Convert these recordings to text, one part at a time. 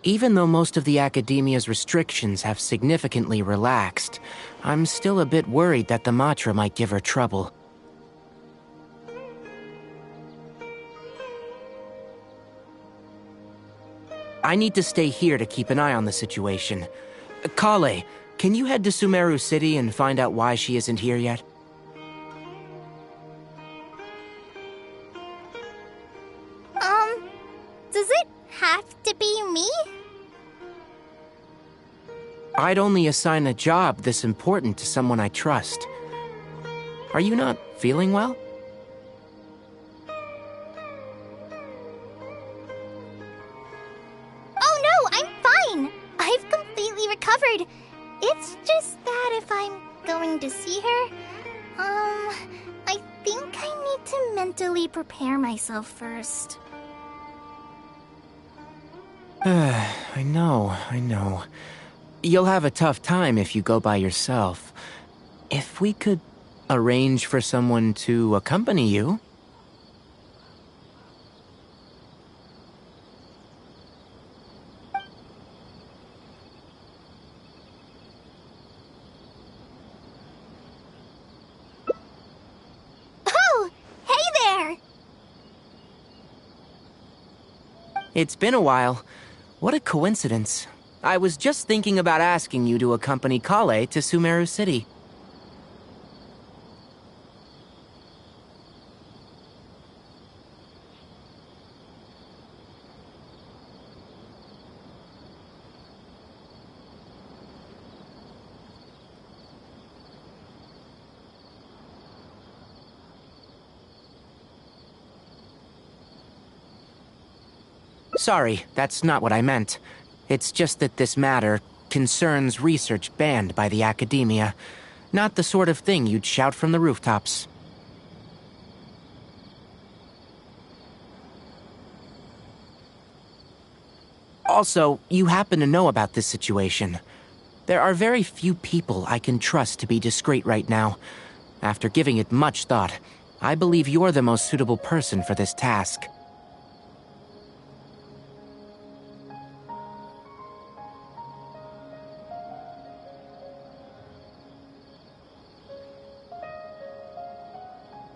Even though most of the academia's restrictions have significantly relaxed, I'm still a bit worried that the Matra might give her trouble. I need to stay here to keep an eye on the situation. Kale, can you head to Sumeru City and find out why she isn't here yet? Does it have to be me? I'd only assign a job this important to someone I trust. Are you not feeling well? Oh no, I'm fine! I've completely recovered. It's just that if I'm going to see her, I think I need to mentally prepare myself first. I know. You'll have a tough time if you go by yourself. If we could arrange for someone to accompany you... Oh! Hey there! It's been a while. What a coincidence. I was just thinking about asking you to accompany Kale to Sumeru City. Sorry, that's not what I meant. It's just that this matter concerns research banned by the academia. Not the sort of thing you'd shout from the rooftops. Also, you happen to know about this situation. There are very few people I can trust to be discreet right now. After giving it much thought, I believe you're the most suitable person for this task.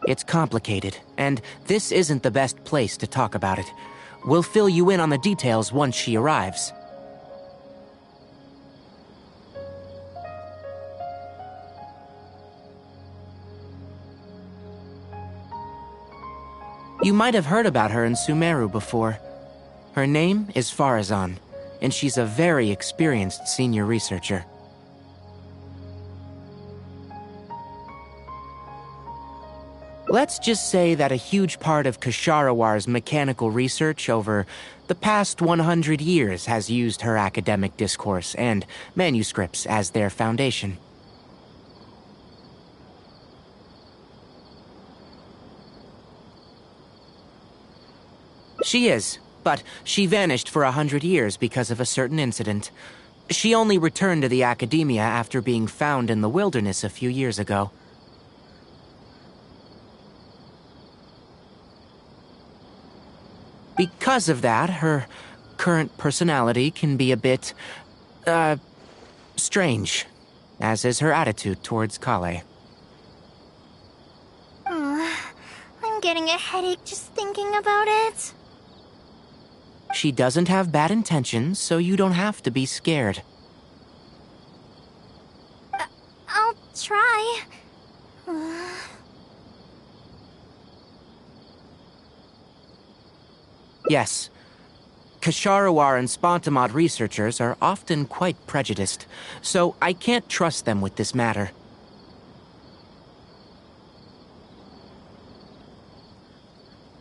It's complicated, and this isn't the best place to talk about it. We'll fill you in on the details once she arrives. You might have heard about her in Sumeru before. Her name is Farazan, and she's a very experienced senior researcher. Let's just say that a huge part of Kasharawar's mechanical research over the past 100 years has used her academic discourse and manuscripts as their foundation. She is, but she vanished for 100 years because of a certain incident. She only returned to the academia after being found in the wilderness a few years ago. Because of that, her current personality can be a bit, strange, as is her attitude towards Kale. I'm getting a headache just thinking about it. She doesn't have bad intentions, so you don't have to be scared. I'll try. Yes. Kasharawar and Spontamod researchers are often quite prejudiced, so I can't trust them with this matter.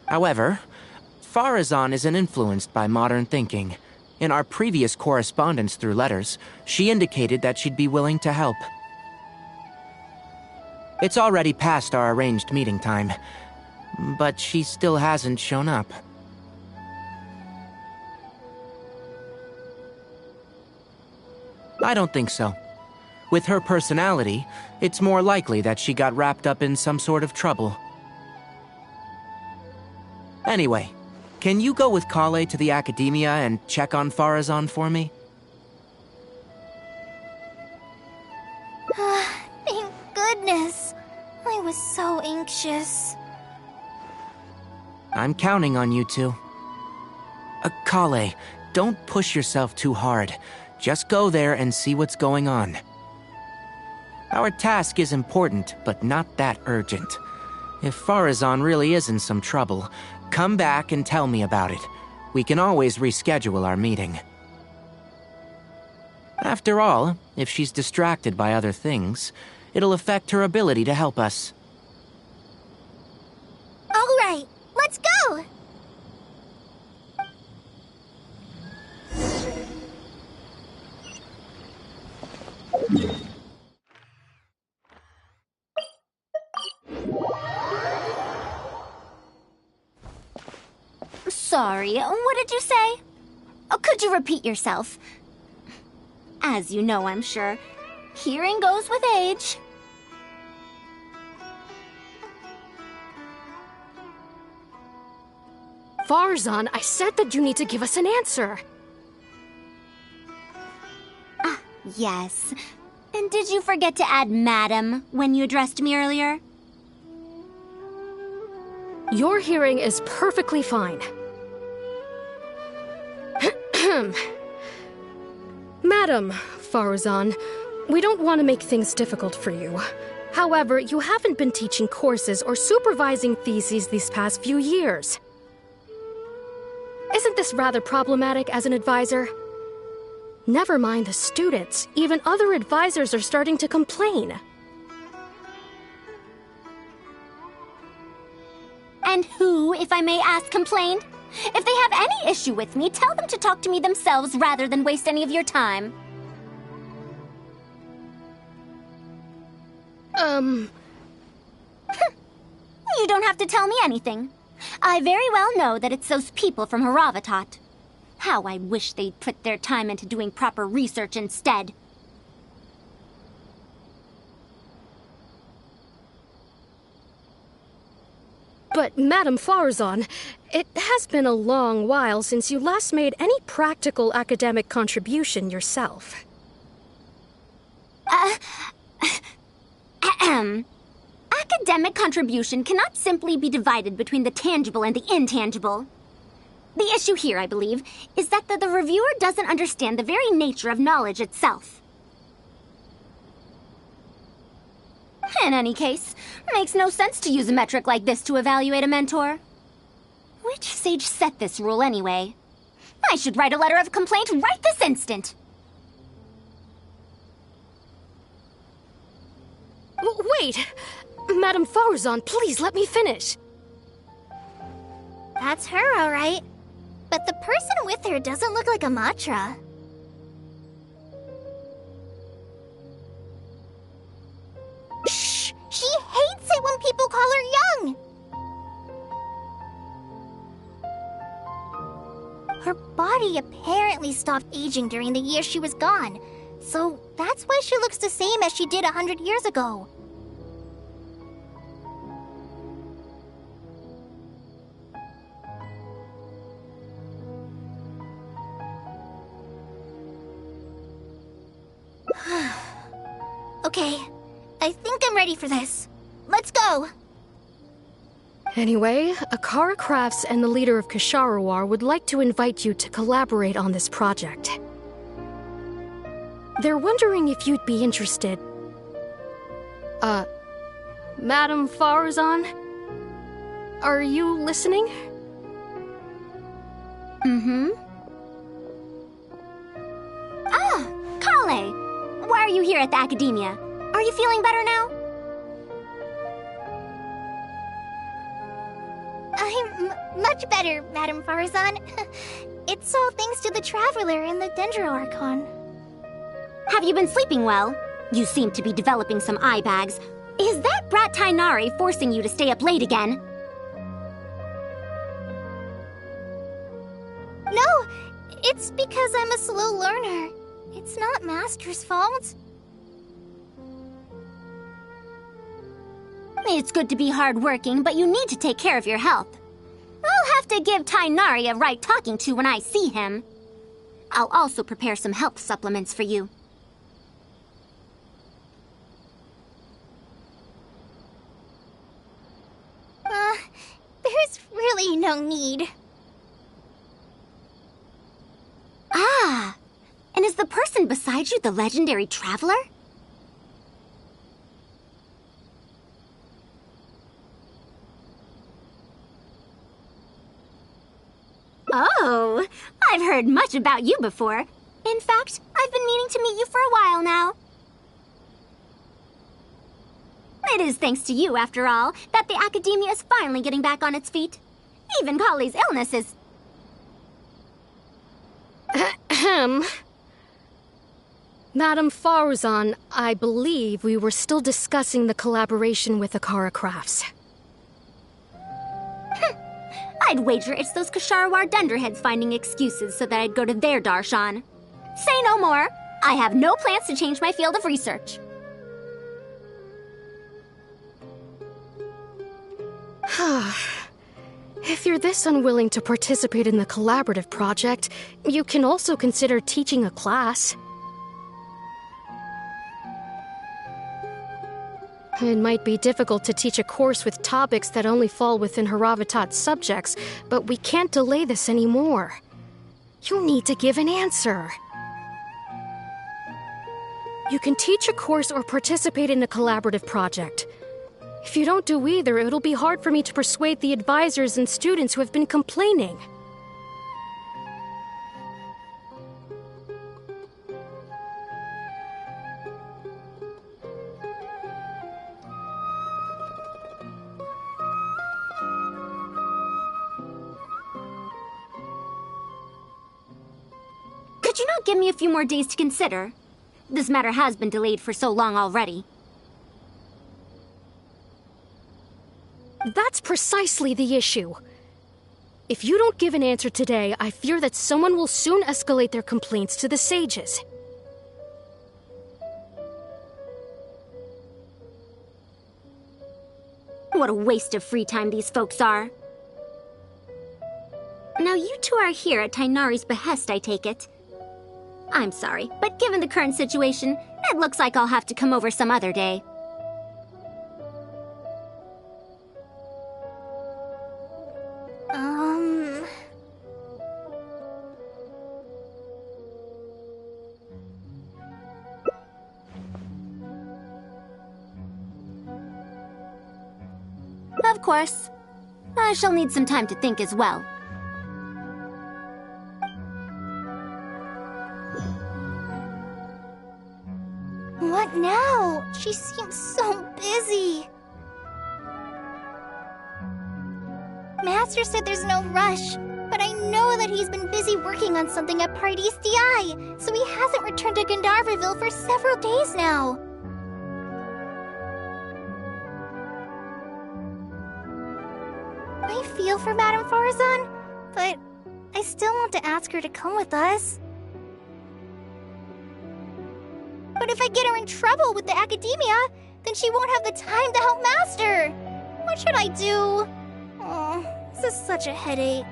However, Farazan isn't influenced by modern thinking. In our previous correspondence through letters, she indicated that she'd be willing to help. It's already past our arranged meeting time, but she still hasn't shown up. I don't think so. With her personality, it's more likely that she got wrapped up in some sort of trouble. Anyway, can you go with Kale to the Academia and check on Farazan for me? Thank goodness. I was so anxious. I'm counting on you two. Kale, don't push yourself too hard. Just go there and see what's going on. Our task is important, but not that urgent. If Farazan really is in some trouble, come back and tell me about it. We can always reschedule our meeting. After all, if she's distracted by other things, it'll affect her ability to help us. All right, let's go! Sorry, what did you say? Oh, could you repeat yourself? As you know, I'm sure, hearing goes with age. Farazan, I said that you need to give us an answer. Yes. And did you forget to add Madam when you addressed me earlier? Your hearing is perfectly fine. Madam Farazan, we don't want to make things difficult for you. However, you haven't been teaching courses or supervising theses these past few years. Isn't this rather problematic as an advisor? Never mind the students, even other advisors are starting to complain. And who, if I may ask, complained? If they have any issue with me, tell them to talk to me themselves rather than waste any of your time. You don't have to tell me anything. I very well know that it's those people from Haravatat. How I wish they'd put their time into doing proper research instead. But, Madam Farazan, it has been a long while since you last made any practical academic contribution yourself. Academic contribution cannot simply be divided between the tangible and the intangible. The issue here, I believe, is that the reviewer doesn't understand the very nature of knowledge itself. In any case, makes no sense to use a metric like this to evaluate a mentor. Which sage set this rule anyway? I should write a letter of complaint right this instant. Wait! Madam Farazan, please let me finish. That's her, all right. But the person with her doesn't look like a Matra. Shh! She hates it when people call her young! Her body apparently stopped aging during the year she was gone. So that's why she looks the same as she did 100 years ago. Okay, I think I'm ready for this. Let's go! Anyway, Akara Crafts and the leader of Ksharawar would like to invite you to collaborate on this project. They're wondering if you'd be interested. Madam Farazan? Are you listening? Mm-hmm. Ah, Kale! Why are you here at the Academia? Are you feeling better now? I'm much better, Madam Farazan. It's all thanks to the Traveler and the Dendro Archon. Have you been sleeping well? You seem to be developing some eye bags. Is that brat Tainari forcing you to stay up late again? No, it's because I'm a slow learner. It's not Master's fault. It's good to be hardworking, but you need to take care of your health. I'll have to to give Tainari a right talking to when I see him. I'll also prepare some health supplements for you. There's really no need. Ah, and is the person beside you the legendary traveler? Oh, I've heard much about you before. In fact, I've been meaning to meet you for a while now. It is thanks to you, after all, that the academia is finally getting back on its feet. Even Kali's illness is... Ahem. Madame Faruzan, I believe we were still discussing the collaboration with Akara Crafts. I'd wager it's those Kasharawar dunderheads finding excuses so that I'd go to their darshan. Say no more. I have no plans to change my field of research. If you're this unwilling to participate in the collaborative project, you can also consider teaching a class. It might be difficult to teach a course with topics that only fall within Haravatat's subjects, but we can't delay this anymore. You need to give an answer. You can teach a course or participate in a collaborative project. If you don't do either, it'll be hard for me to persuade the advisors and students who have been complaining. Could you not give me a few more days to consider? This matter has been delayed for so long already. That's precisely the issue. If you don't give an answer today, I fear that someone will soon escalate their complaints to the sages. What a waste of free time these folks are. Now you two are here at Tainari's behest, I take it. I'm sorry, but given the current situation, it looks like I'll have to come over some other day. Of course. I shall need some time to think as well. What now? She seems so busy. Master said there's no rush, but I know that he's been busy working on something at Pardis DI, so he hasn't returned to Gandharvaville for several days now. I feel for Madame Farazan, but I still want to ask her to come with us. But if I get her in trouble with the academia, then she won't have the time to help Master. What should I do? Oh, this is such a headache.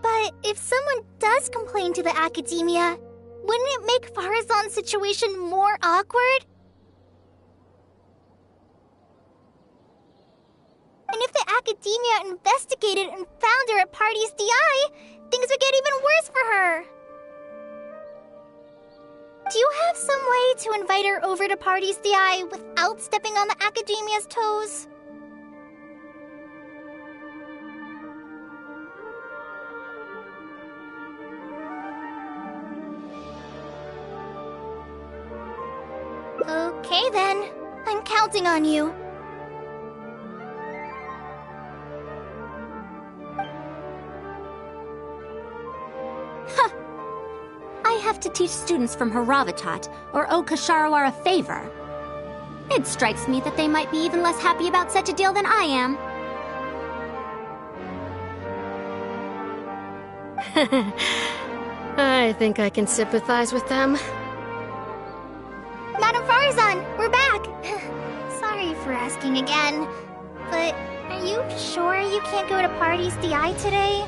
But if someone does complain to the academia, wouldn't it make Farazan's situation more awkward? And if the academia investigated and found her at Pardis DI, things would get even worse for her. Do you have some way to invite her over to Pardis DI without stepping on the academia's toes? Okay then, I'm counting on you. I have to teach students from Haravatat, or owe Kasharawar a favor. It strikes me that they might be even less happy about such a deal than I am. I think I can sympathize with them. Madame Farazan, we're back! Sorry for asking again, but are you sure you can't go to Party's DI today?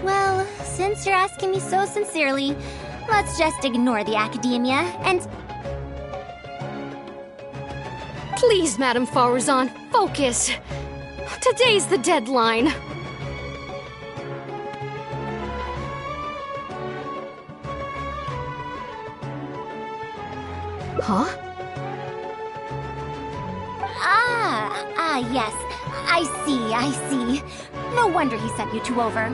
Well, since you're asking me so sincerely, let's just ignore the academia and... Please, Madame Farazan, focus! Today's the deadline. Huh? Yes. I see. No wonder he sent you two over.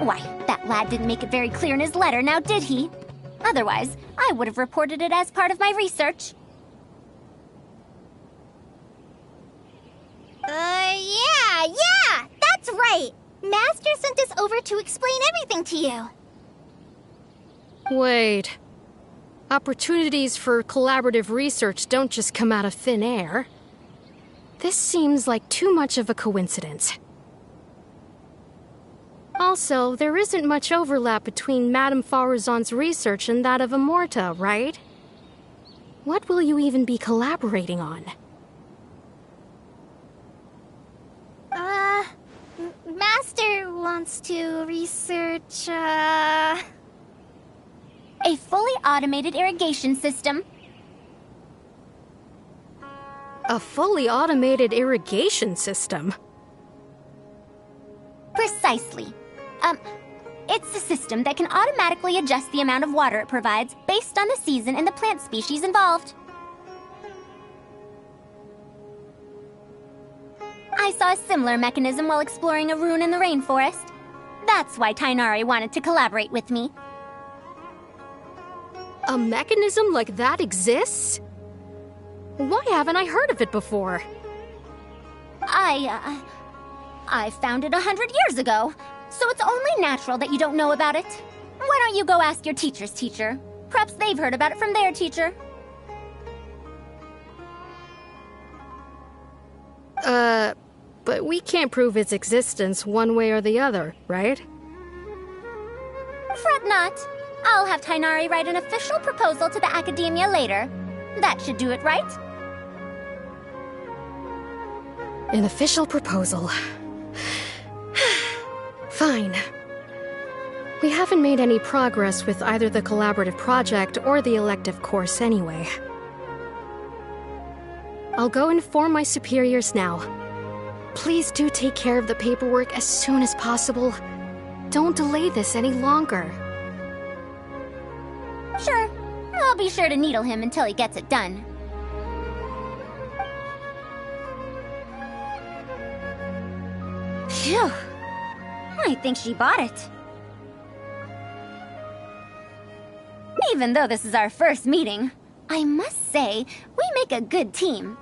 Why, that lad didn't make it very clear in his letter, now did he? Otherwise, I would have reported it as part of my research. Yeah, that's right! Master sent us over to explain everything to you. Wait. Opportunities for collaborative research don't just come out of thin air. This seems like too much of a coincidence. Also, there isn't much overlap between Madame Farazan's research and that of Amorta, right? What will you even be collaborating on? Master wants to research, A fully automated irrigation system. A fully automated irrigation system? Precisely. It's a system that can automatically adjust the amount of water it provides based on the season and the plant species involved. I saw a similar mechanism while exploring a rune in the rainforest. That's why Tainari wanted to collaborate with me. A mechanism like that exists? Why haven't I heard of it before? I found it 100 years ago, so it's only natural that you don't know about it. Why don't you go ask your teacher's teacher? Perhaps they've heard about it from their teacher. But we can't prove its existence one way or the other, right? Fret not. I'll have Tainari write an official proposal to the academia later. That should do it, right? An official proposal. Fine. We haven't made any progress with either the collaborative project or the elective course anyway. I'll go inform my superiors now. Please do take care of the paperwork as soon as possible. Don't delay this any longer. Sure. I'll be sure to needle him until he gets it done. Phew. I think she bought it. Even though this is our first meeting, I must say, we make a good team.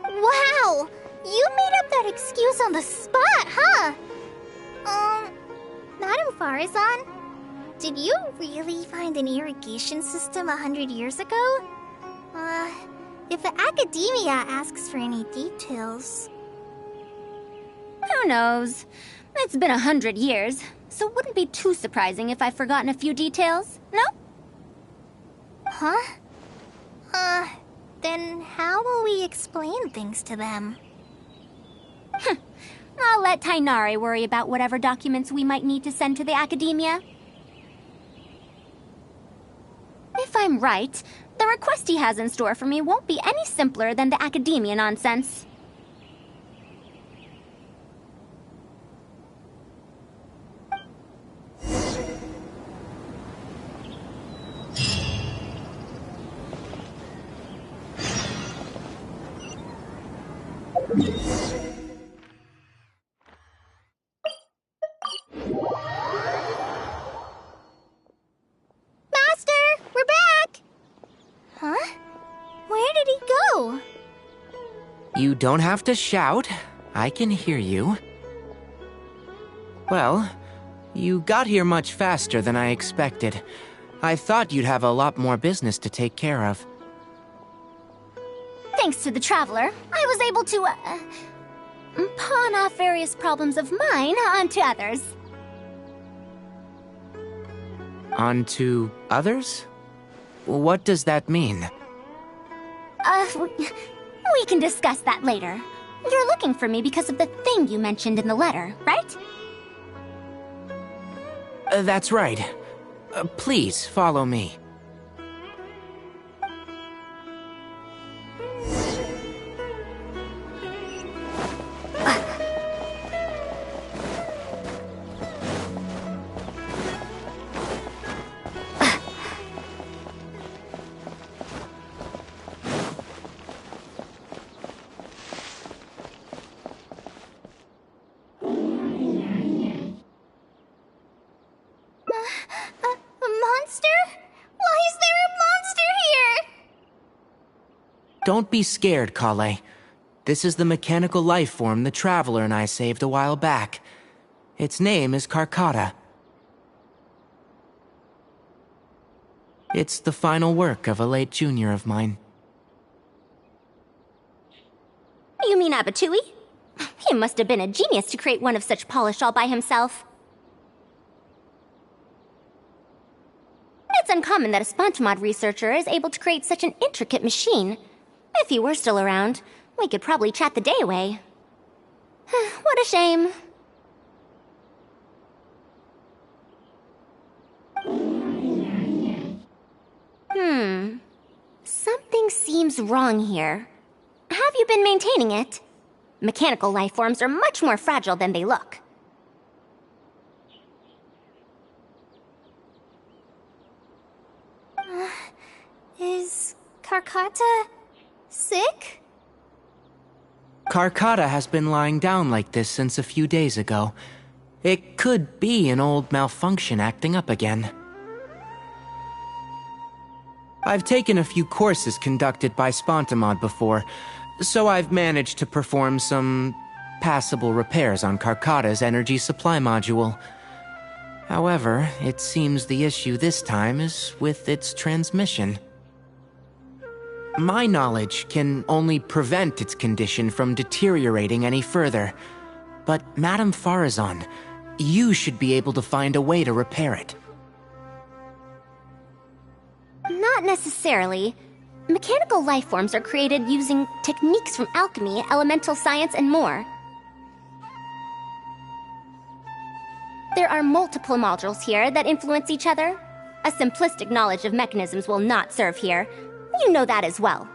Wow! You made up that excuse on the spot, huh? Madame Farazan, did you really find an irrigation system 100 years ago? If the academia asks for any details... Who knows? It's been 100 years, so it wouldn't be too surprising if I've forgotten a few details, no? Huh? Then how will we explain things to them? I'll let Tainari worry about whatever documents we might need to send to the academia. If I'm right, the request he has in store for me won't be any simpler than the academia nonsense. You don't have to shout. I can hear you. Well, You got here much faster than I expected. I thought you'd have a lot more business to take care of. Thanks to the Traveler, I was able to, pawn off various problems of mine onto others. Onto others? What does that mean? We can discuss that later. You're looking for me because of the thing you mentioned in the letter, right? That's right. Please, follow me. Don't be scared, Kale. This is the mechanical life form the Traveler and I saved a while back. Its name is Carcotta. It's the final work of a late junior of mine. You mean Abatui? He must have been a genius to create one of such polish all by himself. It's uncommon that a Spontamod researcher is able to create such an intricate machine. If he were still around, we could probably chat the day away. What a shame. Something seems wrong here. Have you been maintaining it? Mechanical life forms are much more fragile than they look. Is Carcotta sick? Carcotta has been lying down like this since a few days ago. It could be an old malfunction acting up again. I've taken a few courses conducted by Spontamod before, so I've managed to perform some passable repairs on Carcotta's energy supply module. However, it seems the issue this time is with its transmission. My knowledge can only prevent its condition from deteriorating any further. But Madame Farazan, you should be able to find a way to repair it. Not necessarily. Mechanical life forms are created using techniques from alchemy, elemental science, and more. There are multiple modules here that influence each other. A simplistic knowledge of mechanisms will not serve here. You know that as well.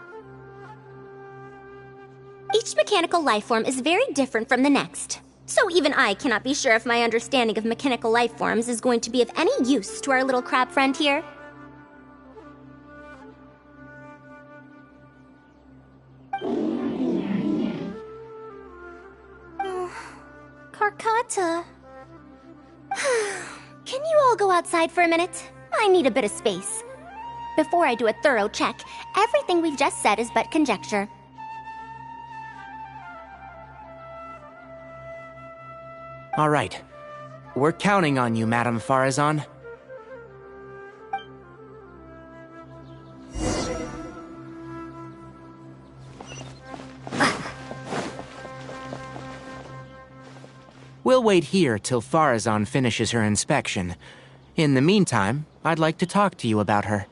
Each mechanical life form is very different from the next. So even I cannot be sure if my understanding of mechanical life forms is going to be of any use to our little crab friend here. Carcotta. Can you all go outside for a minute? I need a bit of space. Before I do a thorough check, everything we've just said is but conjecture. All right. We're counting on you, Madame Farazan. We'll wait here till Farazan finishes her inspection. In the meantime, I'd like to talk to you about her.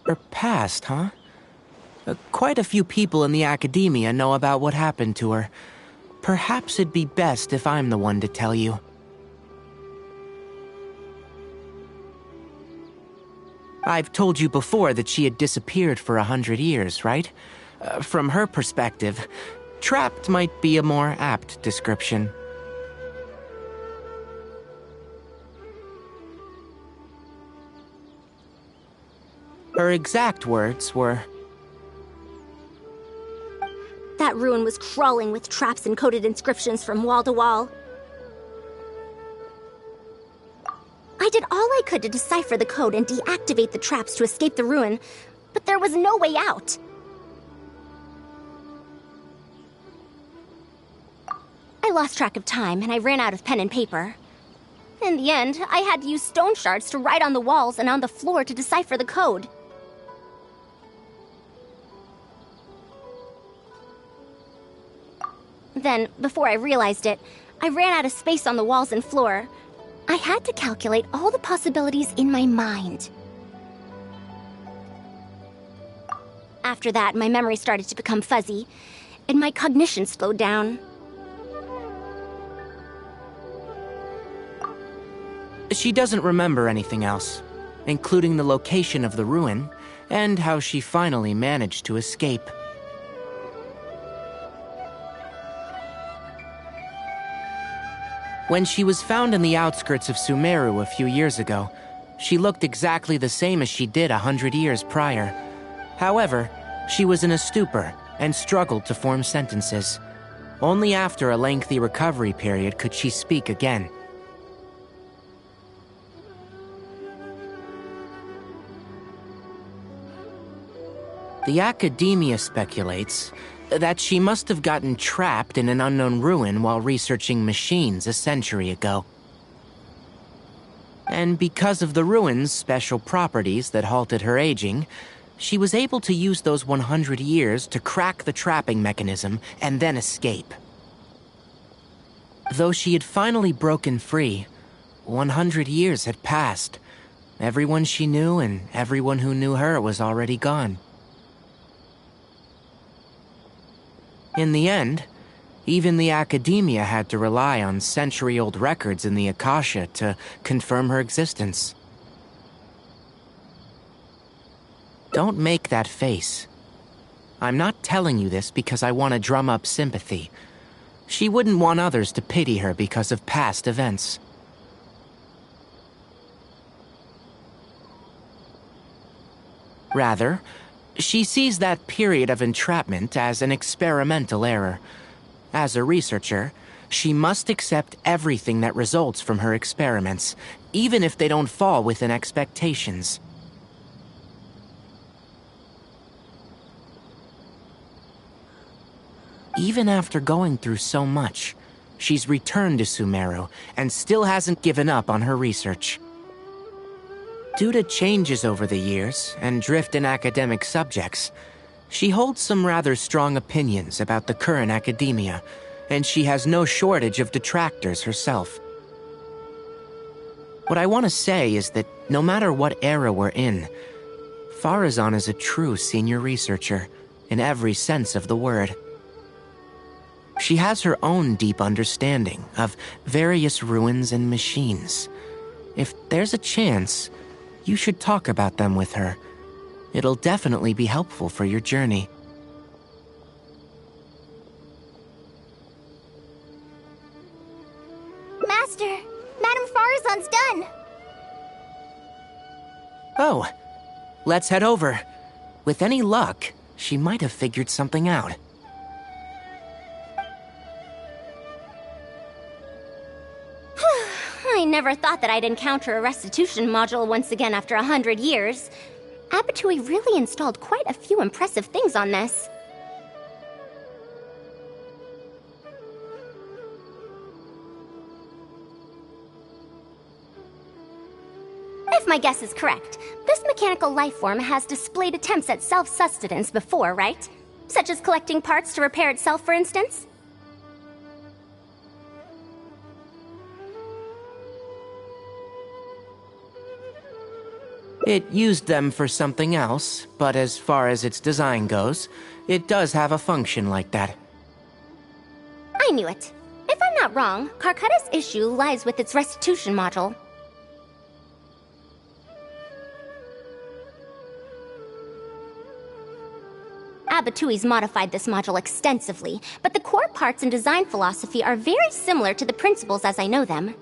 Her past, huh? Quite a few people in the academia know about what happened to her. Perhaps it'd be best if I'm the one to tell you. I've told you before that she had disappeared for 100 years, right? From her perspective, trapped might be a more apt description. Her exact words were, That ruin was crawling with traps and coded inscriptions from wall to wall. I did all I could to decipher the code and deactivate the traps to escape the ruin, but there was no way out. I lost track of time and I ran out of pen and paper. In the end, I had to use stone shards to write on the walls and on the floor to decipher the code. Then, before I realized it, I ran out of space on the walls and floor. I had to calculate all the possibilities in my mind. After that, my memory started to become fuzzy, and my cognition slowed down. She doesn't remember anything else, including the location of the ruin and how she finally managed to escape. When she was found in the outskirts of Sumeru a few years ago, she looked exactly the same as she did 100 years prior. However, she was in a stupor and struggled to form sentences. Only after a lengthy recovery period could she speak again. The academia speculates that she must have gotten trapped in an unknown ruin while researching machines a century ago. And because of the ruin's special properties that halted her aging, she was able to use those 100 years to crack the trapping mechanism and then escape. Though she had finally broken free, 100 years had passed. Everyone she knew and everyone who knew her was already gone. In the end, even the academia had to rely on century-old records in the Akasha to confirm her existence. Don't make that face. I'm not telling you this because I want to drum up sympathy. She wouldn't want others to pity her because of past events. Rather, she sees that period of entrapment as an experimental error. As a researcher, she must accept everything that results from her experiments, even if they don't fall within expectations. Even after going through so much, she's returned to Sumeru and still hasn't given up on her research. Due to changes over the years and drift in academic subjects, she holds some rather strong opinions about the current academia, and she has no shortage of detractors herself. What I want to say is that no matter what era we're in, Farazan is a true senior researcher, in every sense of the word. She has her own deep understanding of various ruins and machines. If there's a chance, you should talk about them with her. It'll definitely be helpful for your journey. Master, Madame Farazan's done. Oh, let's head over. With any luck, she might have figured something out. I never thought that I'd encounter a restitution module once again after 100 years. Abattoir really installed quite a few impressive things on this. If my guess is correct, this mechanical life form has displayed attempts at self-sustenance before, right? Such as collecting parts to repair itself, for instance? It used them for something else, but as far as its design goes, it does have a function like that. I knew it. If I'm not wrong, Carcutta's issue lies with its restitution module. Abatui's modified this module extensively, but the core parts and design philosophy are very similar to the principles as I know them.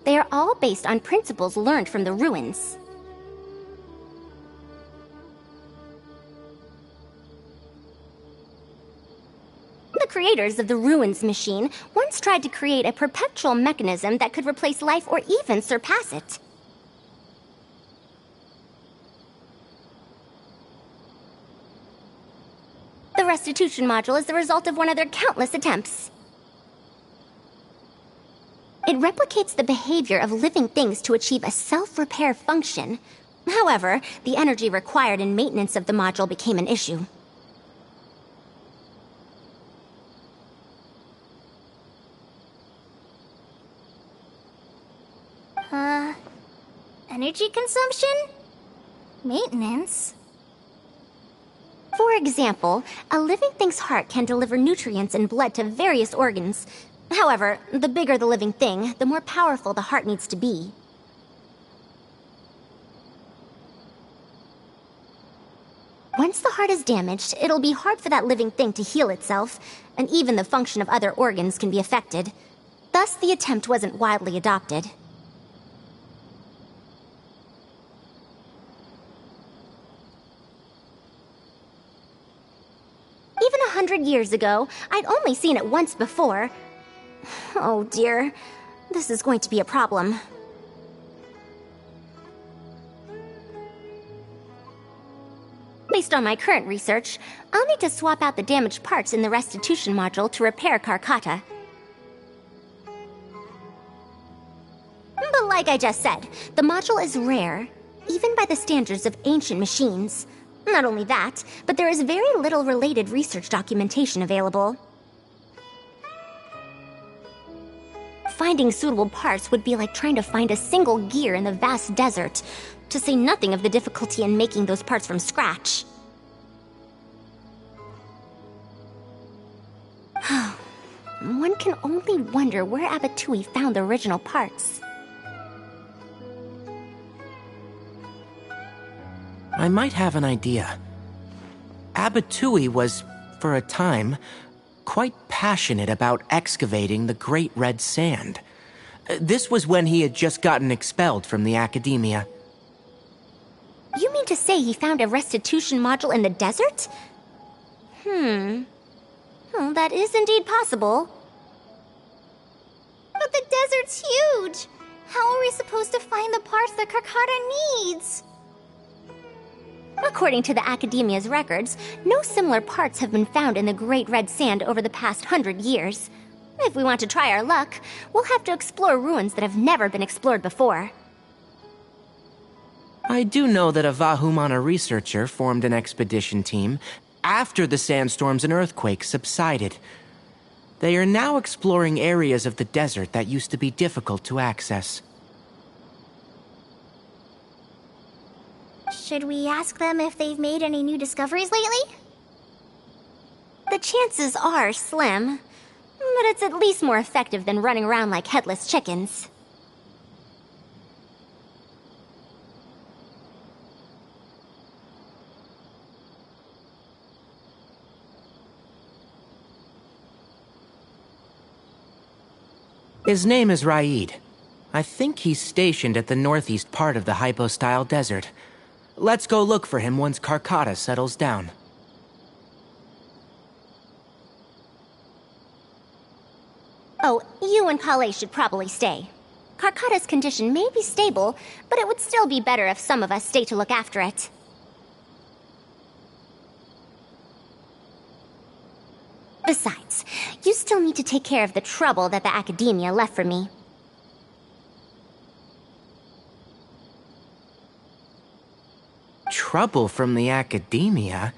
They are all based on principles learned from the ruins. The creators of the Ruins machine once tried to create a perpetual mechanism that could replace life or even surpass it. The restitution module is the result of one of their countless attempts. It replicates the behavior of living things to achieve a self-repair function. However, the energy required in maintenance of the module became an issue. Energy consumption? Maintenance? For example, a living thing's heart can deliver nutrients and blood to various organs. However, the bigger the living thing, the more powerful the heart needs to be. Once the heart is damaged, it'll be hard for that living thing to heal itself, and even the function of other organs can be affected. Thus, the attempt wasn't widely adopted. Even 100 years ago, I'd only seen it once before. Oh dear, this is going to be a problem. Based on my current research, I'll need to swap out the damaged parts in the restitution module to repair Karkata. But like I just said, the module is rare, even by the standards of ancient machines. Not only that, but there is very little related research documentation available. Finding suitable parts would be like trying to find a single gear in the vast desert, to say nothing of the difficulty in making those parts from scratch. One can only wonder where Abatui found the original parts. I might have an idea. Abatui was, for a time, quite passionate about excavating the Great Red Sand. This was when he had just gotten expelled from the academia. You mean to say he found a restitution module in the desert? Well, that is indeed possible. But the desert's huge! How are we supposed to find the parts that Karkata needs? According to the Academia's records, no similar parts have been found in the Great Red Sand over the past 100 years. If we want to try our luck, we'll have to explore ruins that have never been explored before. I do know that a Vahumana researcher formed an expedition team after the sandstorms and earthquakes subsided. They are now exploring areas of the desert that used to be difficult to access. Should we ask them if they've made any new discoveries lately? The chances are slim, but it's at least more effective than running around like headless chickens. His name is Raid. I think he's stationed at the northeast part of the Hypostyle Desert. Let's go look for him once Karkata settles down. Oh, you and Kale should probably stay. Karkata's condition may be stable, but it would still be better if some of us stay to look after it. Besides, you still need to take care of the trouble that the Academia left for me. Trouble from the Academia?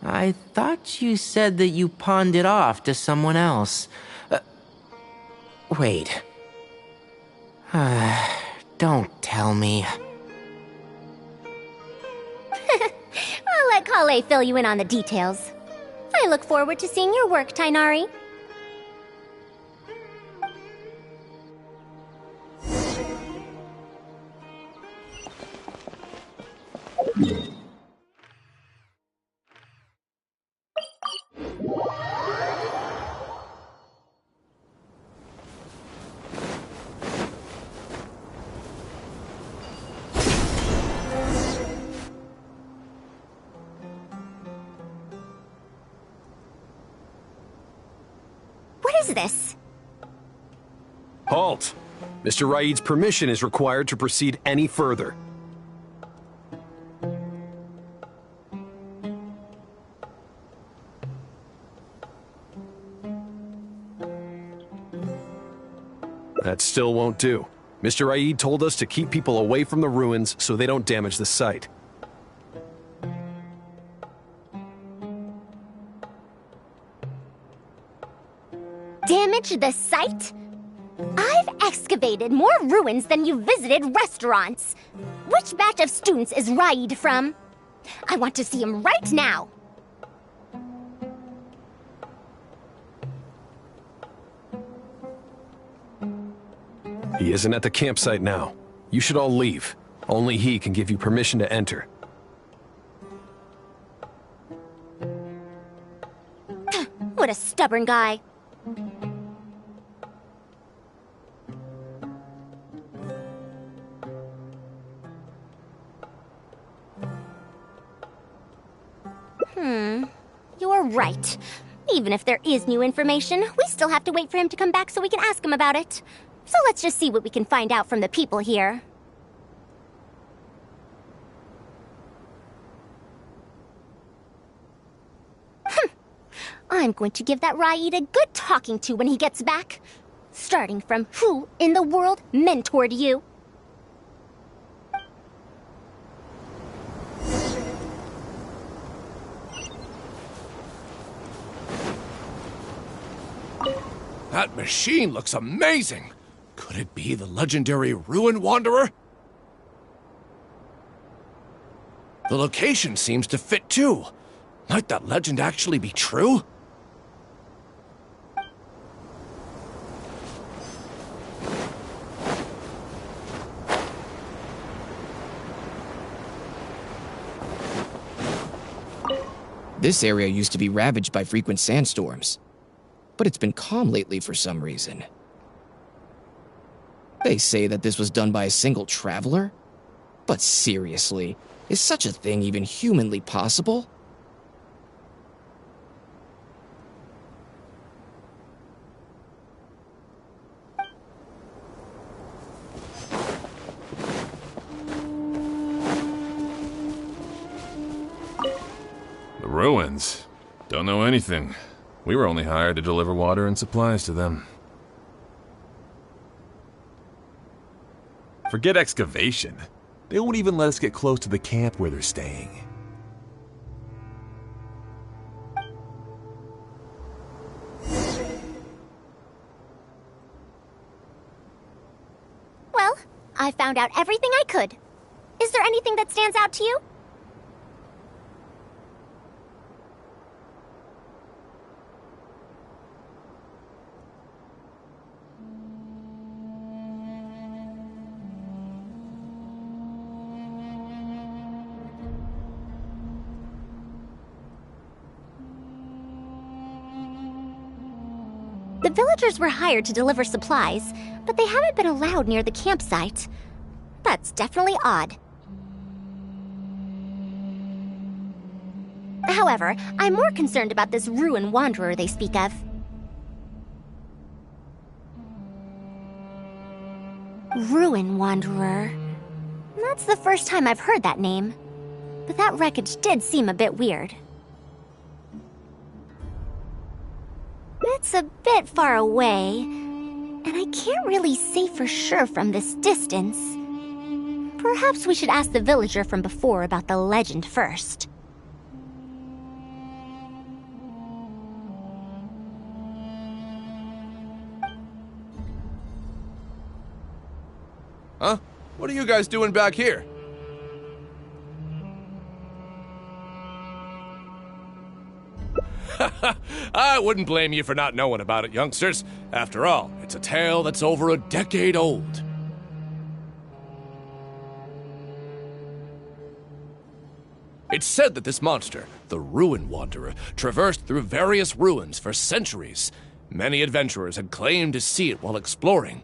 I thought you said that you pawned it off to someone else. Wait. Don't tell me. I'll let Kale fill you in on the details. I look forward to seeing your work, Tainari. What is this? Halt! Mr. Raid's permission is required to proceed any further. That still won't do. Mr. Aid told us to keep people away from the ruins so they don't damage the site. Damage the site? I've excavated more ruins than you've visited restaurants. Which batch of students is Raid from? I want to see him right now. He isn't at the campsite now. You should all leave. Only he can give you permission to enter. What a stubborn guy. You're right. Even if there is new information, we still have to wait for him to come back so we can ask him about it. So let's just see what we can find out from the people here. I'm going to give that Raid a good talking to when he gets back. Starting from who in the world mentored you? That machine looks amazing! Could it be the legendary Ruin Wanderer? The location seems to fit too. Might that legend actually be true? This area used to be ravaged by frequent sandstorms, but it's been calm lately for some reason. They say that this was done by a single traveler? But seriously, is such a thing even humanly possible? The ruins? Don't know anything. We were only hired to deliver water and supplies to them. Forget excavation. They won't even let us get close to the camp where they're staying. Well, I found out everything I could. Is there anything that stands out to you? The villagers were hired to deliver supplies, but they haven't been allowed near the campsite. That's definitely odd. However, I'm more concerned about this Ruin Wanderer they speak of. Ruin Wanderer. That's the first time I've heard that name. But that wreckage did seem a bit weird. It's a bit far away, and I can't really say for sure from this distance. Perhaps we should ask the villager from before about the legend first. Huh? What are you guys doing back here? I wouldn't blame you for not knowing about it, youngsters. After all, it's a tale that's over a decade old. It's said that this monster, the Ruin Wanderer, traversed through various ruins for centuries. Many adventurers had claimed to see it while exploring.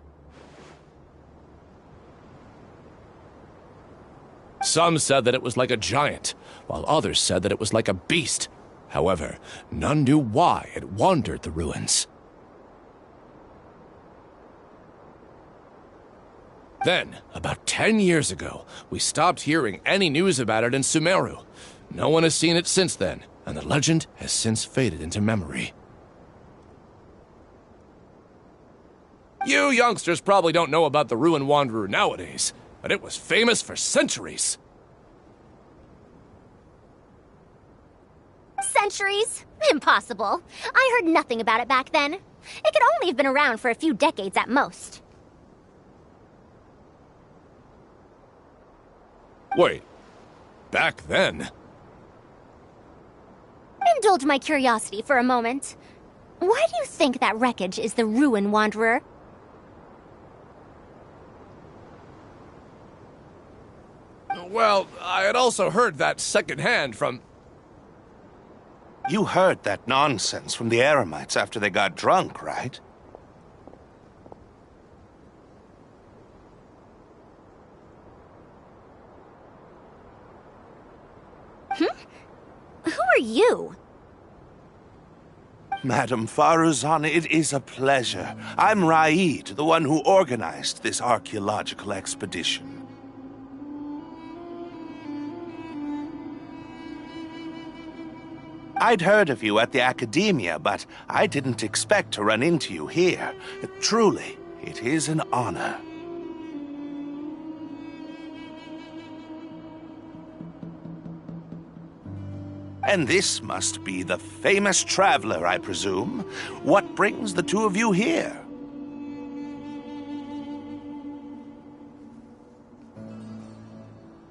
Some said that it was like a giant, while others said that it was like a beast. However, none knew why it wandered the ruins. Then, about 10 years ago, we stopped hearing any news about it in Sumeru. No one has seen it since then, and the legend has since faded into memory. You youngsters probably don't know about the Ruin Wanderer nowadays, but it was famous for centuries. Centuries? Impossible. I heard nothing about it back then. It could only have been around for a few decades at most. Wait, back then? Indulge my curiosity for a moment. Why do you think that wreckage is the Ruin Wanderer? Well, I had also heard that secondhand from... You heard that nonsense from the Eremites after they got drunk, right? Who are you? Madam Faruzan, it is a pleasure. I'm Raid, the one who organized this archaeological expedition. I'd heard of you at the Academia, but I didn't expect to run into you here. Truly, it is an honor. And this must be the famous traveler, I presume. What brings the two of you here?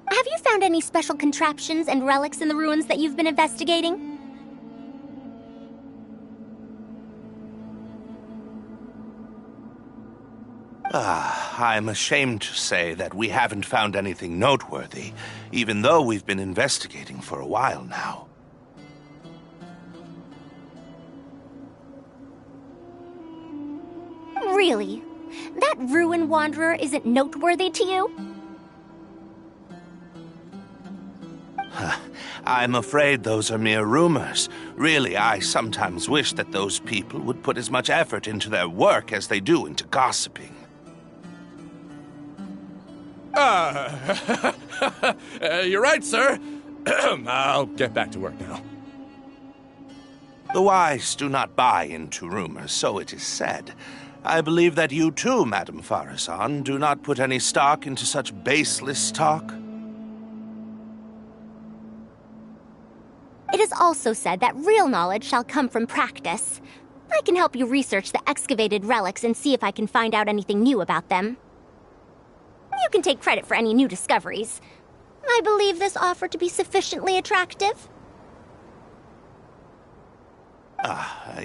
Have you found any special contraptions and relics in the ruins that you've been investigating? I'm ashamed to say that we haven't found anything noteworthy, even though we've been investigating for a while now. Really? That Ruin Wanderer isn't noteworthy to you? I'm afraid those are mere rumors. Really, I sometimes wish that those people would put as much effort into their work as they do into gossiping. You're right, sir. I'll get back to work now. The wise do not buy into rumors, so it is said. I believe that you too, Madam Faruzan, do not put any stock into such baseless talk. It is also said that real knowledge shall come from practice. I can help you research the excavated relics and see if I can find out anything new about them. You can take credit for any new discoveries. I believe this offer to be sufficiently attractive.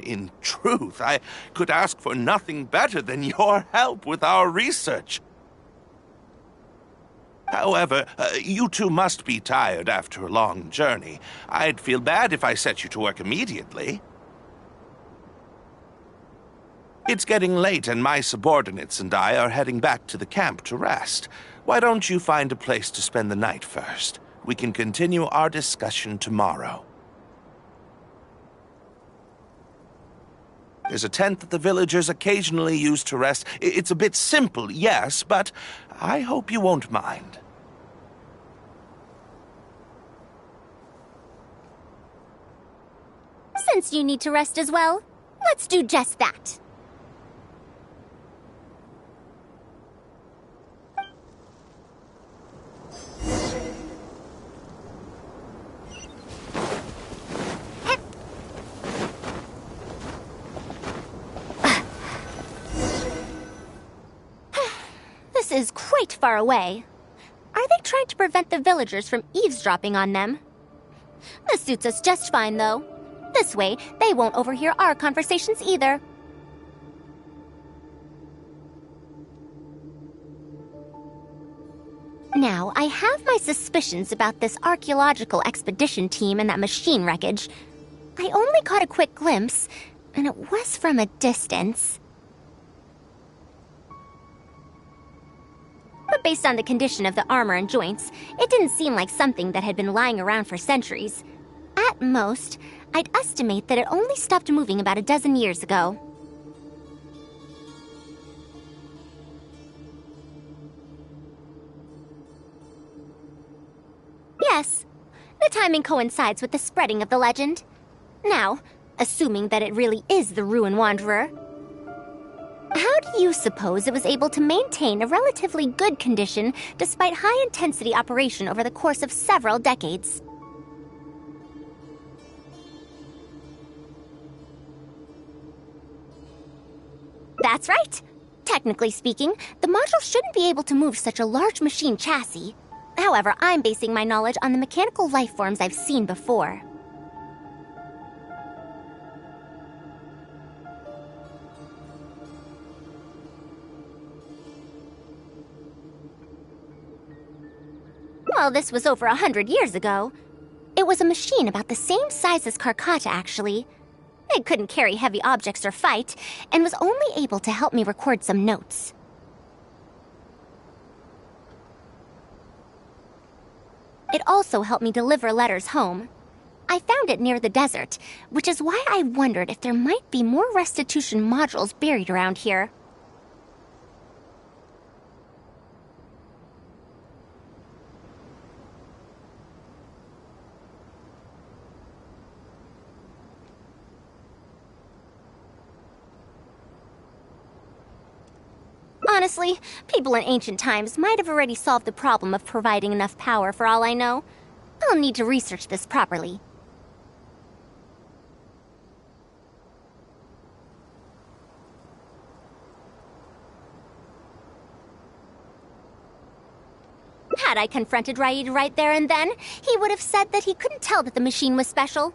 In truth, I could ask for nothing better than your help with our research. However, you two must be tired after a long journey. I'd feel bad if I set you to work immediately. It's getting late and my subordinates and I are heading back to the camp to rest. Why don't you find a place to spend the night first? We can continue our discussion tomorrow. There's a tent that the villagers occasionally use to rest. It's a bit simple, yes, but I hope you won't mind. Since you need to rest as well, let's do just that. This is quite far away. Are they trying to prevent the villagers from eavesdropping on them? This suits us just fine, though. This way, they won't overhear our conversations either. Now, I have my suspicions about this archaeological expedition team and that machine wreckage. I only caught a quick glimpse, and it was from a distance. But based on the condition of the armor and joints, it didn't seem like something that had been lying around for centuries. At most, I'd estimate that it only stopped moving about a dozen years ago. Yes, the timing coincides with the spreading of the legend. Now, assuming that it really is the Ruin Wanderer, How do you suppose it was able to maintain a relatively good condition despite high-intensity operation over the course of several decades? That's right. Technically speaking, the module shouldn't be able to move such a large machine chassis. However, I'm basing my knowledge on the mechanical life forms I've seen before. Well, this was over 100 years ago. It was a machine about the same size as Karkata, actually. It couldn't carry heavy objects or fight, and was only able to help me record some notes. It also helped me deliver letters home. I found it near the desert, which is why I wondered if there might be more restitution modules buried around here. Honestly, people in ancient times might have already solved the problem of providing enough power for all I know. I'll need to research this properly. Had I confronted Raid right there and then, he would have said that he couldn't tell that the machine was special.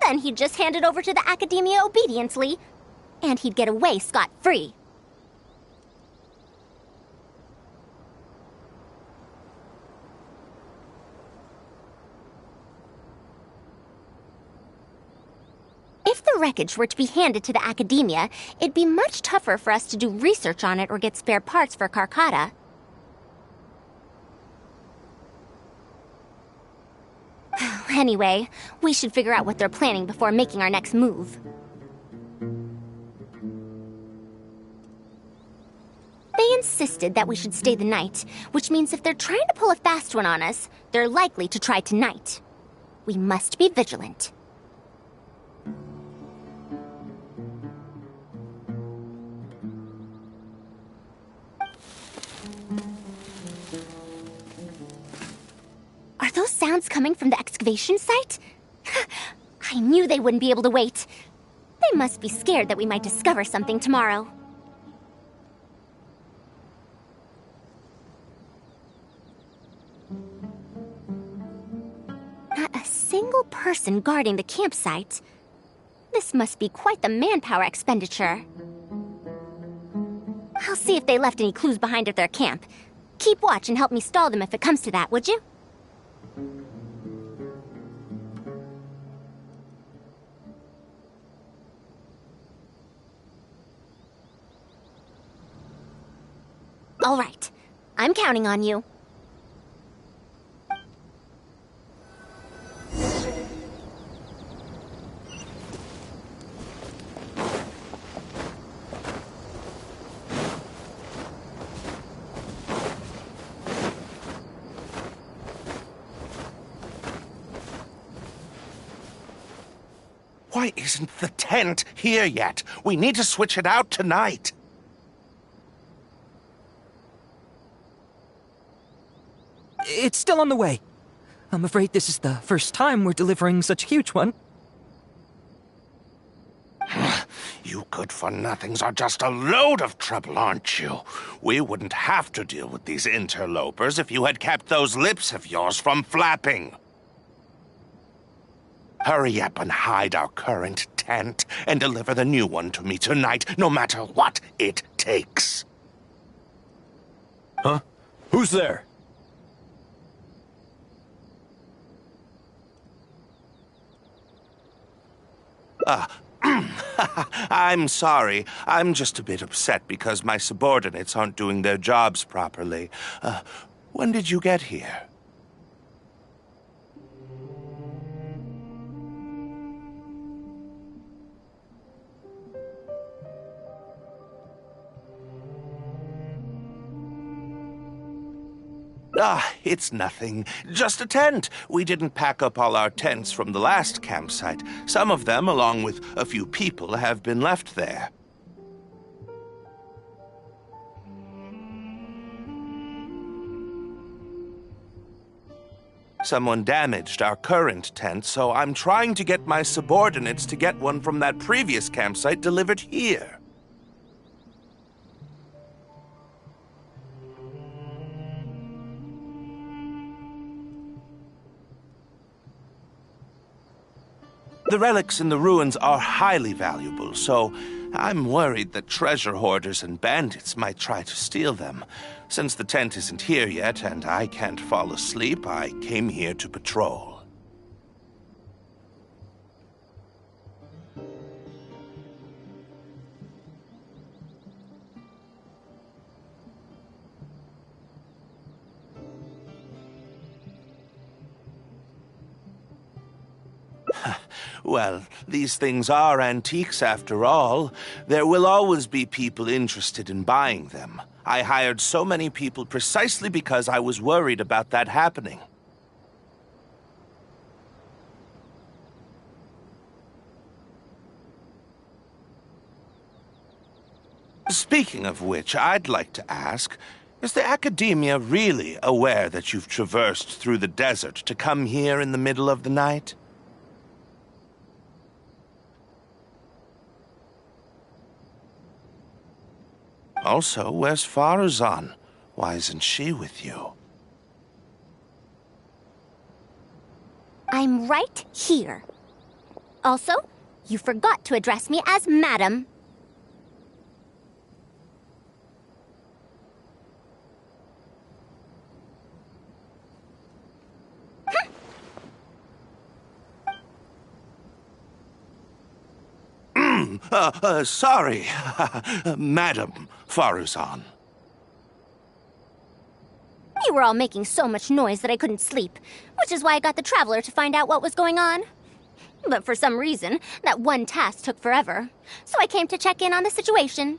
Then he'd just hand it over to the Academia obediently, and he'd get away scot-free. If the wreckage were to be handed to the Academia, it'd be much tougher for us to do research on it or get spare parts for Karkata. Anyway, we should figure out what they're planning before making our next move. They insisted that we should stay the night, which means if they're trying to pull a fast one on us, they're likely to try tonight. We must be vigilant. Are those sounds coming from the excavation site? I knew they wouldn't be able to wait. They must be scared that we might discover something tomorrow. Not a single person guarding the campsite. This must be quite the manpower expenditure. I'll see if they left any clues behind at their camp. Keep watch and help me stall them if it comes to that, would you? All right. I'm counting on you. Why isn't the tent here yet? We need to switch it out tonight. It's still on the way. I'm afraid this is the first time we're delivering such a huge one. You good-for-nothings are just a load of trouble, aren't you? We wouldn't have to deal with these interlopers if you had kept those lips of yours from flapping. Hurry up and hide our current tent and deliver the new one to me tonight, no matter what it takes. Huh? Who's there? I'm sorry. I'm just a bit upset because my subordinates aren't doing their jobs properly. When did you get here? It's nothing. Just a tent. We didn't pack up all our tents from the last campsite. Some of them, along with a few people, have been left there. Someone damaged our current tent, so I'm trying to get my subordinates to get one from that previous campsite delivered here. The relics in the ruins are highly valuable, so I'm worried that treasure hoarders and bandits might try to steal them. Since the tent isn't here yet and I can't fall asleep, I came here to patrol. Well, these things are antiques after all. There will always be people interested in buying them. I hired so many people precisely because I was worried about that happening. Speaking of which, I'd like to ask, is the Academia really aware that you've traversed through the desert to come here in the middle of the night? Also, where's Farazan? Why isn't she with you? I'm right here. Also, you forgot to address me as Madam. Sorry, Madam Farazan. You were all making so much noise that I couldn't sleep, which is why I got the Traveler to find out what was going on. But for some reason, that one task took forever, so I came to check in on the situation.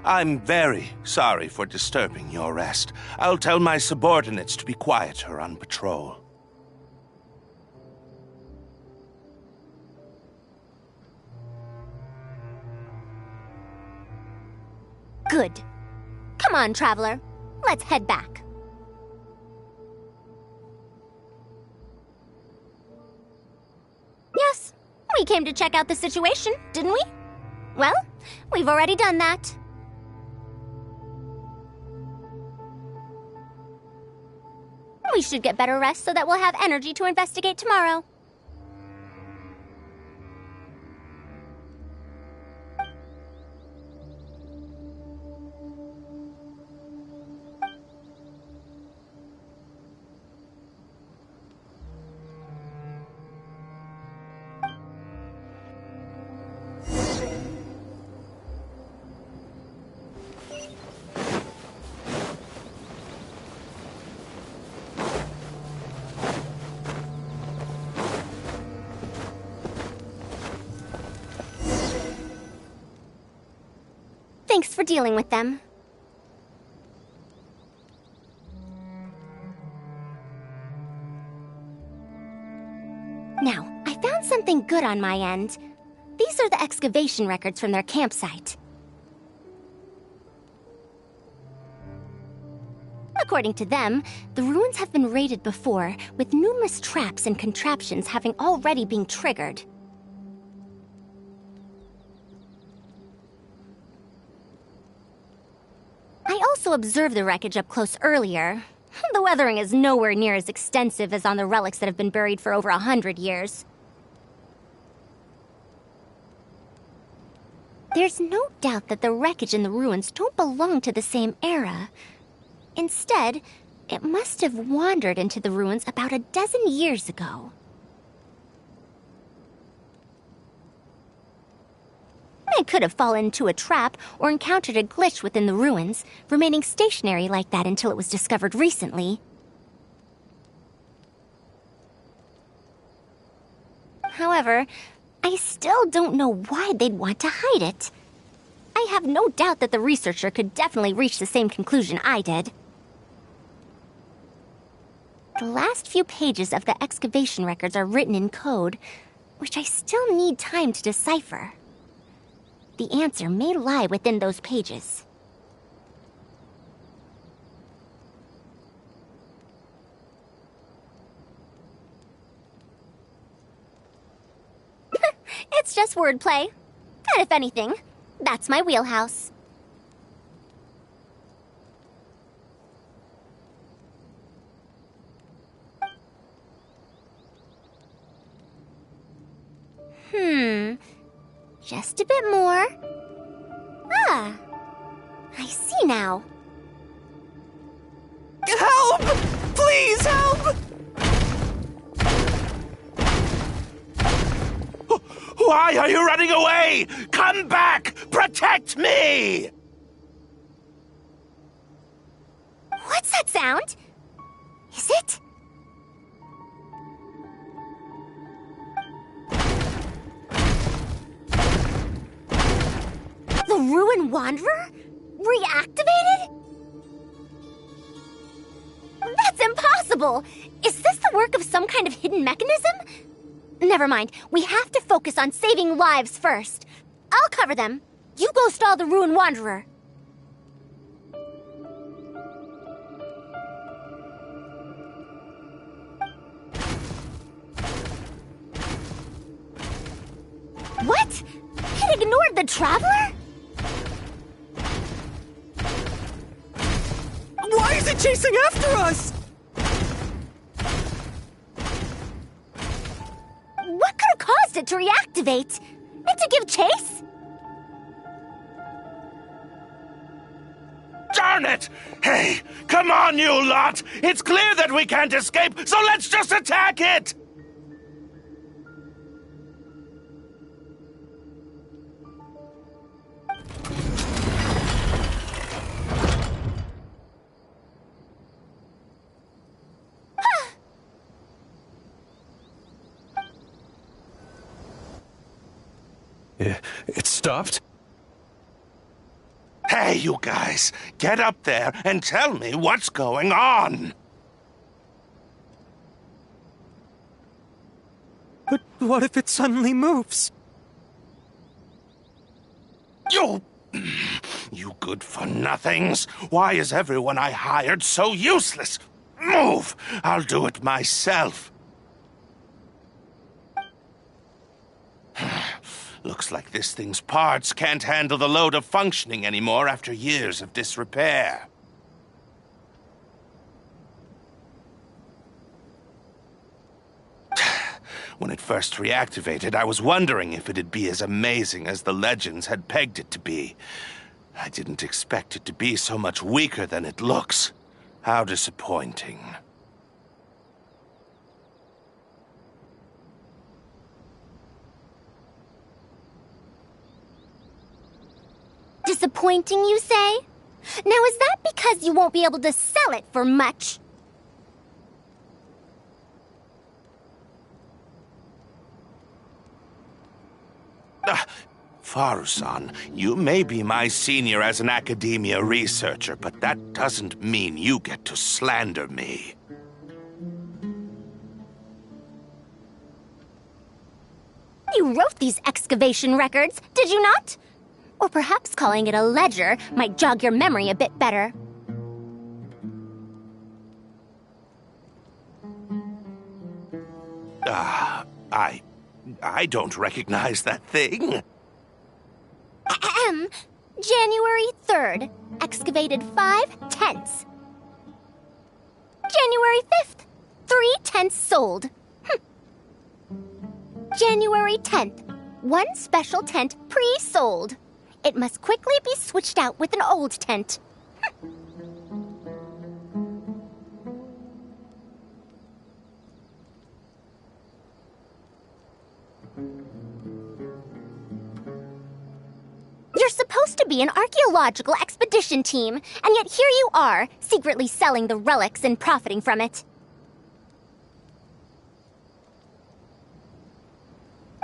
I'm very sorry for disturbing your rest. I'll tell my subordinates to be quieter on patrol. Good. Come on, Traveler. Let's head back. Yes, we came to check out the situation, didn't we? Well, we've already done that. We should get better rest so that we'll have energy to investigate tomorrow. Thanks for dealing with them. Now, I found something good on my end. These are the excavation records from their campsite. According to them, the ruins have been raided before, with numerous traps and contraptions having already been triggered. I also observed the wreckage up close earlier. The weathering is nowhere near as extensive as on the relics that have been buried for over 100 years. There's no doubt that the wreckage in the ruins don't belong to the same era. Instead, it must have wandered into the ruins about a dozen years ago. It could have fallen into a trap or encountered a glitch within the ruins, remaining stationary like that until it was discovered recently. However, I still don't know why they'd want to hide it. I have no doubt that the researcher could definitely reach the same conclusion I did. The last few pages of the excavation records are written in code, which I still need time to decipher. The answer may lie within those pages. It's just wordplay. And if anything, that's my wheelhouse. Just a bit more. Ah, I see now. Help! Please help! Why are you running away? Come back! Protect me! What's that sound? Is it? The Ruin Wanderer? Reactivated? That's impossible! Is this the work of some kind of hidden mechanism? Never mind. We have to focus on saving lives first. I'll cover them. You go stall the Ruin Wanderer. What? It ignored the Traveler? Why is it chasing after us? What could have caused it to reactivate? And to give chase? Darn it! Hey, come on, you lot! It's clear that we can't escape, so let's just attack it! It stopped? Hey, you guys, get up there and tell me what's going on! But what if it suddenly moves? You good-for-nothings! Why is everyone I hired so useless? Move! I'll do it myself. Looks like this thing's parts can't handle the load of functioning anymore after years of disrepair. When it first reactivated, I was wondering if it'd be as amazing as the legends had pegged it to be. I didn't expect it to be so much weaker than it looks. How disappointing. Disappointing, you say? Now, is that because you won't be able to sell it for much? Farusan, you may be my senior as an academia researcher, but that doesn't mean you get to slander me. You wrote these excavation records, did you not? Or perhaps calling it a ledger might jog your memory a bit better. I don't recognize that thing. January 3rd, excavated 5 tents. January 5th, 3 tents sold. January 10th, 1 special tent pre-sold. It must quickly be switched out with an old tent. You're supposed to be an archaeological expedition team, and yet here you are, secretly selling the relics and profiting from it.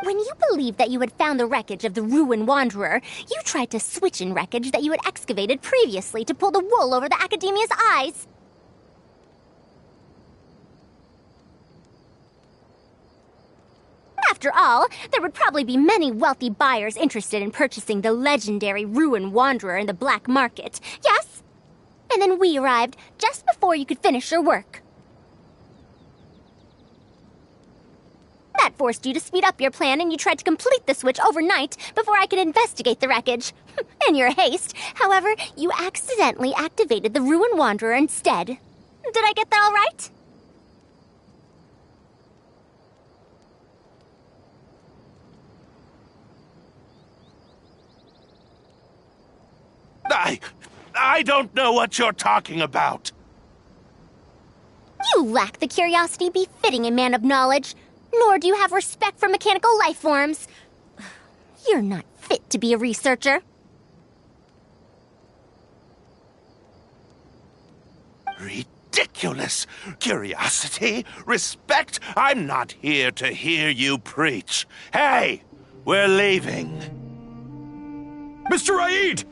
When you believed that you had found the wreckage of the Ruin Wanderer, you tried to switch in wreckage that you had excavated previously to pull the wool over the Academia's eyes. After After all, there would probably be many wealthy buyers interested in purchasing the legendary Ruin Wanderer in the black market. Yes? And then we arrived just before you could finish your work. That forced you to speed up your plan, and you tried to complete the switch overnight before I could investigate the wreckage. In your haste, however, you accidentally activated the Ruin Wanderer instead. Did I get that all right? I don't know what you're talking about. You lack the curiosity befitting a man of knowledge, nor do you have respect for mechanical life forms. You're not fit to be a researcher. Ridiculous. Curiosity? Respect? I'm not here to hear you preach. Hey, we're leaving. Mr. Aid!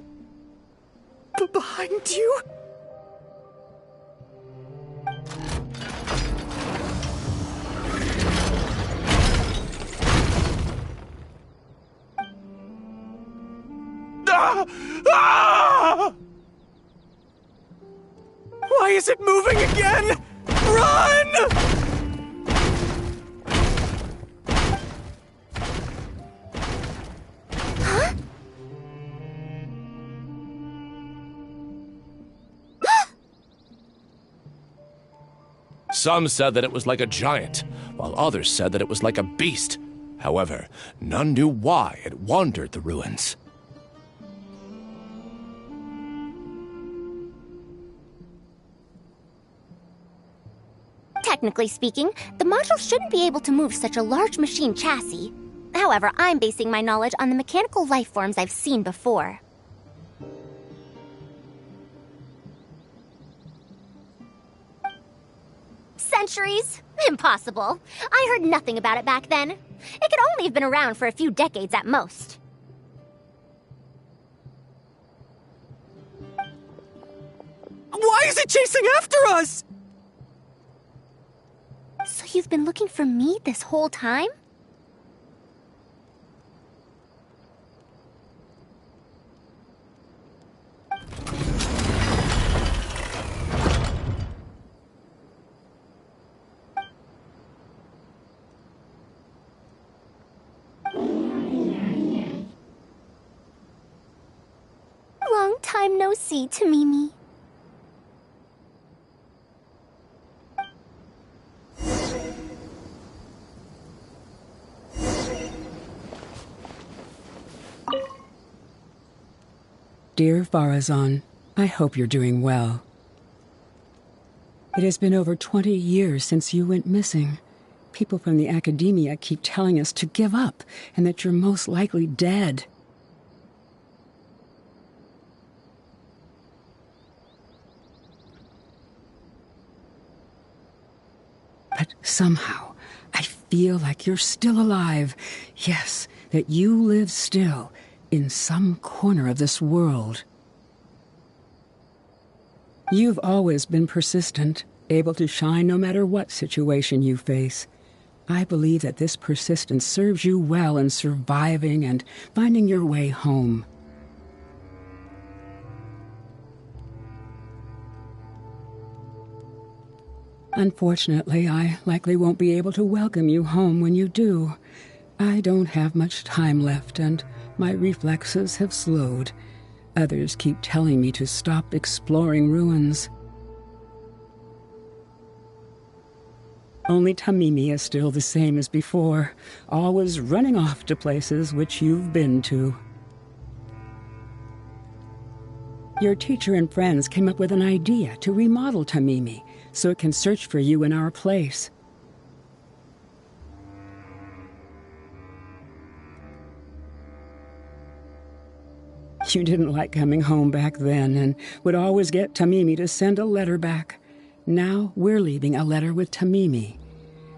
Behind you? Why is it moving again? Run! Some said that it was like a giant, while others said that it was like a beast. However, none knew why it wandered the ruins. Technically speaking, the module shouldn't be able to move such a large machine chassis. However, I'm basing my knowledge on the mechanical life forms I've seen before. Centuries? Impossible. I heard nothing about it back then. It could only have been around for a few decades at most. Why is it chasing after us? So you've been looking for me this whole time? Long time no see, Tamimi. Dear Farazan, I hope you're doing well. It has been over 20 years since you went missing. People from the academia keep telling us to give up and that you're most likely dead. But somehow, I feel like you're still alive. Yes, that you live still in some corner of this world. You've always been persistent, able to shine no matter what situation you face. I believe that this persistence serves you well in surviving and finding your way home. Unfortunately, I likely won't be able to welcome you home when you do. I don't have much time left, and my reflexes have slowed. Others keep telling me to stop exploring ruins. Only Tamimi is still the same as before, always running off to places which you've been to. Your teacher and friends came up with an idea to remodel Tamimi, so it can search for you in our place. You didn't like coming home back then and would always get Tamimi to send a letter back. Now we're leaving a letter with Tamimi.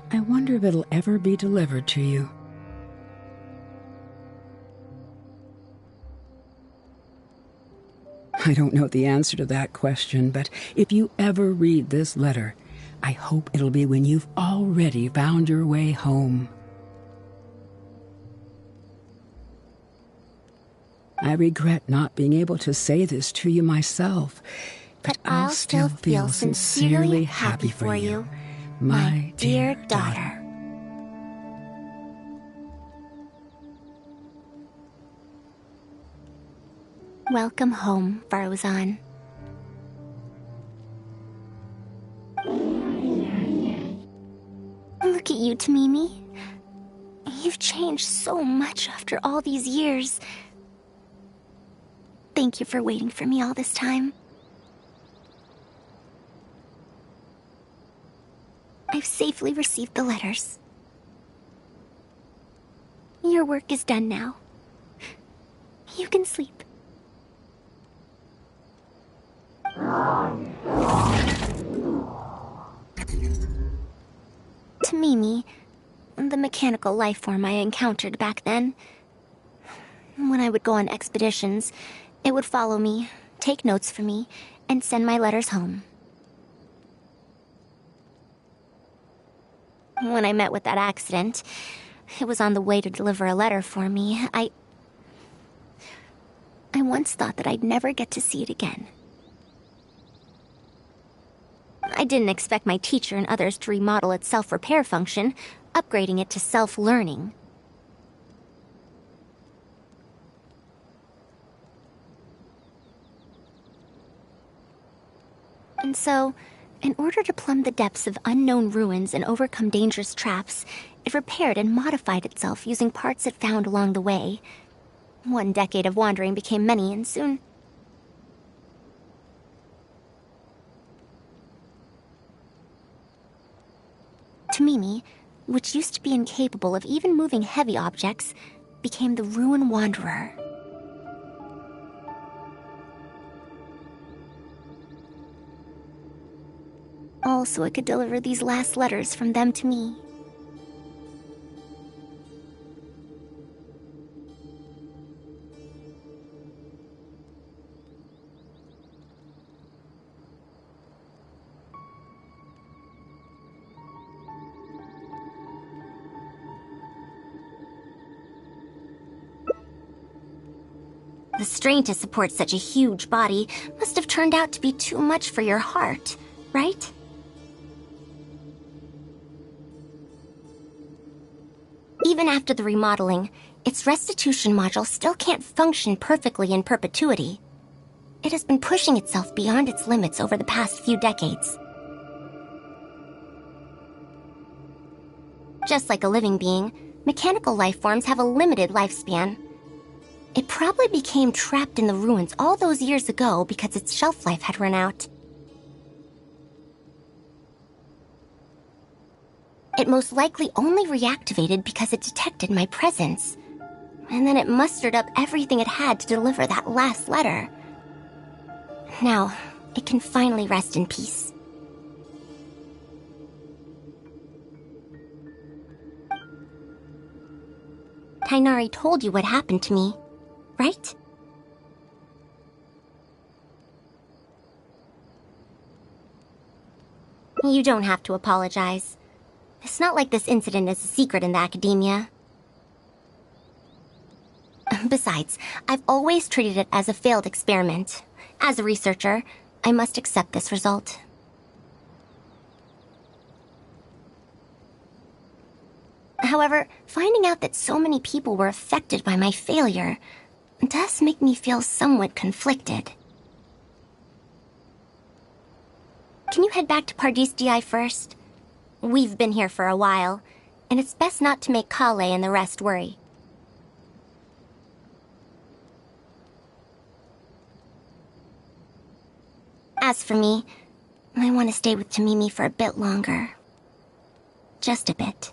I wonder if it'll ever be delivered to you. I don't know the answer to that question, but if you ever read this letter, I hope it'll be when you've already found your way home. I regret not being able to say this to you myself, but I'll still feel sincerely happy for you, my dear daughter. Welcome home, Faruzan. Look at you, Tamimi. You've changed so much after all these years. Thank you for waiting for me all this time. I've safely received the letters. Your work is done now. You can sleep. Tamimi, the mechanical life form I encountered back then. When I would go on expeditions, it would follow me, take notes for me, and send my letters home. When I met with that accident, it was on the way to deliver a letter for me. I once thought that I'd never get to see it again. I didn't expect my teacher and others to remodel its self-repair function, upgrading it to self-learning. And so, in order to plumb the depths of unknown ruins and overcome dangerous traps, it repaired and modified itself using parts it found along the way. 1 decade of wandering became many, and soon... Tamimi, which used to be incapable of even moving heavy objects, became the Ruin Wanderer. All so I could deliver these last letters from them to me. The strain to support such a huge body must have turned out to be too much for your heart, right? Even after the remodeling, its restitution module still can't function perfectly in perpetuity. It has been pushing itself beyond its limits over the past few decades. Just like a living being, mechanical life forms have a limited lifespan. It probably became trapped in the ruins all those years ago because its shelf life had run out. It most likely only reactivated because it detected my presence. And then it mustered up everything it had to deliver that last letter. Now, it can finally rest in peace. Tainari told you what happened to me, right? You don't have to apologize. It's not like this incident is a secret in the academia. Besides, I've always treated it as a failed experiment. As a researcher, I must accept this result. However, finding out that so many people were affected by my failure does make me feel somewhat conflicted. Can you head back to Pardistii first? We've been here for a while, and it's best not to make Kale and the rest worry. As for me, I want to stay with Tamimi for a bit longer. Just a bit.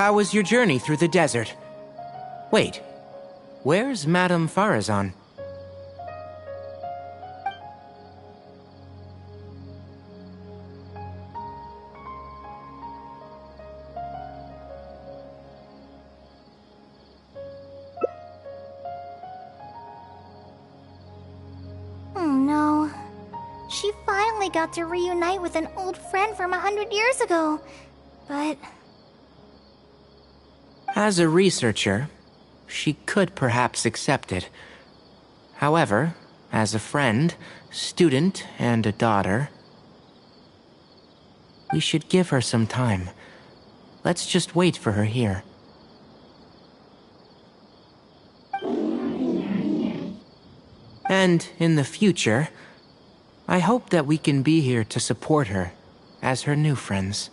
How was your journey through the desert? Wait, where's Madame Farazan? Oh no. She finally got to reunite with an old friend from 100 years ago. But... As a researcher, she could perhaps accept it. However, as a friend, student, and a daughter, we should give her some time. Let's just wait for her here. And in the future, I hope that we can be here to support her as her new friends.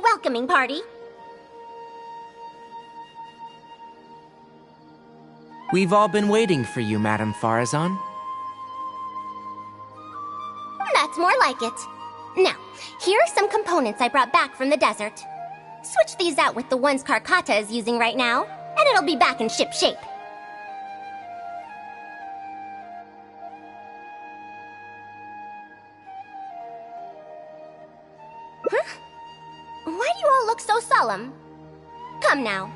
Welcoming party. We've all been waiting for you, Madame Farazan. That's more like it. Now, here are some components I brought back from the desert. Switch these out with the ones Karkata is using right now, and it'll be back in ship shape. Why do you all look so solemn? Come now.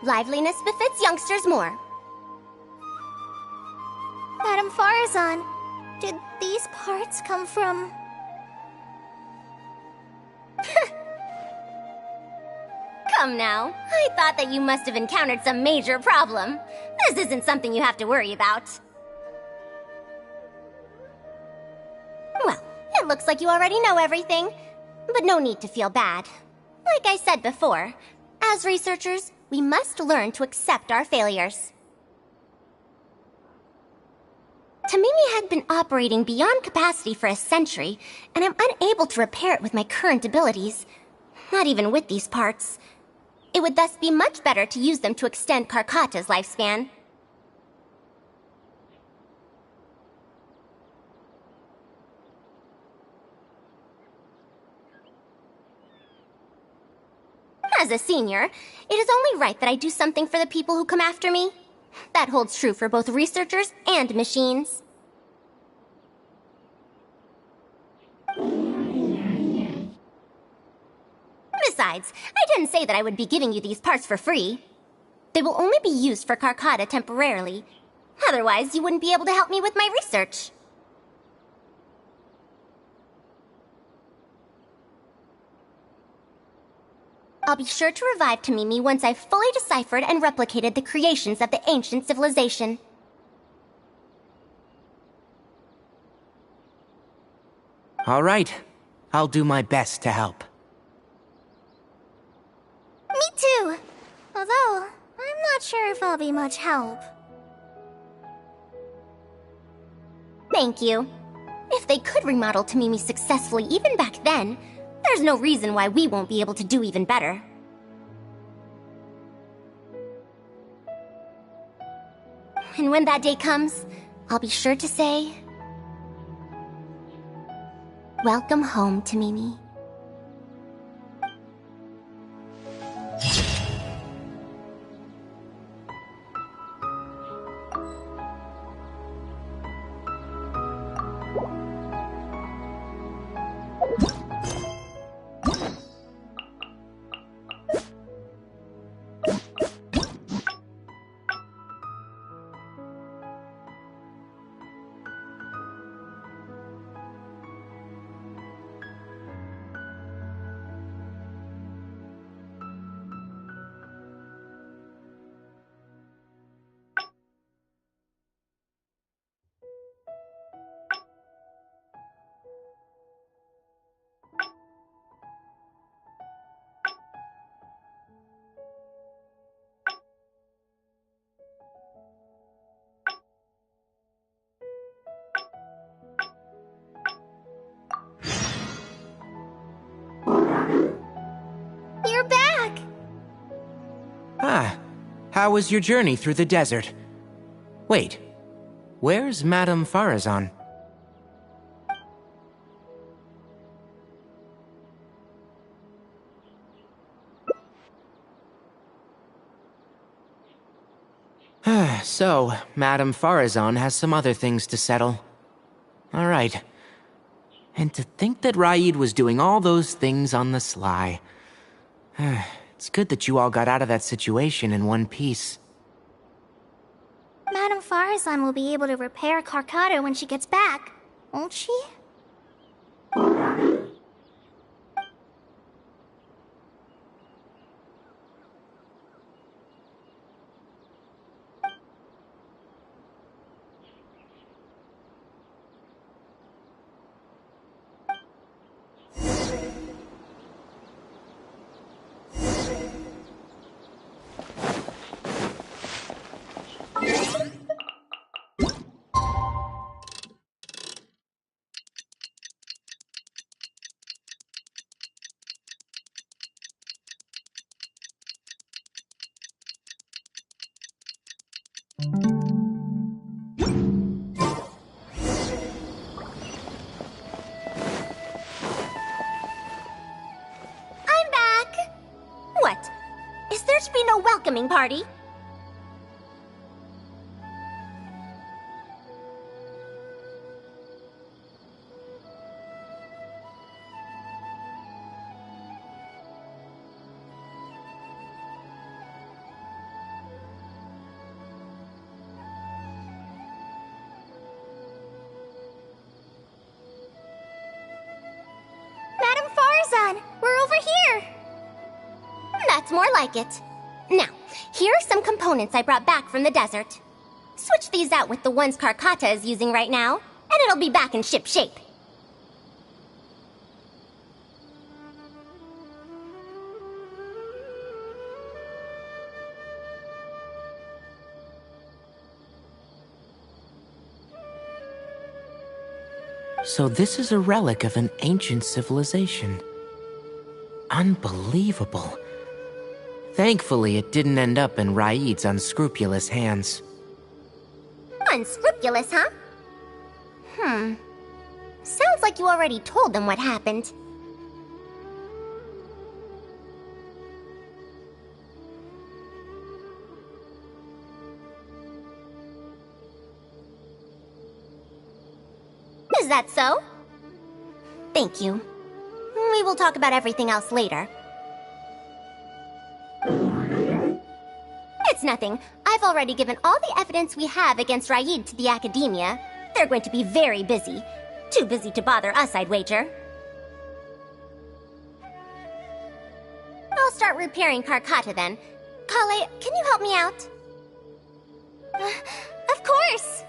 Liveliness befits youngsters more. Madame Farazan, did these parts come from... Come now. I thought that you must have encountered some major problem. This isn't something you have to worry about. Well, it looks like you already know everything, but no need to feel bad. Like I said before, as researchers, we must learn to accept our failures. Tamimi had been operating beyond capacity for a century, and I'm unable to repair it with my current abilities. Not even with these parts. It would thus be much better to use them to extend Karkata's lifespan. As a senior, it is only right that I do something for the people who come after me. That holds true for both researchers and machines. Besides, I didn't say that I would be giving you these parts for free. They will only be used for Karkata temporarily. Otherwise, you wouldn't be able to help me with my research. I'll be sure to revive Tamimi once I've fully deciphered and replicated the creations of the ancient civilization. All right. I'll do my best to help. Me too. Although, I'm not sure if I'll be much help. Thank you. If they could remodel Tamimi successfully even back then, there's no reason why we won't be able to do even better. And when that day comes, I'll be sure to say... Welcome home, Tamimi. How was your journey through the desert? Wait, where's Madame Farazan? So, Madame Farazan has some other things to settle. All right. And to think that Raid was doing all those things on the sly. It's good that you all got out of that situation in one piece. Madame Farazan will be able to repair Carcata when she gets back, won't she? Welcoming party. Madame Farazan, we're over here. That's more like it. Now, here are some components I brought back from the desert. Switch these out with the ones Carcata is using right now, and it'll be back in ship shape. So this is a relic of an ancient civilization. Unbelievable. Thankfully, it didn't end up in Raid's unscrupulous hands. Unscrupulous, huh? Sounds like you already told them what happened. Is that so? Thank you. We will talk about everything else later. It's nothing. I've already given all the evidence we have against Raid to the Academia. They're going to be very busy. Too busy to bother us, I'd wager. I'll start repairing Carcata then. Kale, can you help me out? Of course!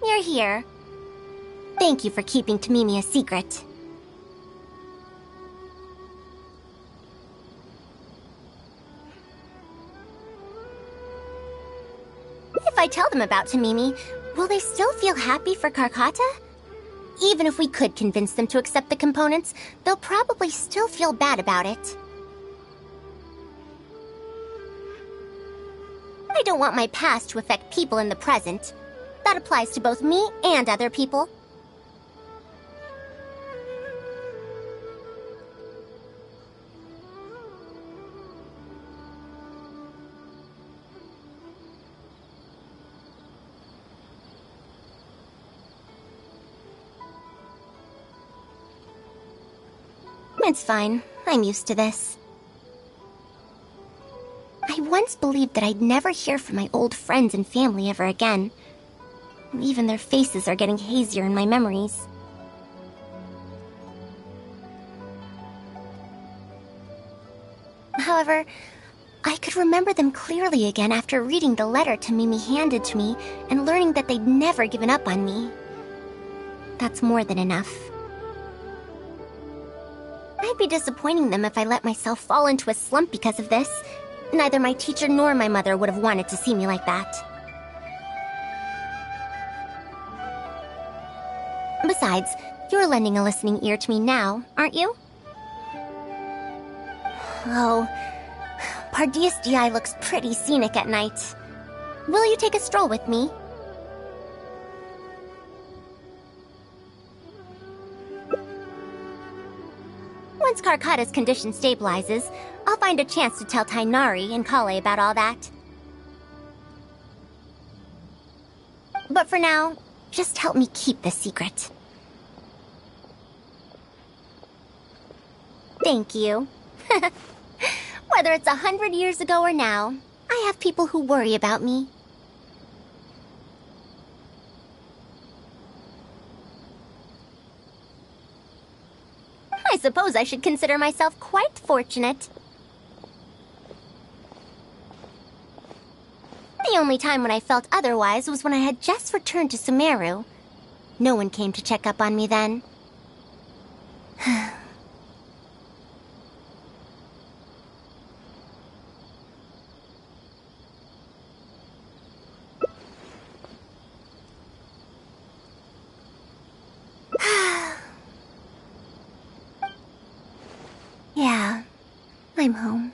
You're here. Thank you for keeping Tamimi a secret. If I tell them about Tamimi, will they still feel happy for Carcata? Even if we could convince them to accept the components, they'll probably still feel bad about it. I don't want my past to affect people in the present. That applies to both me and other people. It's fine. I'm used to this. I once believed that I'd never hear from my old friends and family ever again. Even their faces are getting hazier in my memories. However, I could remember them clearly again after reading the letter Tamimi handed to me and learning that they'd never given up on me. That's more than enough. I'd be disappointing them if I let myself fall into a slump because of this. Neither my teacher nor my mother would have wanted to see me like that. Besides, you're lending a listening ear to me now, aren't you? Oh, Pardeus DI looks pretty scenic at night. Will you take a stroll with me? Once Karkata's condition stabilizes, I'll find a chance to tell Tainari and Kale about all that. But for now, just help me keep this secret. Thank you. Whether it's 100 years ago or now, I have people who worry about me. I suppose I should consider myself quite fortunate. The only time when I felt otherwise was when I had just returned to Sumeru. No one came to check up on me then. Yeah, I'm home.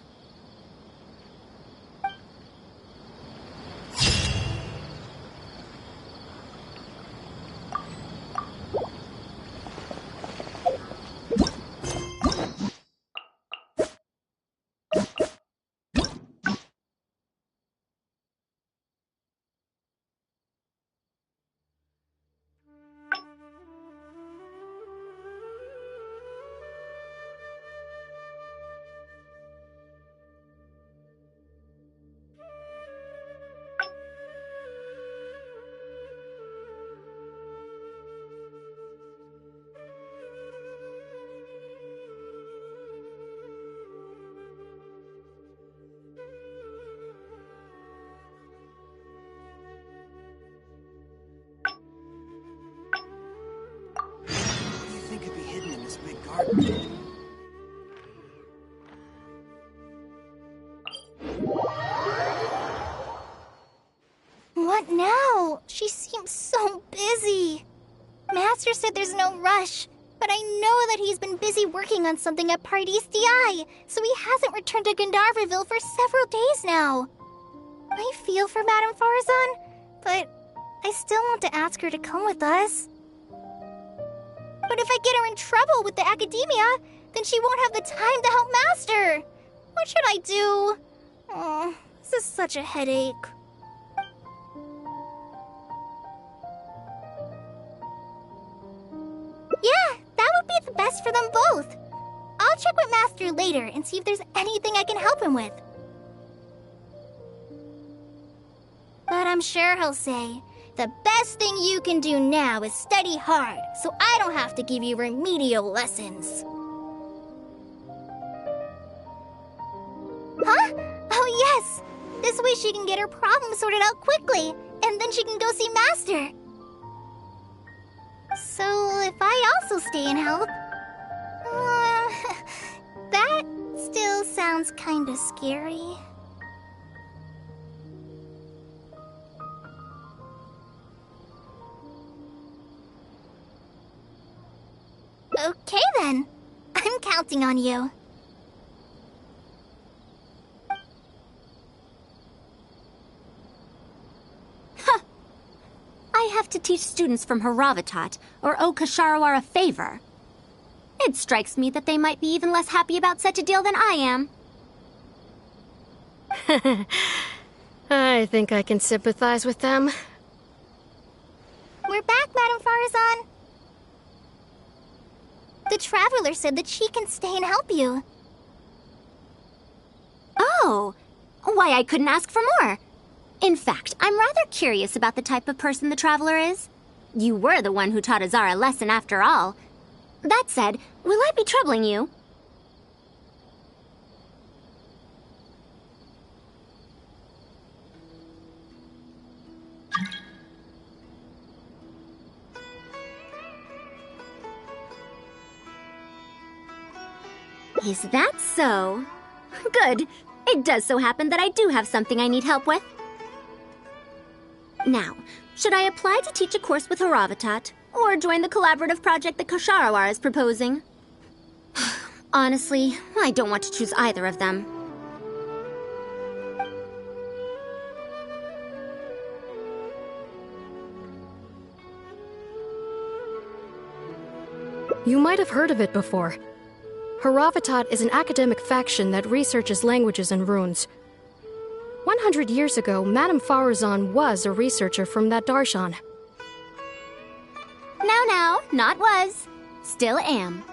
What now? She seems so busy. Master said there's no rush, but I know that he's been busy working on something at Pardeus DI, so he hasn't returned to Gandharvaville for several days now. I feel for Madame Farazan, but I still want to ask her to come with us. But if I get her in trouble with the academia, then she won't have the time to help Master. What should I do? Oh, this is such a headache. Yeah, that would be the best for them both. I'll check with Master later and see if there's anything I can help him with. But I'm sure he'll say, the best thing you can do now is study hard, so I don't have to give you remedial lessons. Huh? Oh yes! This way she can get her problem sorted out quickly, and then she can go see Master. So if I also stay and help... that still sounds kinda scary. Okay then. I'm counting on you. I have to teach students from Haravatat or owe Kasharawar a favor. It strikes me that they might be even less happy about such a deal than I am. I think I can sympathize with them. We're back, Madame Farazan. The Traveler said that she can stay and help you. Oh, why I couldn't ask for more. In fact, I'm rather curious about the type of person the Traveler is. You were the one who taught Azar a lesson after all. That said, will I be troubling you? Is that so? Good. It does so happen that I do have something I need help with. Now, should I apply to teach a course with Haravatat, or join the collaborative project that Kosharawar is proposing? Honestly, I don't want to choose either of them. You might have heard of it before. Haravatat is an academic faction that researches languages and runes. 100 years ago, Madame Farazan was a researcher from that darshan. Now, not was. Still am.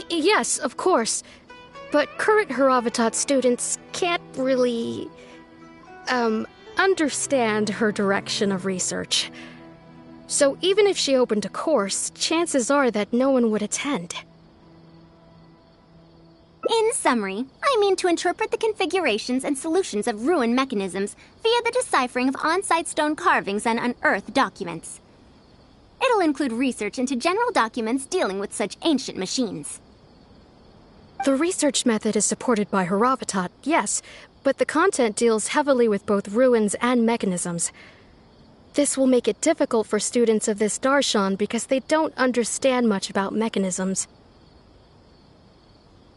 Yes, of course. But current Haravatat students can't really, understand her direction of research. So even if she opened a course, chances are that no one would attend. In summary, I mean to interpret the configurations and solutions of ruin mechanisms via the deciphering of on-site stone carvings and unearthed documents. It'll include research into general documents dealing with such ancient machines. The research method is supported by Haravatat, yes, but the content deals heavily with both ruins and mechanisms. This will make it difficult for students of this darshan because they don't understand much about mechanisms.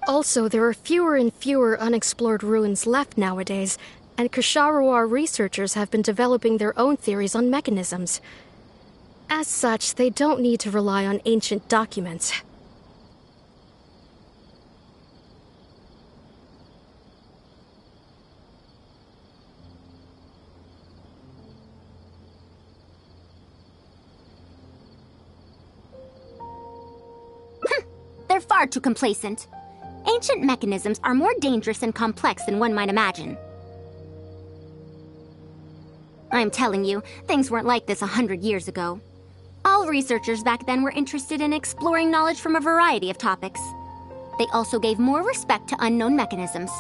Also, there are fewer and fewer unexplored ruins left nowadays, and Kosharawar researchers have been developing their own theories on mechanisms. As such, they don't need to rely on ancient documents. They're far too complacent. Ancient mechanisms are more dangerous and complex than one might imagine. I'm telling you, things weren't like this 100 years ago. All researchers back then were interested in exploring knowledge from a variety of topics. They also gave more respect to unknown mechanisms.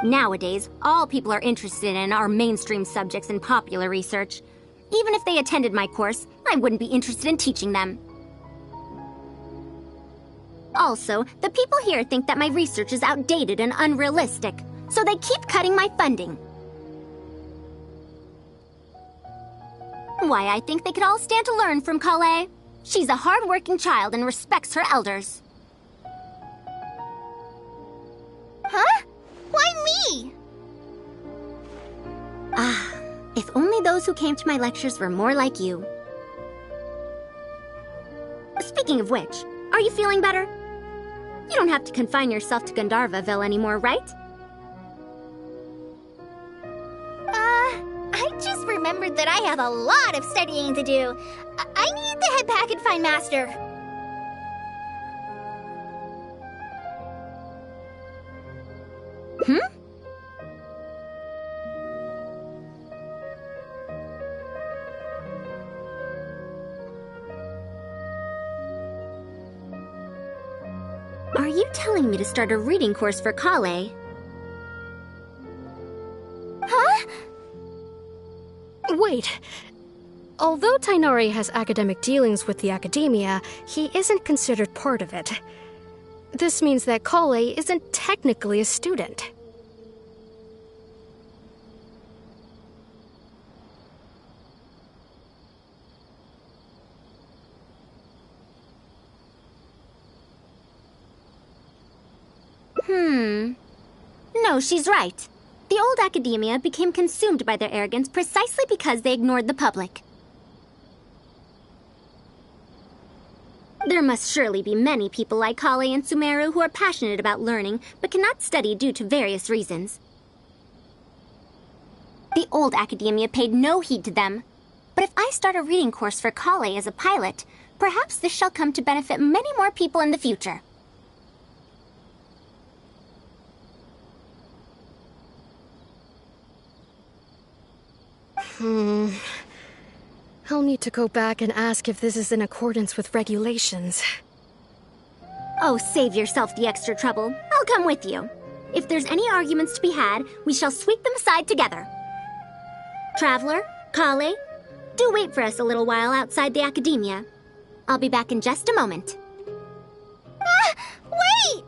Nowadays, all people are interested in are mainstream subjects in popular research. Even if they attended my course, I wouldn't be interested in teaching them. Also, the people here think that my research is outdated and unrealistic, so they keep cutting my funding. Why, I think they could all stand to learn from Kale. She's a hard-working child and respects her elders. Huh? Why me? If only those who came to my lectures were more like you. Speaking of which, are you feeling better? You don't have to confine yourself to Gandharvaville anymore, right? I just remembered that I have a lot of studying to do. I need to head back and find Master. Are you telling me to start a reading course for Kale? Huh? Wait. Although Tainari has academic dealings with the academia, he isn't considered part of it. This means that Kale isn't technically a student. No, she's right. The old academia became consumed by their arrogance precisely because they ignored the public. There must surely be many people like Kale and Sumeru who are passionate about learning, but cannot study due to various reasons. The old academia paid no heed to them. But if I start a reading course for Kale as a pilot, perhaps this shall come to benefit many more people in the future. I'll need to go back and ask if this is in accordance with regulations. Oh, save yourself the extra trouble. I'll come with you. If there's any arguments to be had, we shall sweep them aside together. Traveler, Kale, do wait for us a little while outside the academia. I'll be back in just a moment. Wait!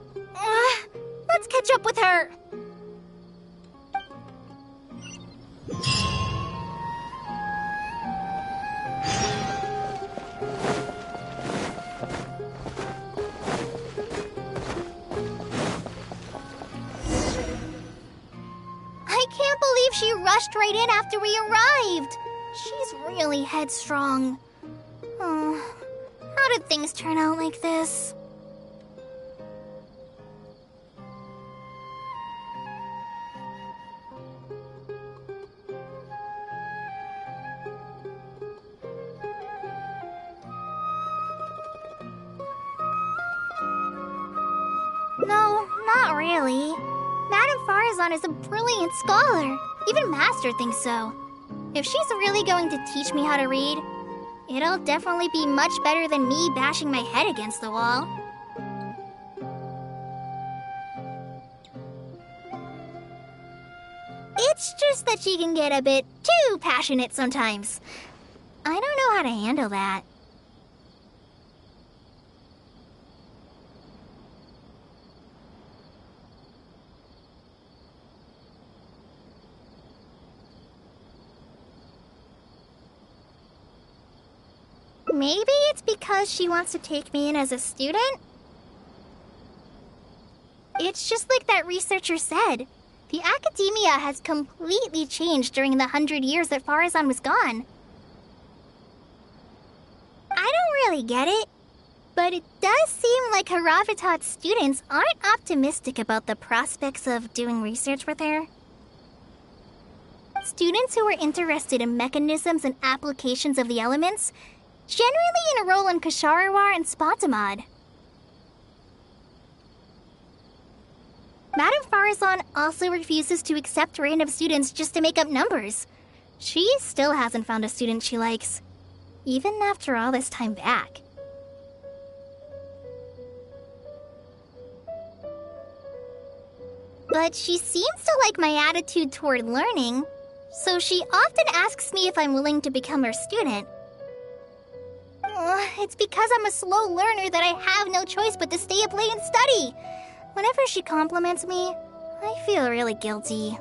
Let's catch up with her. I can't believe she rushed right in after we arrived. She's really headstrong. Oh, how did things turn out like this? No, not really. Madame Farazan is a brilliant scholar. Even Master thinks so. If she's really going to teach me how to read, it'll definitely be much better than me bashing my head against the wall. It's just that she can get a bit too passionate sometimes. I don't know how to handle that. Maybe it's because she wants to take me in as a student? It's just like that researcher said. The academia has completely changed during the 100 years that Farazan was gone. I don't really get it, but it does seem like Haravatat's students aren't optimistic about the prospects of doing research with her. Students who are interested in mechanisms and applications of the elements generally enroll in Kasharawar and Spantamad. Madame Farazan also refuses to accept random students just to make up numbers. She still hasn't found a student she likes, even after all this time back. But she seems to like my attitude toward learning, so she often asks me if I'm willing to become her student. It's because I'm a slow learner that I have no choice but to stay up late and study. Whenever she compliments me, I feel really guilty.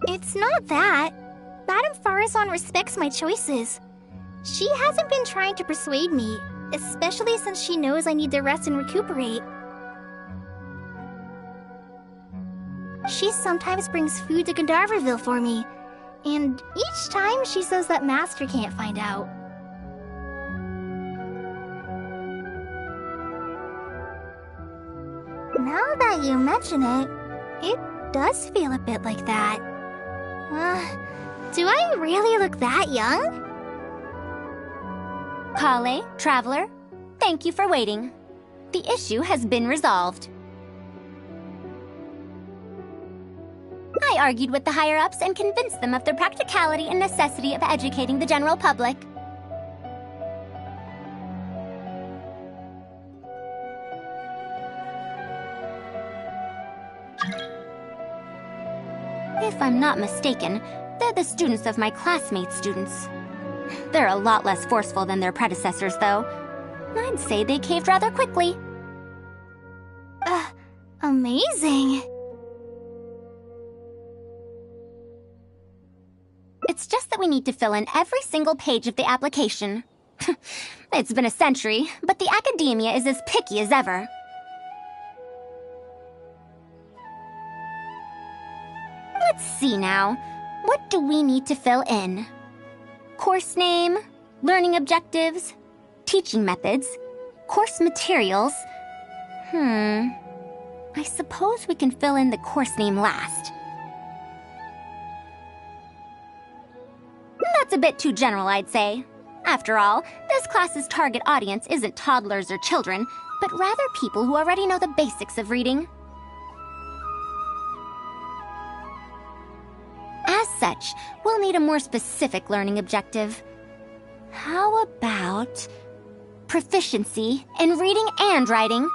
It's not that. Madame Farazan respects my choices. She hasn't been trying to persuade me, especially since she knows I need to rest and recuperate. She sometimes brings food to Gandharvaville for me, and each time she says that Master can't find out. Now that you mention it, it does feel a bit like that. Do I really look that young? Kale, Traveler, thank you for waiting. The issue has been resolved. I argued with the higher-ups and convinced them of the practicality and necessity of educating the general public. If I'm not mistaken, they're the students of my classmates' students. They're a lot less forceful than their predecessors, though. I'd say they caved rather quickly. Amazing. It's just that we need to fill in every single page of the application. It's been a century, but the academia is as picky as ever. Let's see now. What do we need to fill in? Course name, learning objectives, teaching methods, course materials. I suppose we can fill in the course name last. That's a bit too general, I'd say. After all, this class's target audience isn't toddlers or children, but rather people who already know the basics of reading. As such, we'll need a more specific learning objective. How about proficiency in reading and writing.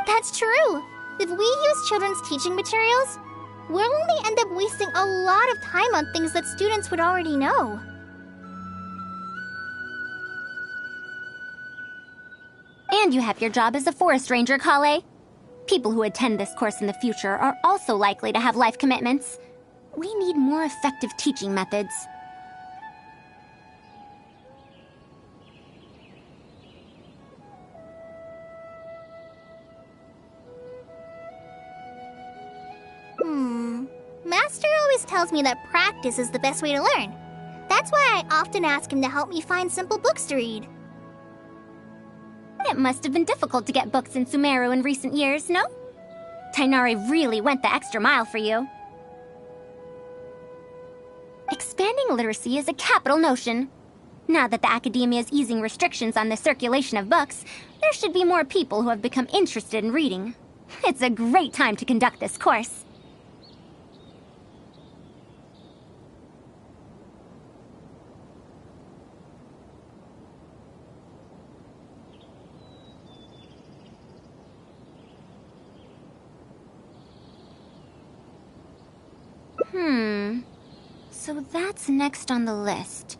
That's true. If we use children's teaching materials, we'll only end up wasting a lot of time on things that students would already know. And you have your job as a forest ranger, Kale. People who attend this course in the future are also likely to have life commitments. We need more effective teaching methods. Master always tells me that practice is the best way to learn. That's why I often ask him to help me find simple books to read. It must have been difficult to get books in Sumeru in recent years, no? Tainari really went the extra mile for you. Expanding literacy is a capital notion. Now that the academia is easing restrictions on the circulation of books, there should be more people who have become interested in reading. It's a great time to conduct this course. So that's next on the list.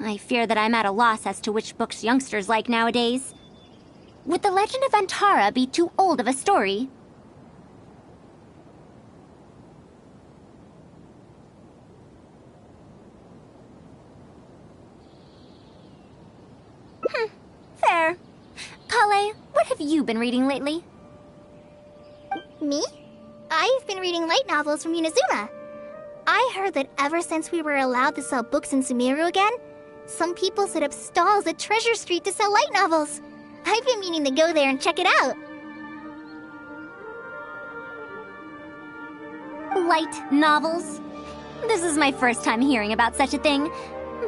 I fear that I'm at a loss as to which books youngsters like nowadays. Would The Legend of Antara be too old of a story? Fair. Kale, what have you been reading lately? Me? I've been reading light novels from Inazuma. I heard that ever since we were allowed to sell books in Sumeru again, some people set up stalls at Treasure Street to sell light novels. I've been meaning to go there and check it out. Light novels? This is my first time hearing about such a thing,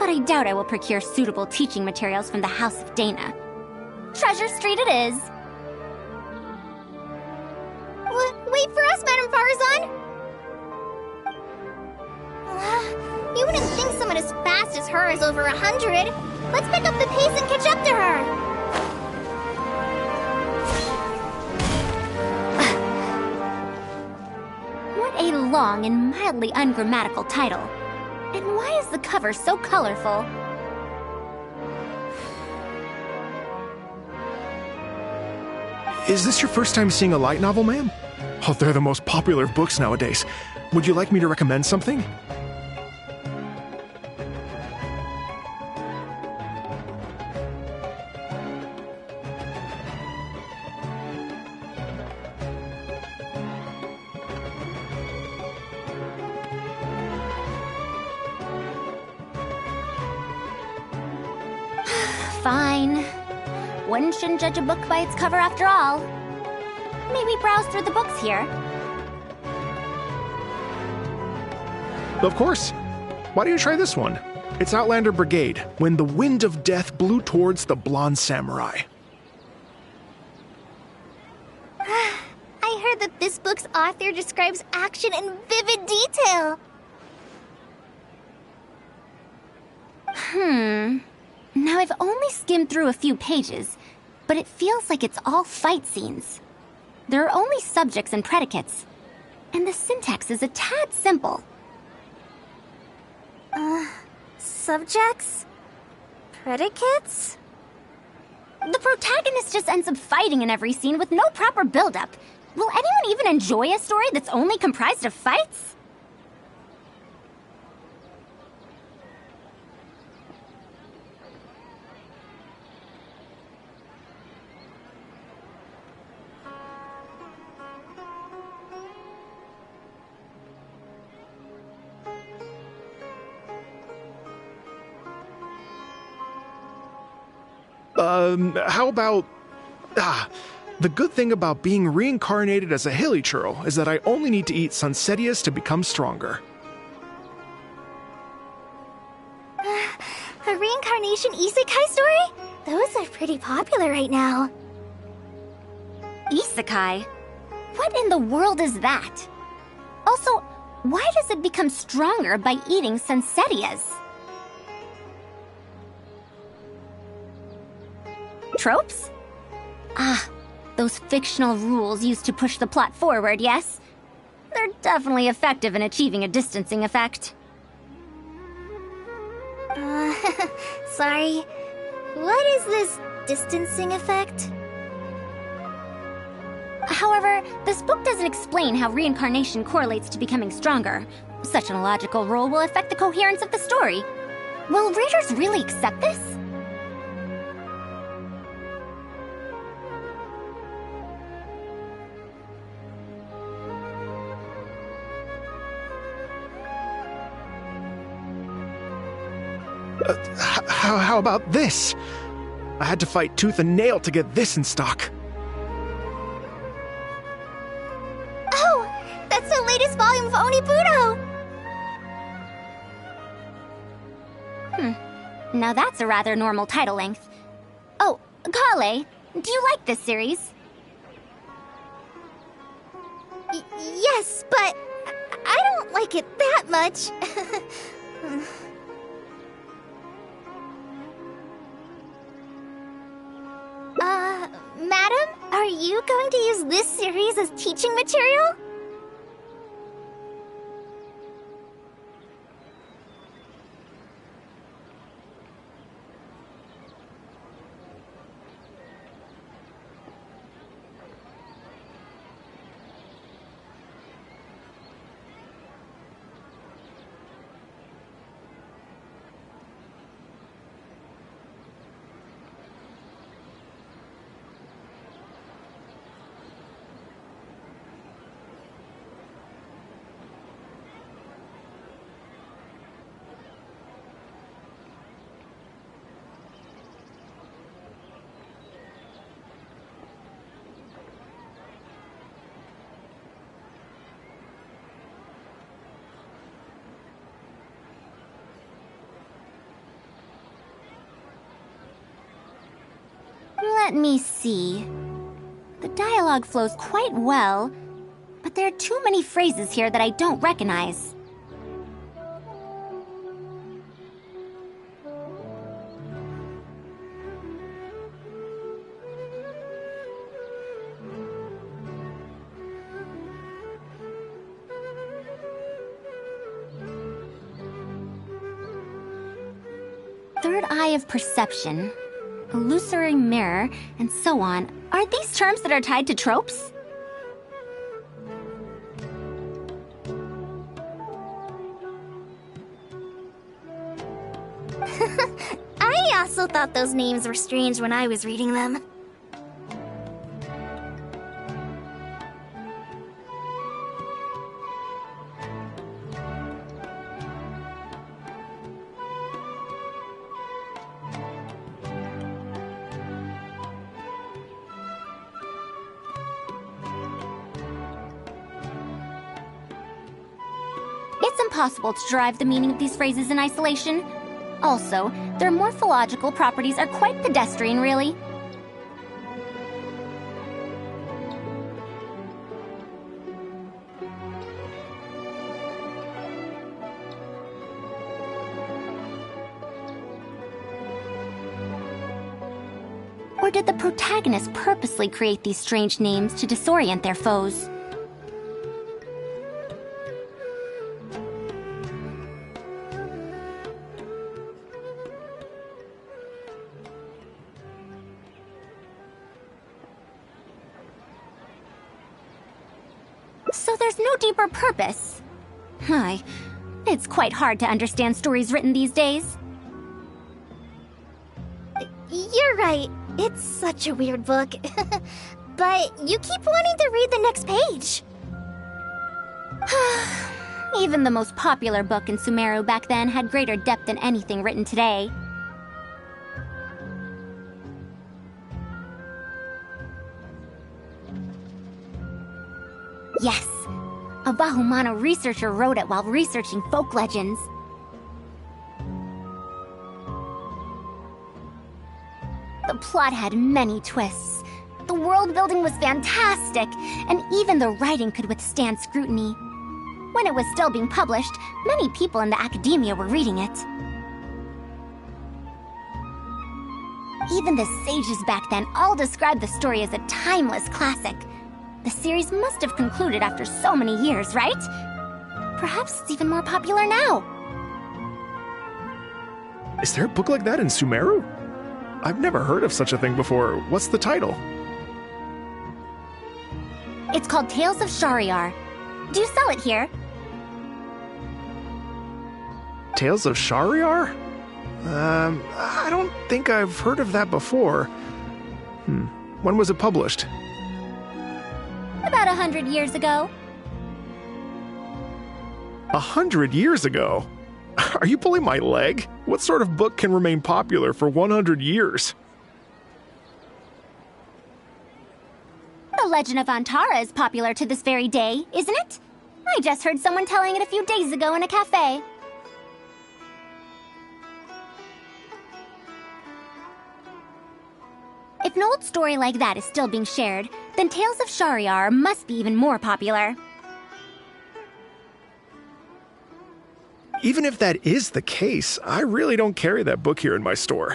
but I doubt I will procure suitable teaching materials from the House of Dana. Treasure Street it is. Wait for us, Madame Farazan! You wouldn't think someone as fast as her is over 100. Let's pick up the pace and catch up to her. What a long and mildly ungrammatical title. And why is the cover so colorful? Is this your first time seeing a light novel, ma'am? Oh, they're the most popular of books nowadays. Would you like me to recommend something? Fine. One shouldn't judge a book by its cover after all. May we browse through the books here? Of course. Why don't you try this one? It's Outlander Brigade, When the Wind of Death Blew Towards the Blonde Samurai. I heard that this book's author describes action in vivid detail. Now I've only skimmed through a few pages, but it feels like it's all fight scenes. There are only subjects and predicates, and the syntax is a tad simple. Subjects? Predicates? The protagonist just ends up fighting in every scene with no proper build-up. Will anyone even enjoy a story that's only comprised of fights? How about... the good thing about being reincarnated as a hilly churl is that I only need to eat Sunsetias to become stronger. A reincarnation isekai story? Those are pretty popular right now. Isekai? What in the world is that? Also, why does it become stronger by eating Sunsetias? Tropes? Ah, those fictional rules used to push the plot forward, yes? They're definitely effective in achieving a distancing effect. Sorry. What is this distancing effect? However, this book doesn't explain how reincarnation correlates to becoming stronger. Such an illogical rule will affect the coherence of the story. Will readers really accept this? How about this? I had to fight tooth and nail to get this in stock. Oh, that's the latest volume of Onibudo! Now that's a rather normal title length. Oh, Kale, do you like this series? Yes, but I don't like it that much. Madam, are you going to use this series as teaching material? Let me see. The dialogue flows quite well, but there are too many phrases here that I don't recognize. Third eye of perception, illusory mirror, and so on. Are these terms that are tied to tropes? I also thought those names were strange when I was reading them. It's impossible to derive the meaning of these phrases in isolation. Also, their morphological properties are quite pedestrian, really. Or did the protagonist purposely create these strange names to disorient their foes? So there's no deeper purpose. It's quite hard to understand stories written these days. You're right. It's such a weird book. But you keep wanting to read the next page. Even the most popular book in Sumeru back then had greater depth than anything written today. Yes, a Bahumano researcher wrote it while researching folk legends. The plot had many twists. The world building was fantastic, and even the writing could withstand scrutiny. When it was still being published, many people in the academia were reading it. Even the sages back then all described the story as a timeless classic. The series must have concluded after so many years, right? Perhaps it's even more popular now. Is there a book like that in Sumeru? I've never heard of such a thing before. What's the title? It's called Tales of Shariar. Do you sell it here? Tales of Shariar? I don't think I've heard of that before. When was it published? About 100 years ago. 100 years ago? Are you pulling my leg? What sort of book can remain popular for 100 years? The Legend of Antara is popular to this very day, isn't it? I just heard someone telling it a few days ago in a cafe. If an old story like that is still being shared, then Tales of Shariar must be even more popular. Even if that is the case, I really don't carry that book here in my store.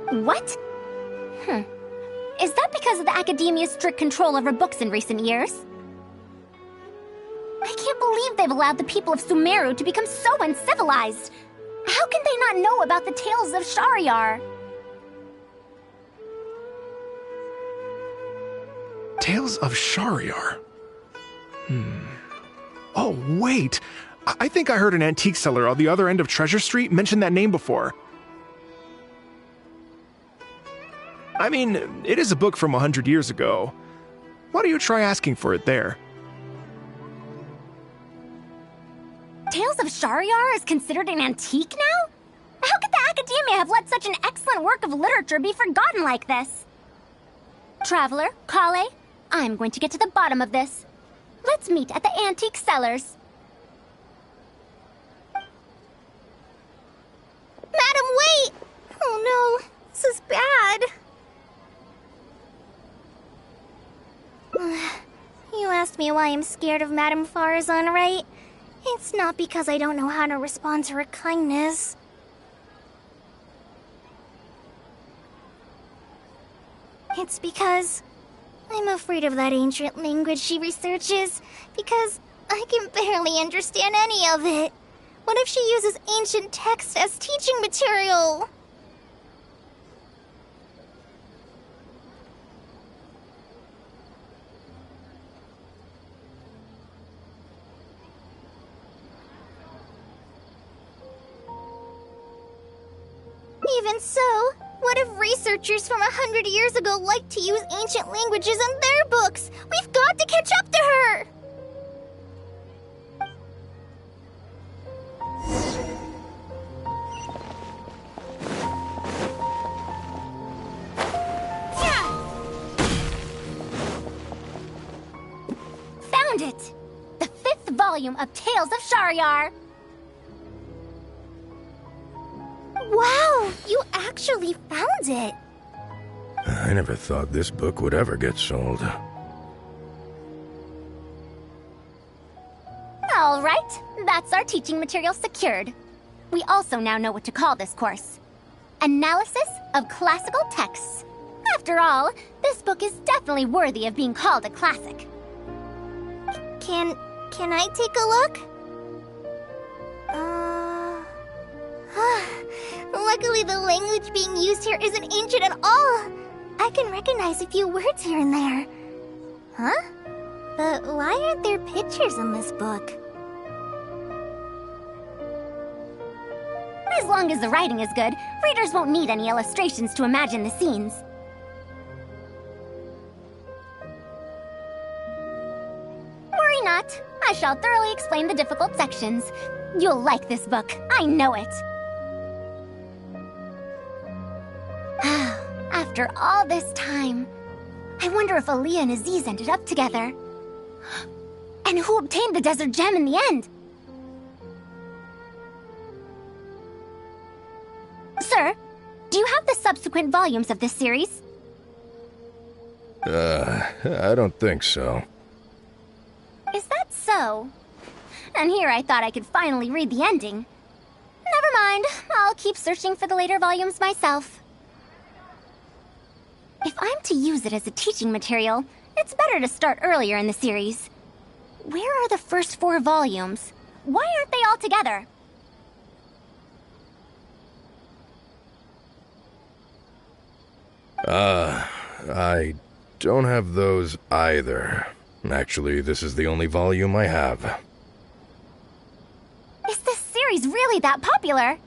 What? Is that because of the Academia's strict control over books in recent years? I can't believe they've allowed the people of Sumeru to become so uncivilized. How can they not know about the Tales of Shariar? Tales of Shariar? Oh, wait! I think I heard an antique seller on the other end of Treasure Street mention that name before. I mean, it is a book from 100 years ago. Why don't you try asking for it there? Tales of Shariar is considered an antique now? How could the Academia have let such an excellent work of literature be forgotten like this? Traveler, Kale, I'm going to get to the bottom of this. Let's meet at the antique sellers. Madam, wait! Oh no, this is bad. You asked me why I'm scared of Madame Farazan, right? It's not because I don't know how to respond to her kindness. It's because I'm afraid of that ancient language she researches, because I can barely understand any of it. What if she uses ancient texts as teaching material? Even so, what if researchers from 100 years ago like to use ancient languages in their books? We've got to catch up to her! Found it! The 5th volume of Tales of Shariar! Wow, you actually found it! I never thought this book would ever get sold. All right, that's our teaching material secured. We also now know what to call this course. Analysis of Classical Texts. After all, this book is definitely worthy of being called a classic. Can I take a look? Luckily, the language being used here isn't ancient at all. I can recognize a few words here and there. Huh? But why aren't there pictures in this book? As long as the writing is good, readers won't need any illustrations to imagine the scenes. Worry not. I shall thoroughly explain the difficult sections. You'll like this book. I know it. After all this time, I wonder if Aaliyah and Aziz ended up together. And who obtained the desert gem in the end? Sir, do you have the subsequent volumes of this series? I don't think so. Is that so? And here I thought I could finally read the ending. Never mind, I'll keep searching for the later volumes myself. If I'm to use it as a teaching material, it's better to start earlier in the series. Where are the first 4 volumes? Why aren't they all together? I don't have those either. Actually, this is the only volume I have. Is this series really that popular?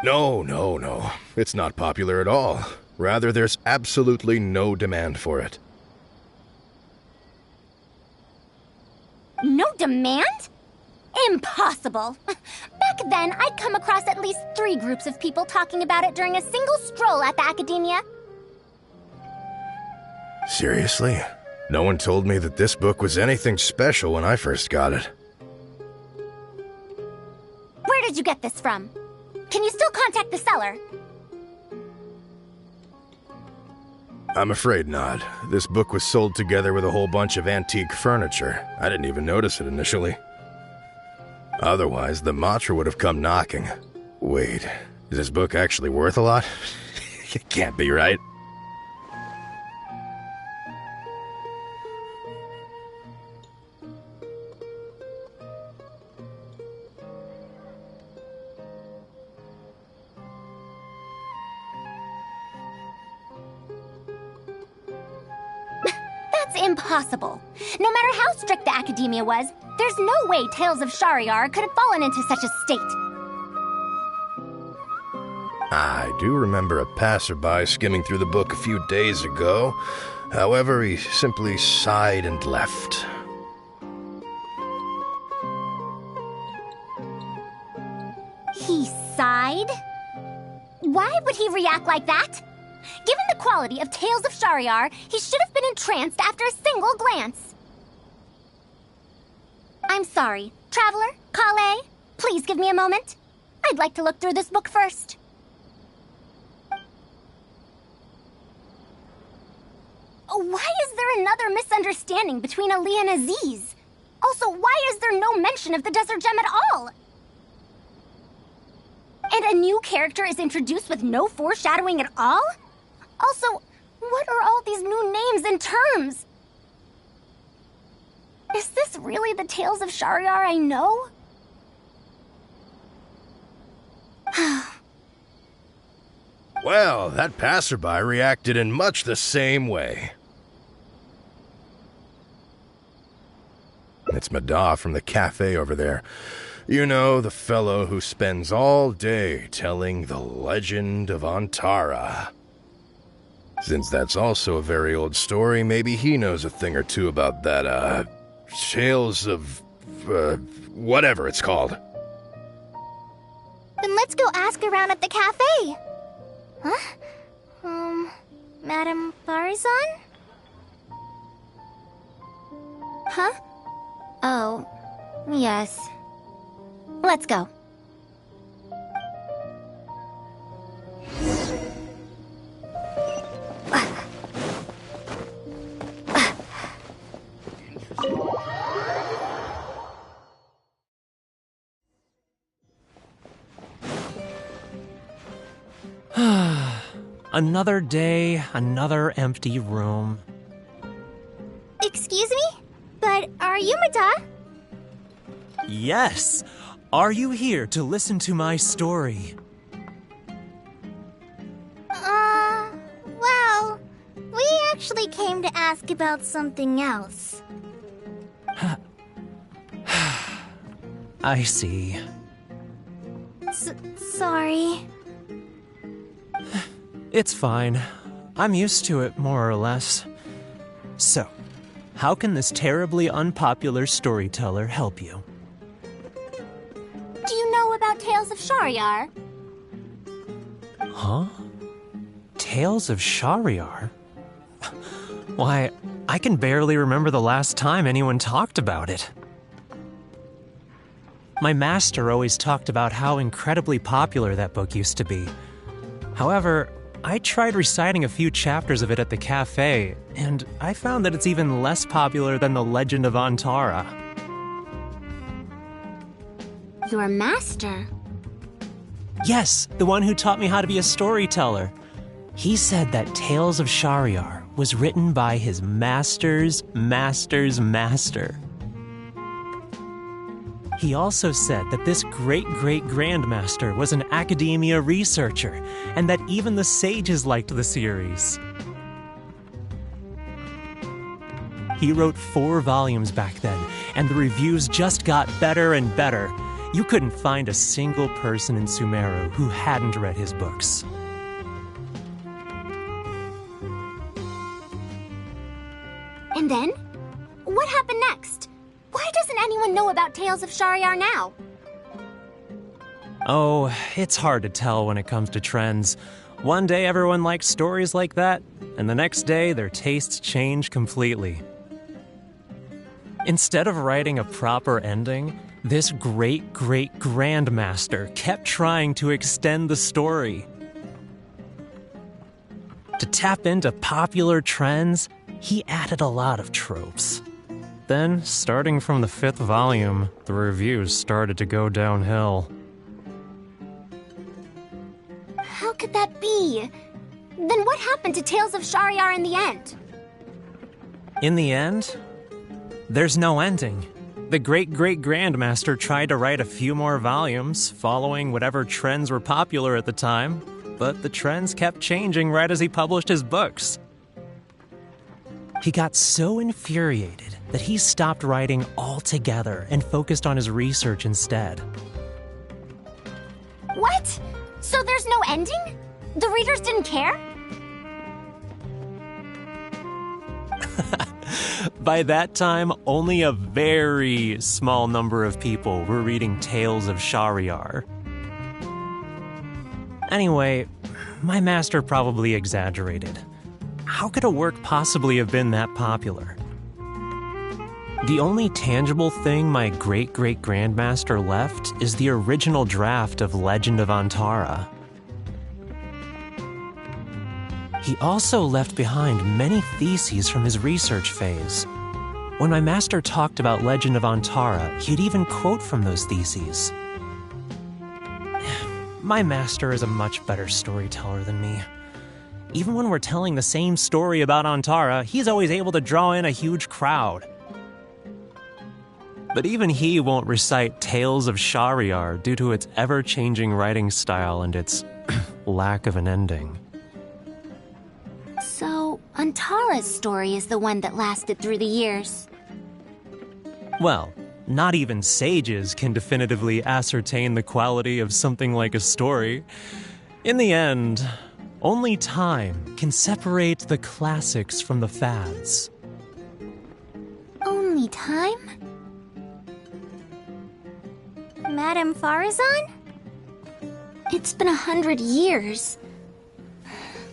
No. It's not popular at all. Rather, there's absolutely no demand for it. No demand? Impossible! Back then, I'd come across at least 3 groups of people talking about it during a single stroll at the academia. Seriously? No one told me that this book was anything special when I first got it. Where did you get this from? Can you still contact the seller? I'm afraid not. This book was sold together with a whole bunch of antique furniture. I didn't even notice it initially. Otherwise, the Matra would have come knocking. Wait, is this book actually worth a lot? It can't be, right? That's impossible. No matter how strict the academia was, there's no way Tales of Shariar could have fallen into such a state. I do remember a passerby skimming through the book a few days ago. However, he simply sighed and left. He sighed? Why would he react like that? Given the quality of Tales of Shariar, he should have been entranced after a single glance. I'm sorry. Traveler, Kale, please give me a moment. I'd like to look through this book first. Why is there another misunderstanding between Ali and Aziz? Also, why is there no mention of the Desert Gem at all? And a new character is introduced with no foreshadowing at all? Also, what are all these new names and terms? Is this really the Tales of Shariar I know? Well, that passerby reacted in much the same way. It's Mada from the cafe over there. You know, the fellow who spends all day telling the legend of Antara. Since that's also a very old story, maybe he knows a thing or two about that, Tales of, whatever it's called. Then let's go ask around at the cafe. Huh? Madame Farazan? Huh? Oh, yes. Let's go. Another day, another empty room. Excuse me? But are you Mada? Yes! Are you here to listen to my story? Well, we actually came to ask about something else. I see. Sorry. It's fine. I'm used to it, more or less. So, how can this terribly unpopular storyteller help you? Do you know about Tales of Shariar? Huh? Tales of Shariar? Why, I can barely remember the last time anyone talked about it. My master always talked about how incredibly popular that book used to be. However, I tried reciting a few chapters of it at the cafe, and I found that it's even less popular than the Legend of Antara. Your master? Yes, the one who taught me how to be a storyteller. He said that Tales of Shahryar was written by his master's master's master. He also said that this great-great-grandmaster was an academia researcher, and that even the sages liked the series. He wrote 4 volumes back then, and the reviews just got better and better. You couldn't find a single person in Sumeru who hadn't read his books. And then? What happened next? Why doesn't anyone know about Tales of Shahryar now? Oh, it's hard to tell when it comes to trends. One day everyone likes stories like that, and the next day their tastes change completely. Instead of writing a proper ending, this great-great-grandmaster kept trying to extend the story. To tap into popular trends, he added a lot of tropes. Then, starting from the 5th volume, the reviews started to go downhill. How could that be? Then what happened to Tales of Shahryar in the end? In the end, there's no ending. The great-great-grandmaster tried to write a few more volumes, following whatever trends were popular at the time, but the trends kept changing right as he published his books. He got so infuriated that he stopped writing altogether and focused on his research instead. What? So there's no ending? The readers didn't care? By that time, only a very small number of people were reading Tales of Shahryar. Anyway, my master probably exaggerated. How could a work possibly have been that popular? The only tangible thing my great-great-grandmaster left is the original draft of Legend of Antara. He also left behind many theses from his research phase. When my master talked about Legend of Antara, he'd even quote from those theses. My master is a much better storyteller than me. Even when we're telling the same story about Antara, he's always able to draw in a huge crowd. But even he won't recite Tales of Shahryar due to its ever-changing writing style and its lack of an ending. So, Antara's story is the one that lasted through the years. Well, not even sages can definitively ascertain the quality of something like a story. In the end, only time can separate the classics from the fads. Only time? Madame Farazan? It's been 100 years.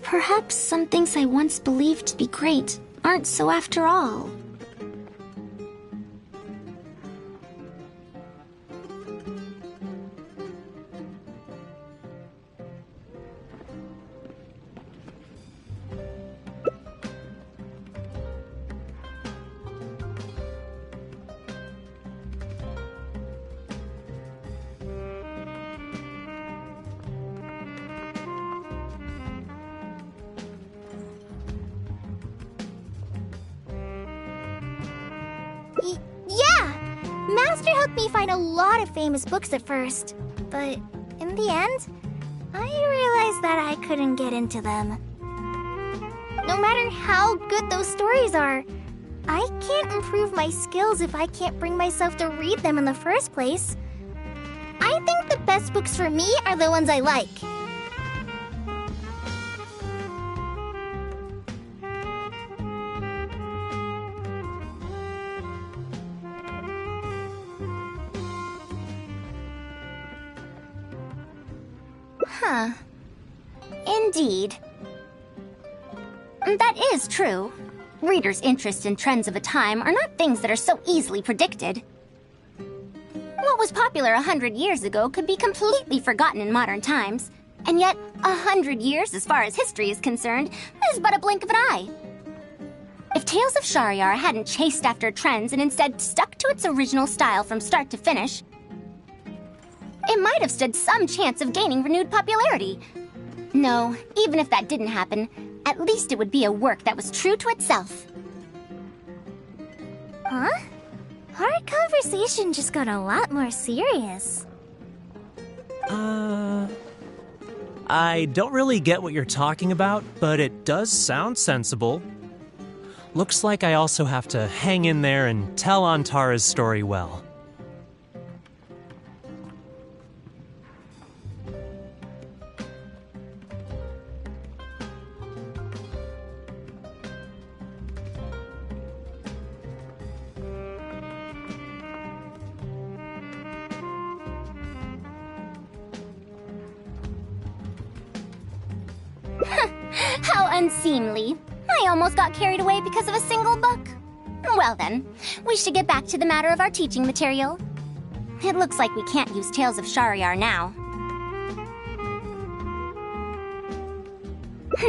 Perhaps some things I once believed to be great aren't so after all. Master helped me find a lot of famous books at first, but in the end, I realized that I couldn't get into them. No matter how good those stories are, I can't improve my skills if I can't bring myself to read them in the first place. I think the best books for me are the ones I like. Huh. Indeed. That is true. Readers' interest in trends of a time are not things that are so easily predicted. What was popular 100 years ago could be completely forgotten in modern times, and yet 100 years, as far as history is concerned, is but a blink of an eye. If Tales of Shahryar hadn't chased after trends and instead stuck to its original style from start to finish, it might have stood some chance of gaining renewed popularity. No, even if that didn't happen, at least it would be a work that was true to itself. Huh? Our conversation just got a lot more serious. I don't really get what you're talking about, but it does sound sensible. Looks like I also have to hang in there and tell Antara's story well. How unseemly. I almost got carried away because of a single book. Well then, we should get back to the matter of our teaching material. It looks like we can't use Tales of Shahryar now.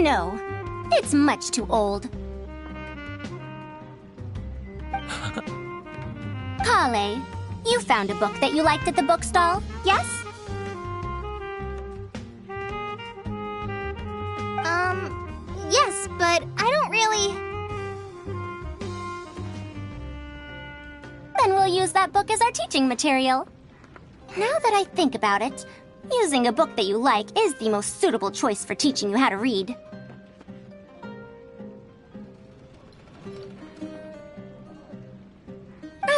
No, it's much too old. Kale, you found a book that you liked at the bookstall, yes? Yes, but I don't really... Then we'll use that book as our teaching material. Now that I think about it, using a book that you like is the most suitable choice for teaching you how to read.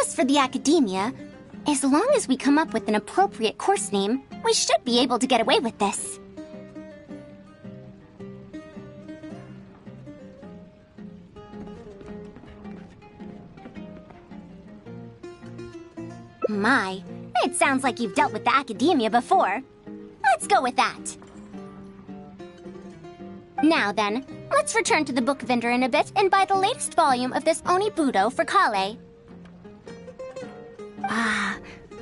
As for the academia, as long as we come up with an appropriate course name, we should be able to get away with this. My, it sounds like you've dealt with the academia before. Let's go with that. Now then, let's return to the book vendor in a bit and buy the latest volume of this Onibudo for Kale.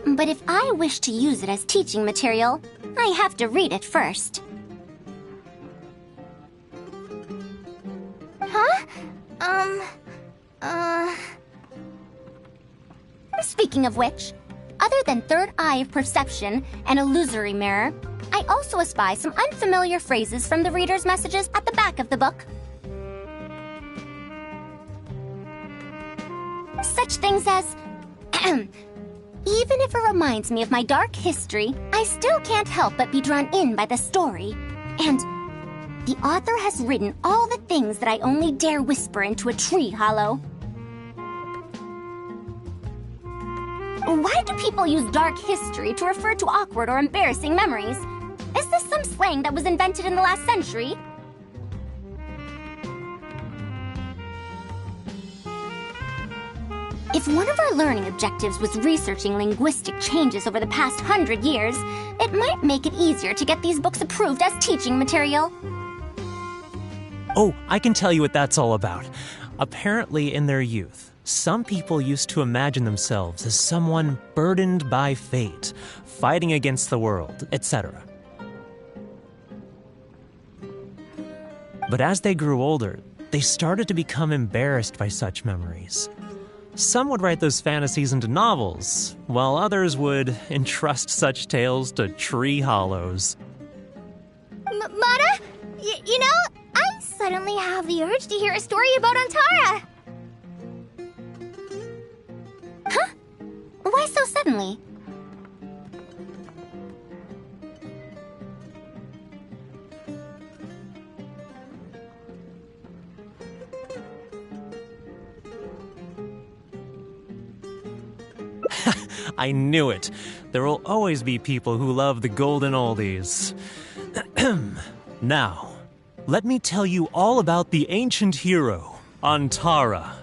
But if I wish to use it as teaching material, I have to read it first. Huh? Speaking of which, other than third eye of perception and illusory mirror, I also espy some unfamiliar phrases from the reader's messages at the back of the book. Such things as, even if it reminds me of my dark history, I still can't help but be drawn in by the story. And the author has written all the things that I only dare whisper into a tree hollow. Why do people use dark history to refer to awkward or embarrassing memories? Is this some slang that was invented in the last century? If one of our learning objectives was researching linguistic changes over the past 100 years, it might make it easier to get these books approved as teaching material. Oh, I can tell you what that's all about. Apparently, in their youth, some people used to imagine themselves as someone burdened by fate, fighting against the world, etc. But as they grew older, they started to become embarrassed by such memories. Some would write those fantasies into novels, while others would entrust such tales to tree hollows. Mata? You know, I suddenly have the urge to hear a story about Antara. Huh? Why so suddenly? I knew it. There will always be people who love the golden oldies. Now, let me tell you all about the ancient hero, Antara.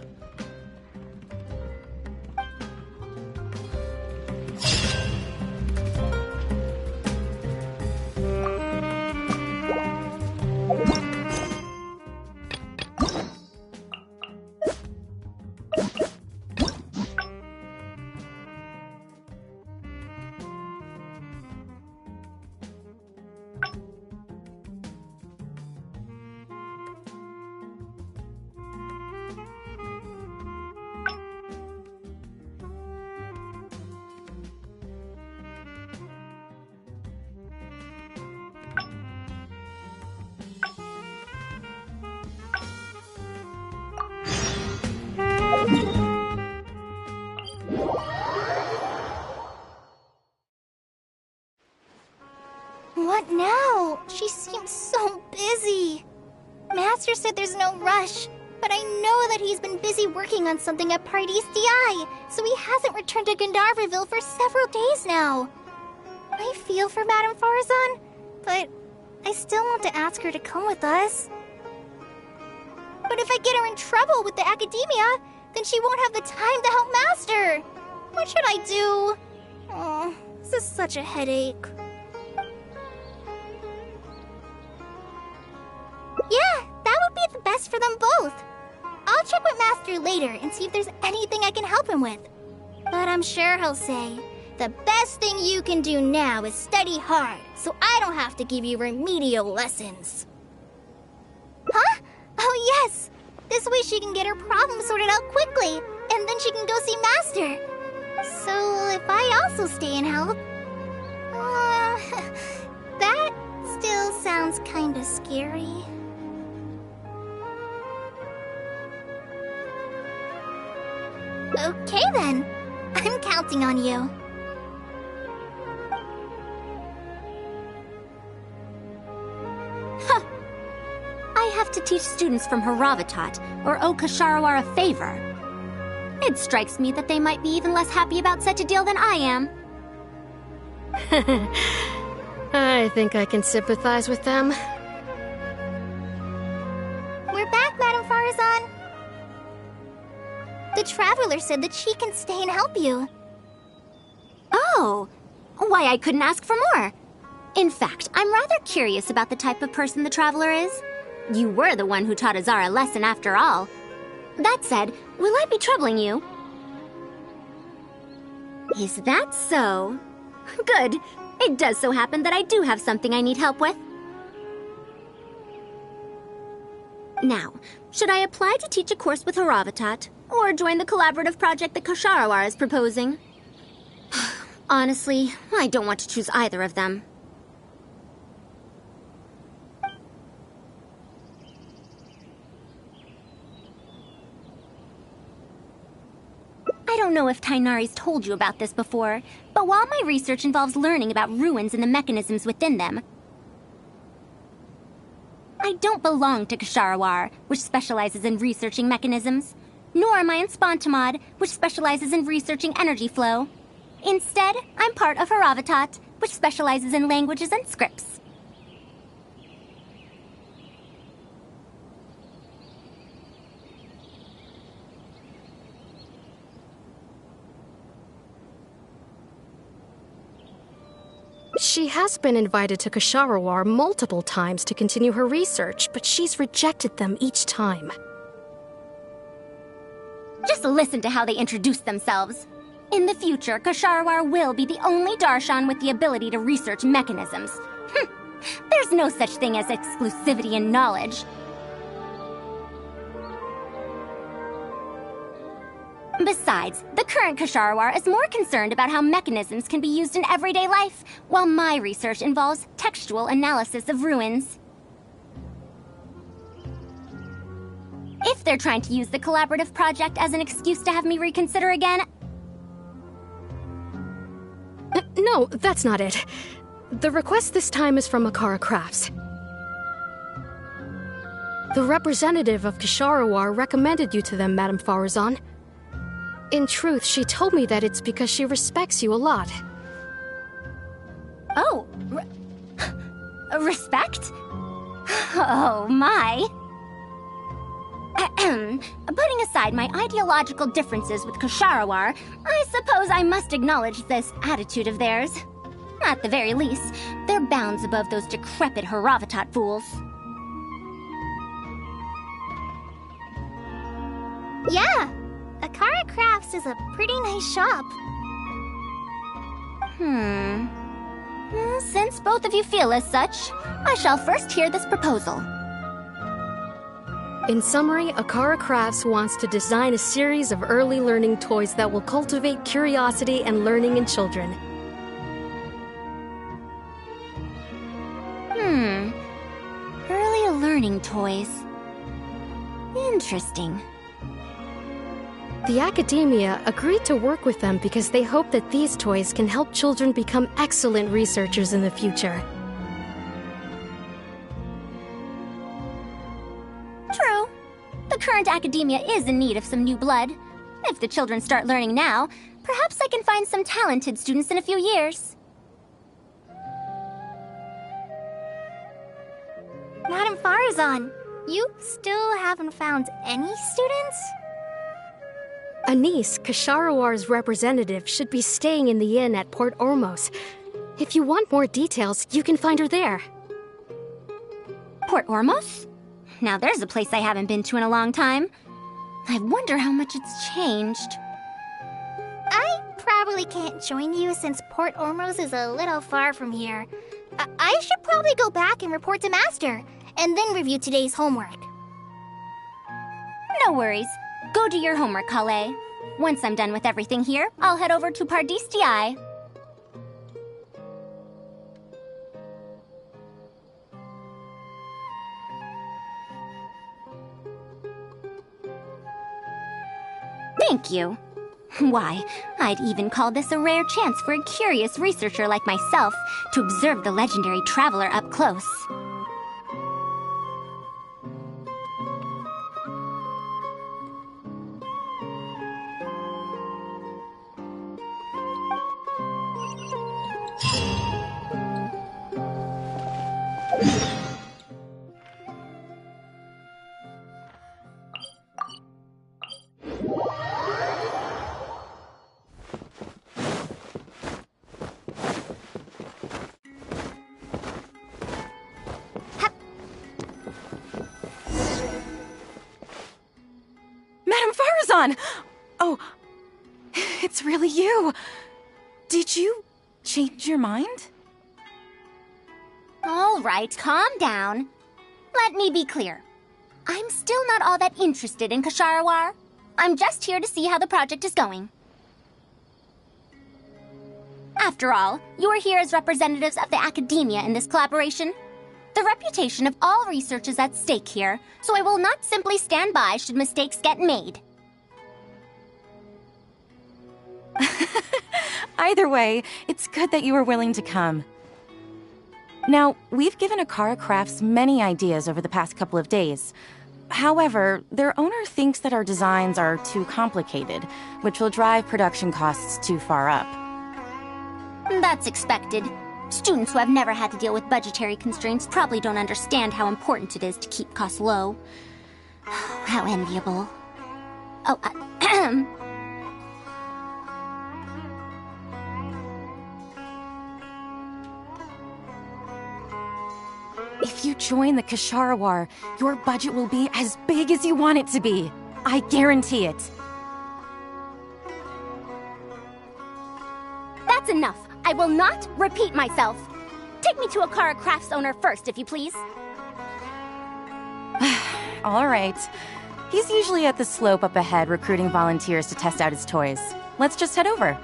What now? She seems so busy. Master said there's no rush, but I know that he's been busy working on something at Paradise DI, so he hasn't returned to Gandharville for several days now. I feel for Madame Farazan, but I still want to ask her to come with us. But if I get her in trouble with the academia, then she won't have the time to help Master. What should I do? Oh, this is such a headache. Yeah, that would be the best for them both. I'll check with Master later and see if there's anything I can help him with. But I'm sure he'll say, the best thing you can do now is study hard, so I don't have to give you remedial lessons. Huh? Oh yes! This way she can get her problem sorted out quickly, and then she can go see Master. So if I also stay and help... that still sounds kinda scary. Okay then. I'm counting on you. Huh. I have to teach students from Haravatat, or owe Ksharawar a favor. It strikes me that they might be even less happy about such a deal than I am. I think I can sympathize with them. We're back, Madame Farazan. The Traveler said that she can stay and help you. Oh, why I couldn't ask for more. In fact, I'm rather curious about the type of person the Traveler is. You were the one who taught Azar a lesson after all. That said, will I be troubling you? Is that so? Good. It does so happen that I do have something I need help with. Now, should I apply to teach a course with Haravatat, or join the collaborative project that Ksharawar is proposing? Honestly, I don't want to choose either of them. I don't know if Tainari's told you about this before, but while my research involves learning about ruins and the mechanisms within them, I don't belong to Ksharawar, which specializes in researching mechanisms, nor am I in Spontamod, which specializes in researching energy flow. Instead, I'm part of Haravatat, which specializes in languages and scripts. She has been invited to Ksharawar multiple times to continue her research, but she's rejected them each time. Just listen to how they introduce themselves. In the future, Ksharawar will be the only Darshan with the ability to research mechanisms. There's no such thing as exclusivity in knowledge. Besides, the current Ksharawar is more concerned about how mechanisms can be used in everyday life, while my research involves textual analysis of ruins. If they're trying to use the collaborative project as an excuse to have me reconsider again... No, that's not it. The request this time is from Akara Crafts. The representative of Ksharawar recommended you to them, Madame Farazan. In truth, she told me that it's because she respects you a lot. Oh, respect? Oh, my. Putting aside my ideological differences with Ksharawar, I suppose I must acknowledge this attitude of theirs. At the very least, they're bounds above those decrepit Haravatat fools. Yeah, Akara Crafts is a pretty nice shop. Since both of you feel as such, I shall first hear this proposal. In summary, Akara Crafts wants to design a series of early learning toys that will cultivate curiosity and learning in children. Early learning toys. Interesting. The academia agreed to work with them because they hope that these toys can help children become excellent researchers in the future. True. The current academia is in need of some new blood. If the children start learning now, perhaps I can find some talented students in a few years. Madam Farazan, you still haven't found any students? Anise, Kasharawar's representative, should be staying in the inn at Port Ormos. If you want more details, you can find her there. Port Ormos? Now there's a place I haven't been to in a long time. I wonder how much it's changed. I probably can't join you since Port Ormos is a little far from here. I should probably go back and report to Master, and then review today's homework. No worries. Go do your homework, Kale. Once I'm done with everything here, I'll head over to Pardistii. Thank you. Why, I'd even call this a rare chance for a curious researcher like myself to observe the legendary traveler up close. Oh, it's really you. Did you change your mind? All right, calm down. Let me be clear. I'm still not all that interested in Kasharawar. I'm just here to see how the project is going. After all, you're here as representatives of the academia in this collaboration. The reputation of all research is at stake here, so I will not simply stand by should mistakes get made. Either way, it's good that you were willing to come. Now, we've given Akara Crafts many ideas over the past couple of days. However, their owner thinks that our designs are too complicated, which will drive production costs too far up. That's expected. Students who have never had to deal with budgetary constraints probably don't understand how important it is to keep costs low. How enviable. Oh, If you join the Kasharawar, your budget will be as big as you want it to be. I guarantee it. That's enough. I will not repeat myself. Take me to Akara Crafts owner first, if you please. All right. He's usually at the slope up ahead recruiting volunteers to test out his toys. Let's just head over.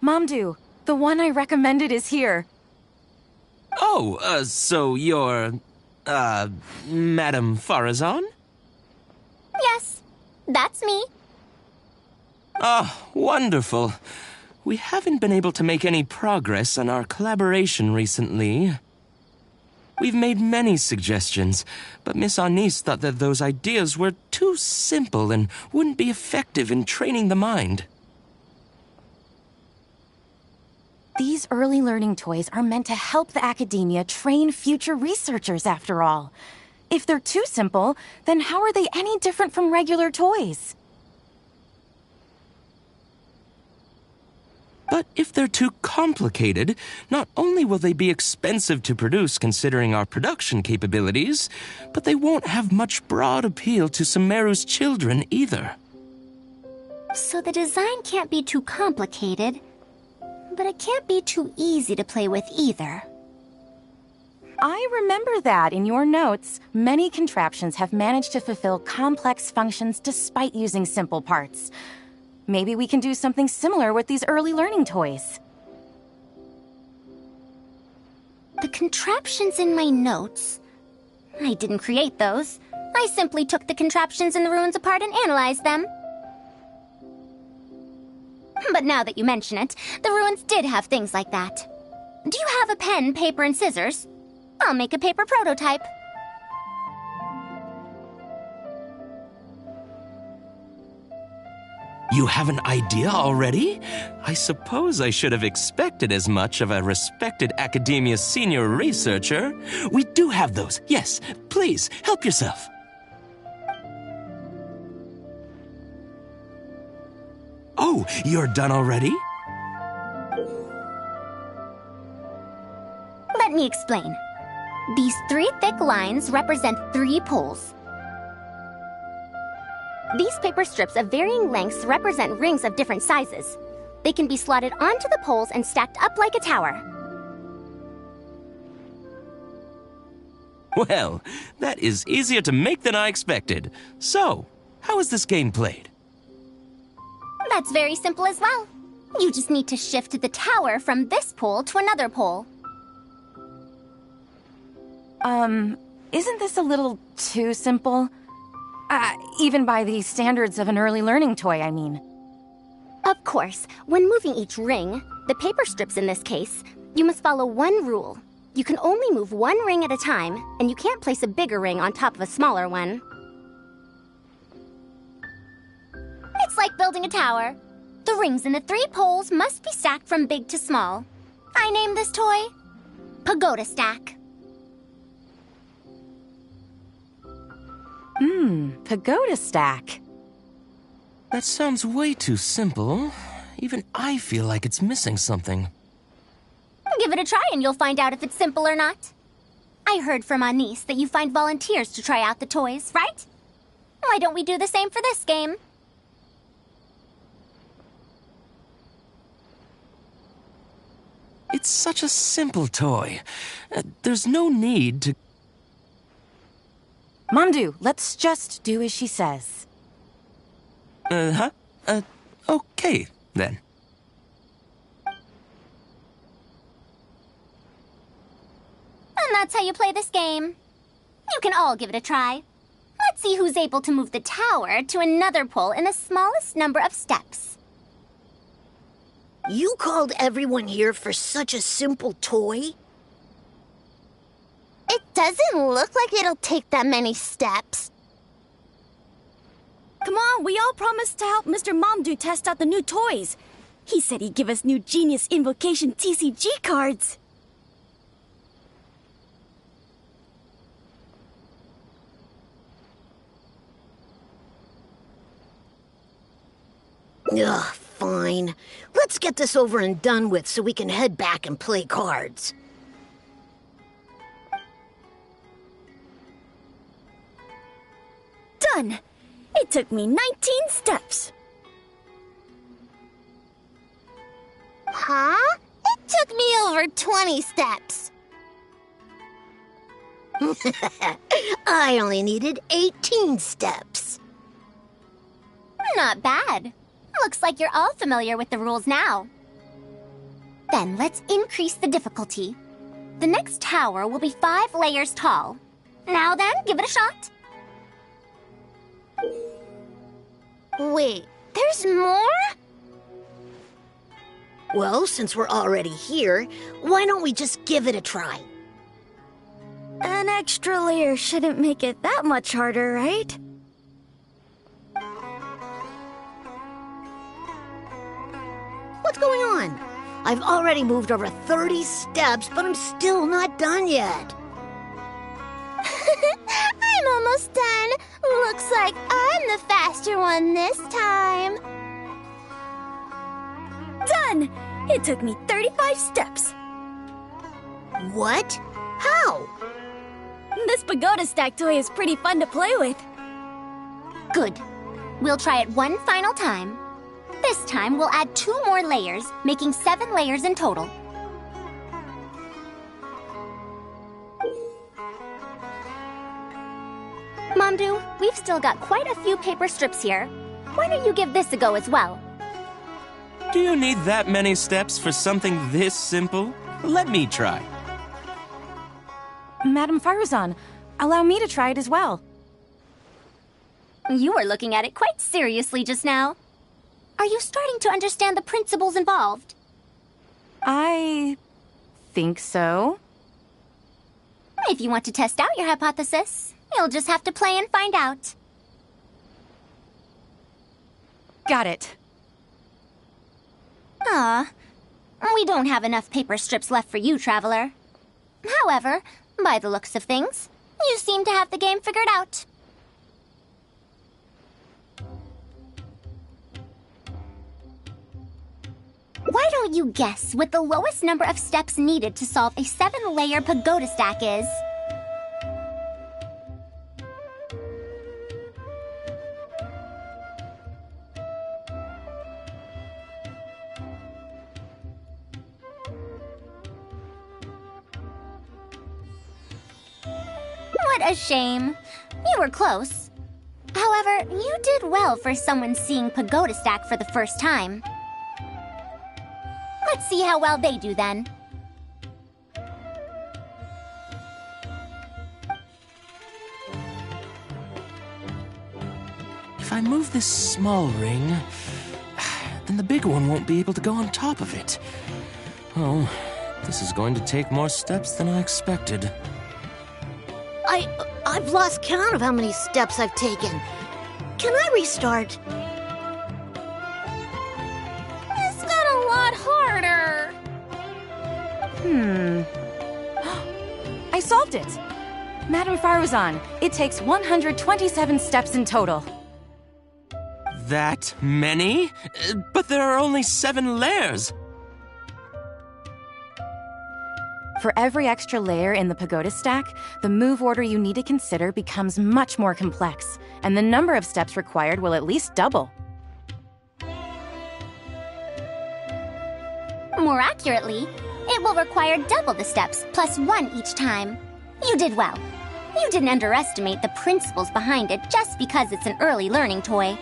Mamdu, the one I recommended is here. Oh, so you're, Madam Farazan? Yes, that's me. Ah, wonderful. We haven't been able to make any progress on our collaboration recently. We've made many suggestions, but Miss Anise thought that those ideas were too simple and wouldn't be effective in training the mind. These early learning toys are meant to help the academia train future researchers, after all. If they're too simple, then how are they any different from regular toys? But if they're too complicated, not only will they be expensive to produce considering our production capabilities, but they won't have much broad appeal to Sumeru's children either. So the design can't be too complicated, but it can't be too easy to play with either. I remember that in your notes, many contraptions have managed to fulfill complex functions despite using simple parts. Maybe we can do something similar with these early learning toys. The contraptions in my notes? I didn't create those. I simply took the contraptions in the ruins apart and analyzed them. But now that you mention it, the ruins did have things like that. Do you have a pen, paper, and scissors? I'll make a paper prototype. You have an idea already? I suppose I should have expected as much of a respected academia senior researcher. We do have those. Yes, please, help yourself. Oh, you're done already? Let me explain. These 3 thick lines represent 3 poles. These paper strips of varying lengths represent rings of different sizes. They can be slotted onto the poles and stacked up like a tower. Well, that is easier to make than I expected. So, how is this game played? That's very simple as well. You just need to shift the tower from this pole to another pole. Isn't this a little too simple? Even by the standards of an early learning toy, I mean. Of course, when moving each ring, the paper strips in this case, you must follow one rule. You can only move one ring at a time, and you can't place a bigger ring on top of a smaller one. It's like building a tower. The rings in the 3 poles must be stacked from big to small. I named this toy Pagoda Stack. Pagoda Stack. That sounds way too simple. Even I feel like it's missing something. Give it a try and you'll find out if it's simple or not. I heard from Anise that you find volunteers to try out the toys, right? Why don't we do the same for this game? It's such a simple toy. There's no need to... Mamdu, let's just do as she says. Okay, then. And that's how you play this game. You can all give it a try. Let's see who's able to move the tower to another pole in the smallest number of steps. You called everyone here for such a simple toy? It doesn't look like it'll take that many steps. Come on, we all promised to help Mr. Mamdu test out the new toys. He said he'd give us new Genius Invocation TCG cards. Ugh, fine. Let's get this over and done with so we can head back and play cards. Done! It took me 19 steps. Huh? It took me over 20 steps. I only needed 18 steps. Not bad. Looks like you're all familiar with the rules now. Then let's increase the difficulty. The next tower will be 5 layers tall. Now then, give it a shot. Wait, there's more? Well, since we're already here, why don't we just give it a try? An extra layer shouldn't make it that much harder, right? What's going on? I've already moved over 30 steps, but I'm still not done yet. I'm almost done. Looks like I'm the faster one this time. Done! It took me 35 steps. What? How? This pagoda stack toy is pretty fun to play with. Good. We'll try it one final time. This time, we'll add 2 more layers, making 7 layers in total. Momdu, we've still got quite a few paper strips here. Why don't you give this a go as well? Do you need that many steps for something this simple? Let me try. Madame Faruzan, allow me to try it as well. You were looking at it quite seriously just now. Are you starting to understand the principles involved? I think so. If you want to test out your hypothesis, you'll just have to play and find out. Got it. Ah, we don't have enough paper strips left for you, Traveler. However, by the looks of things, you seem to have the game figured out. Why don't you guess what the lowest number of steps needed to solve a 7-layer pagoda stack is? What a shame. You were close. However, you did well for someone seeing pagoda stack for the first time. Let's see how well they do then. If I move this small ring, then the big one won't be able to go on top of it. Oh, this is going to take more steps than I expected. I've lost count of how many steps I've taken. Can I restart? This got a lot harder. I solved it. Madame Faruzan, it takes 127 steps in total. That many? But there are only 7 layers. For every extra layer in the pagoda stack, the move order you need to consider becomes much more complex, and the number of steps required will at least double. More accurately, it will require double the steps, plus 1 each time. You did well. You didn't underestimate the principles behind it just because it's an early learning toy.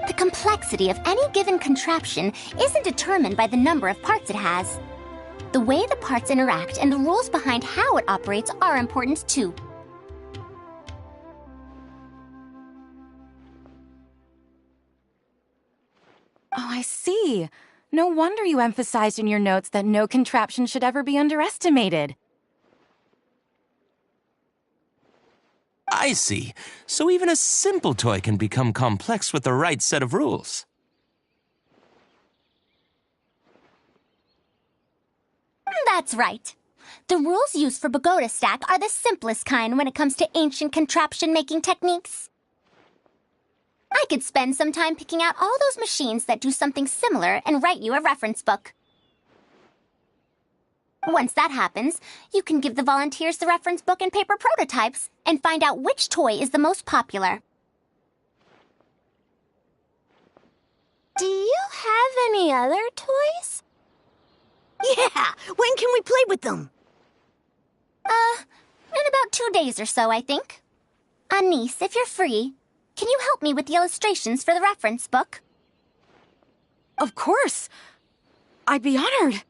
The complexity of any given contraption isn't determined by the number of parts it has. The way the parts interact and the rules behind how it operates are important too. Oh, I see. No wonder you emphasized in your notes that no contraption should ever be underestimated. I see. So even a simple toy can become complex with the right set of rules. That's right. The rules used for pagoda stack are the simplest kind when it comes to ancient contraption-making techniques. I could spend some time picking out all those machines that do something similar and write you a reference book. Once that happens, you can give the volunteers the reference book and paper prototypes and find out which toy is the most popular. Do you have any other toys? Yeah! When can we play with them? In about 2 days or so, I think. Anise, if you're free, can you help me with the illustrations for the reference book? Of course! I'd be honored.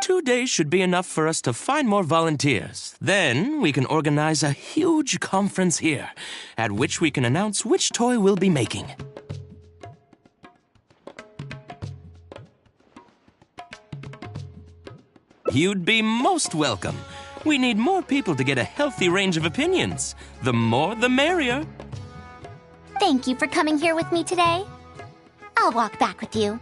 2 days should be enough for us to find more volunteers. Then we can organize a huge conference here, at which we can announce which toy we'll be making. You'd be most welcome. We need more people to get a healthy range of opinions. The more, the merrier. Thank you for coming here with me today. I'll walk back with you.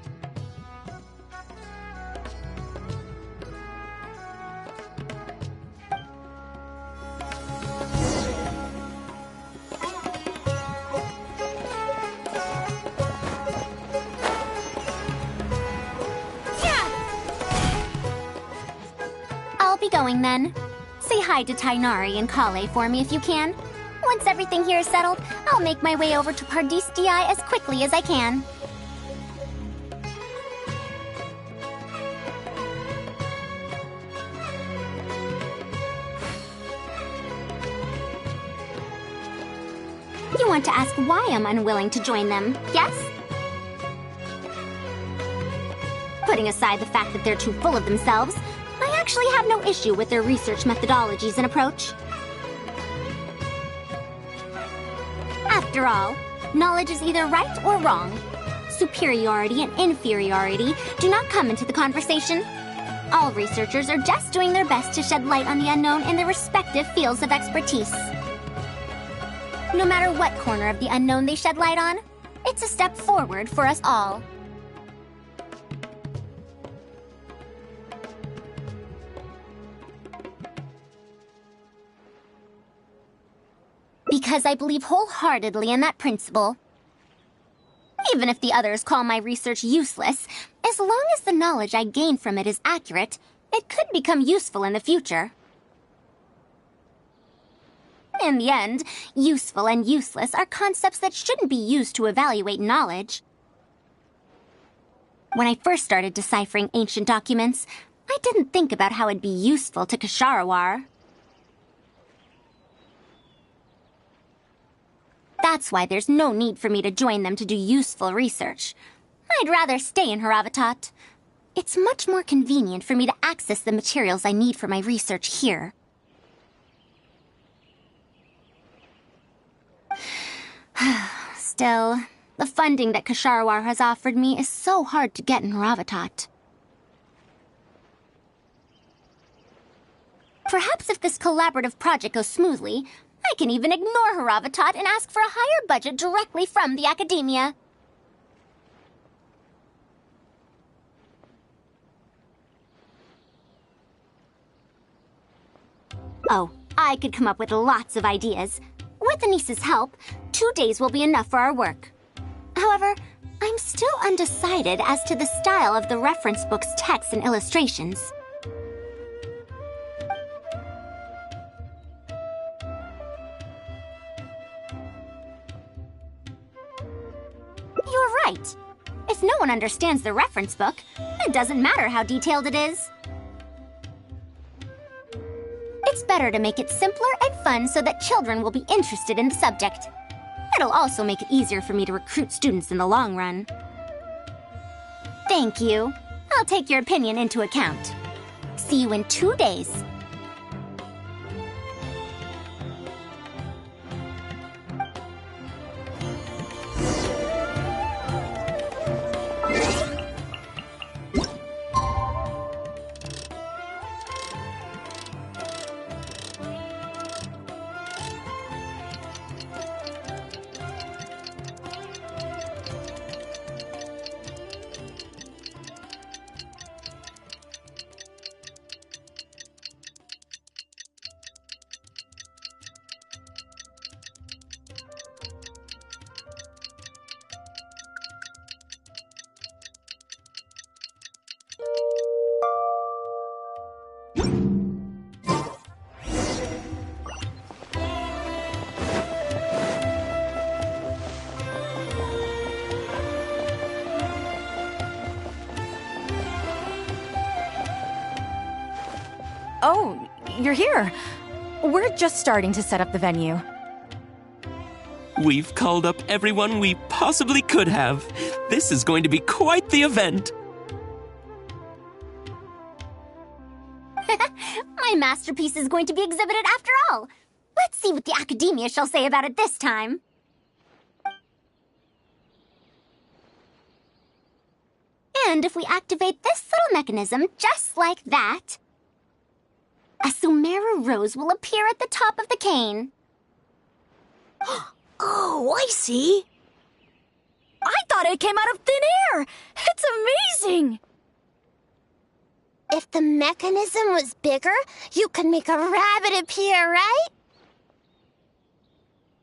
I'll be going then. Say hi to Tainari and Kale for me if you can. Once everything here is settled, I'll make my way over to Pardis DI as quickly as I can. You want to ask why I'm unwilling to join them, yes? Putting aside the fact that they're too full of themselves, I actually have no issue with their research methodologies and approach. After all, knowledge is either right or wrong. Superiority and inferiority do not come into the conversation. All researchers are just doing their best to shed light on the unknown in their respective fields of expertise. No matter what corner of the unknown they shed light on, it's a step forward for us all. Because I believe wholeheartedly in that principle. Even if the others call my research useless, as long as the knowledge I gain from it is accurate, it could become useful in the future. In the end, useful and useless are concepts that shouldn't be used to evaluate knowledge. When I first started deciphering ancient documents, I didn't think about how it'd be useful to Ksharawar. That's why there's no need for me to join them to do useful research. I'd rather stay in Haravatat. It's much more convenient for me to access the materials I need for my research here. Still, the funding that Ksharawar has offered me is so hard to get in Haravatat. Perhaps if this collaborative project goes smoothly, I can even ignore Haravatat and ask for a higher budget directly from the academia. Oh, I could come up with lots of ideas. With Anis's help, 2 days will be enough for our work. However, I'm still undecided as to the style of the reference book's text and illustrations. You're right. If no one understands the reference book, it doesn't matter how detailed it is. It's better to make it simpler and fun so that children will be interested in the subject. It'll also make it easier for me to recruit students in the long run. Thank you. I'll take your opinion into account. See you in 2 days. Oh, you're here. We're just starting to set up the venue. We've called up everyone we possibly could have. This is going to be quite the event. My masterpiece is going to be exhibited after all. Let's see what the academia shall say about it this time. And if we activate this little mechanism just like that, a Sumeru rose will appear at the top of the cane. Oh, I see. I thought it came out of thin air! It's amazing! If the mechanism was bigger, you could make a rabbit appear, right?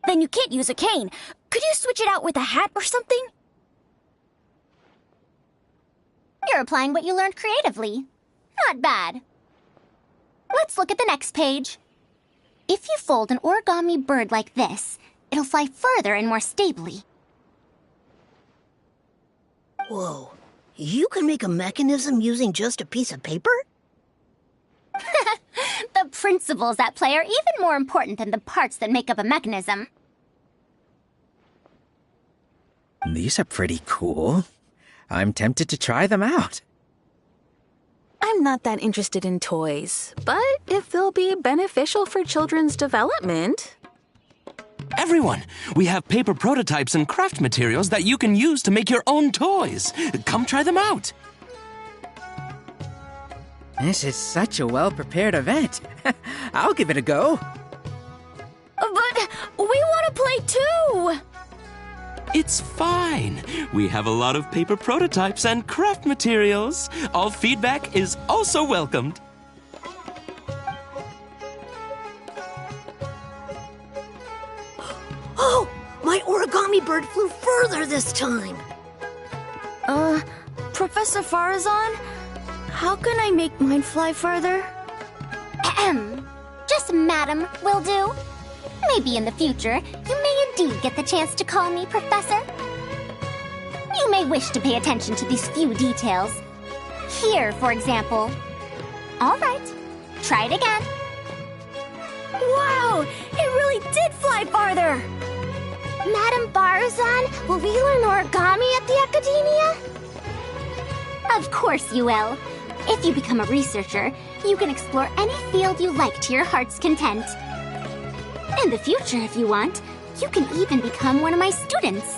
Then you can't use a cane. Could you switch it out with a hat or something? You're applying what you learned creatively. Not bad. Let's look at the next page. If you fold an origami bird like this, it'll fly further and more stably. Whoa. You can make a mechanism using just a piece of paper? The principles at play are even more important than the parts that make up a mechanism. These are pretty cool. I'm tempted to try them out. I'm not that interested in toys, but if they'll be beneficial for children's development... Everyone, we have paper prototypes and craft materials that you can use to make your own toys. Come try them out. This is such a well-prepared event. I'll give it a go. But we want to play too! It's fine. We have a lot of paper prototypes and craft materials. All feedback is also welcomed. Oh, my origami bird flew further this time. Professor Farazan, how can I make mine fly further? Ahem. Just madam will do. Maybe in the future, you may indeed get the chance to call me Professor. You may wish to pay attention to these few details. Here, for example. All right, try it again. Wow, it really did fly farther! Madam Barazan, will we learn origami at the Academia? Of course you will. If you become a researcher, you can explore any field you like to your heart's content. In the future, if you want, you can even become one of my students.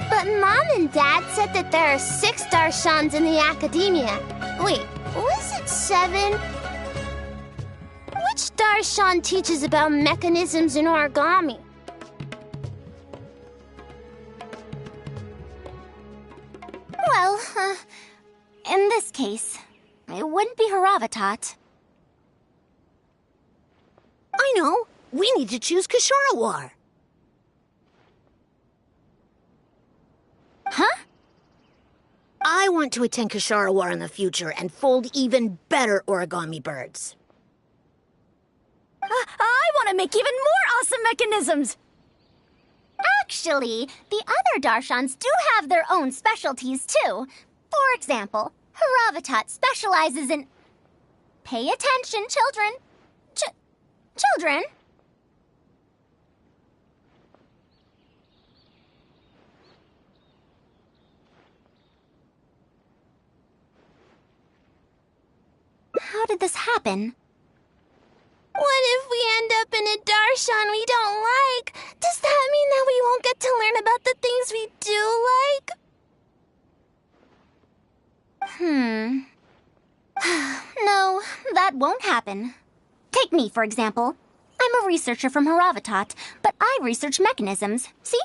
But Mom and Dad said that there are 6 Darshans in the Academia. Wait, was it 7? Which Darshan teaches about mechanisms in origami? Well, in this case, it wouldn't be Haravatat. I know. We need to choose Kasharawar. Huh? I want to attend Kasharawar in the future and fold even better origami birds. I want to make even more awesome mechanisms! Actually, the other Darshans do have their own specialties, too. For example, Haravatat specializes in... Pay attention, children. Children? How did this happen? What if we end up in a Darshan we don't like? Does that mean that we won't get to learn about the things we do like? No, that won't happen. Take me, for example. I'm a researcher from Haravatat, but I research mechanisms, see?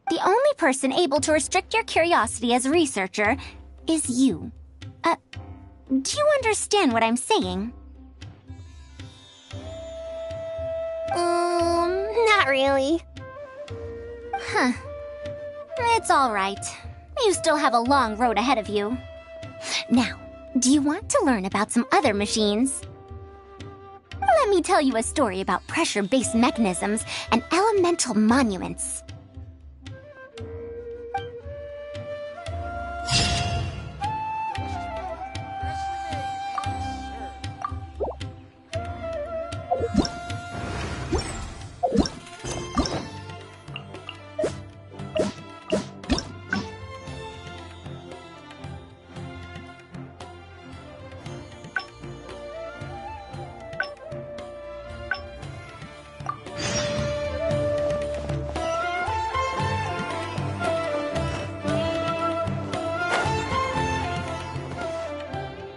The only person able to restrict your curiosity as a researcher is you. Do you understand what I'm saying? Not really. Huh. It's all right. You still have a long road ahead of you. Now, do you want to learn about some other machines? Let me tell you a story about pressure-based mechanisms and elemental monuments.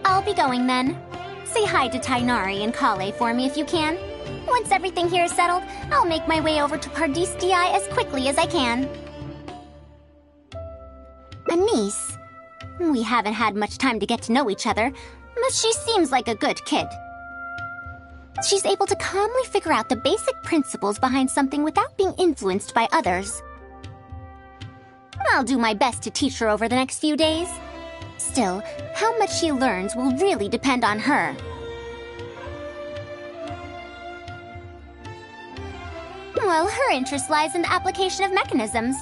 I'll be going then. Say hi to Tainari and Kale for me if you can. Once everything here is settled, I'll make my way over to Pardis Di as quickly as I can. Anise. We haven't had much time to get to know each other, but she seems like a good kid. She's able to calmly figure out the basic principles behind something without being influenced by others. I'll do my best to teach her over the next few days. Still, how much she learns will really depend on her. Well, her interest lies in the application of mechanisms.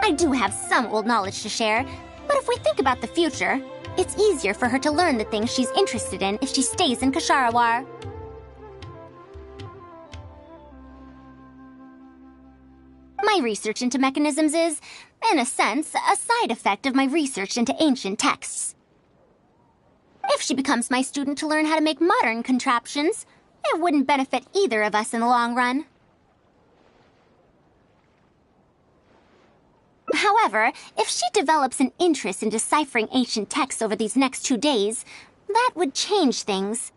I do have some old knowledge to share, but if we think about the future, it's easier for her to learn the things she's interested in if she stays in Kasharawar. research into mechanisms is, in a sense, a side effect of my research into ancient texts. If she becomes my student to learn how to make modern contraptions, it wouldn't benefit either of us in the long run. However, if she develops an interest in deciphering ancient texts over these next 2 days, that would change things.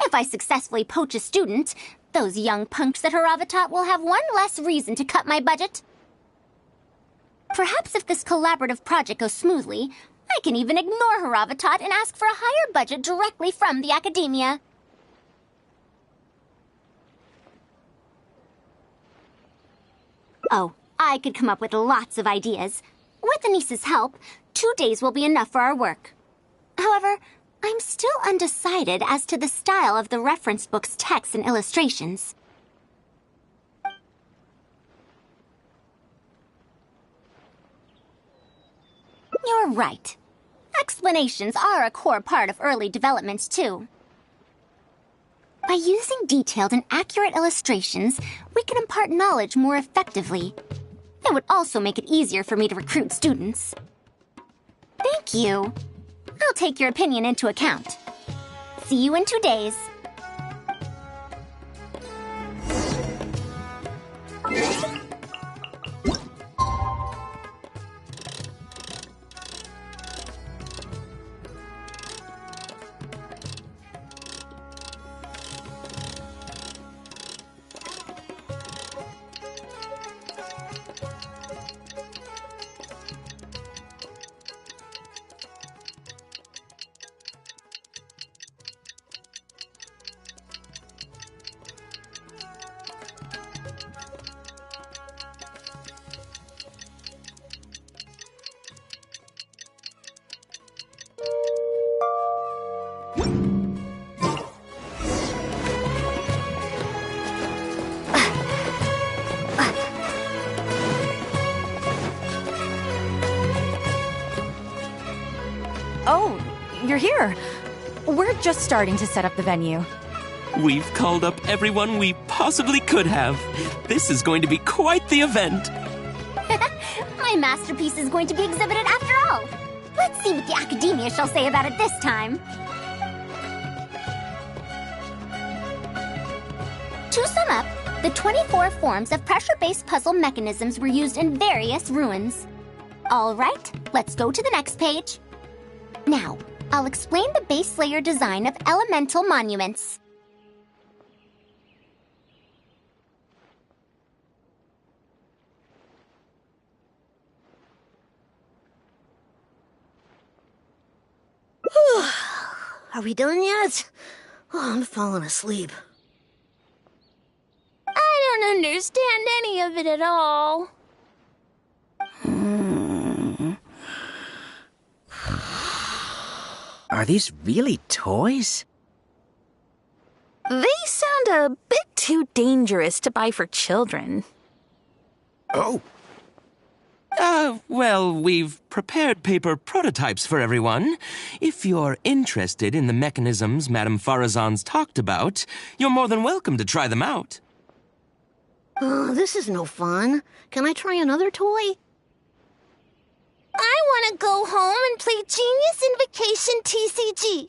If I successfully poach a student, those young punks at Haravatat will have one less reason to cut my budget. Perhaps if this collaborative project goes smoothly, I can even ignore Haravatat and ask for a higher budget directly from the academia. Oh, I could come up with lots of ideas. With Anis's help, 2 days will be enough for our work. However, I'm still undecided as to the style of the reference book's text and illustrations. You're right. Explanations are a core part of early developments, too. By using detailed and accurate illustrations, we can impart knowledge more effectively. It would also make it easier for me to recruit students. Thank you. I'll take your opinion into account. See you in 2 days. Oh, you're here. We're just starting to set up the venue. We've called up everyone we possibly could have. This is going to be quite the event. My masterpiece is going to be exhibited after all. Let's see what the academia shall say about it this time. To sum up, the 24 forms of pressure-based puzzle mechanisms were used in various ruins. All right, let's go to the next page. Now, I'll explain the base layer design of elemental monuments. Are we done yet? Oh, I'm falling asleep. I don't understand any of it at all. Are these really toys? They sound a bit too dangerous to buy for children. Oh. Well, we've prepared paper prototypes for everyone. If you're interested in the mechanisms Madame Farazan's talked about, you're more than welcome to try them out. Oh, this is no fun. Can I try another toy? I want to go home and play Genius Invocation TCG.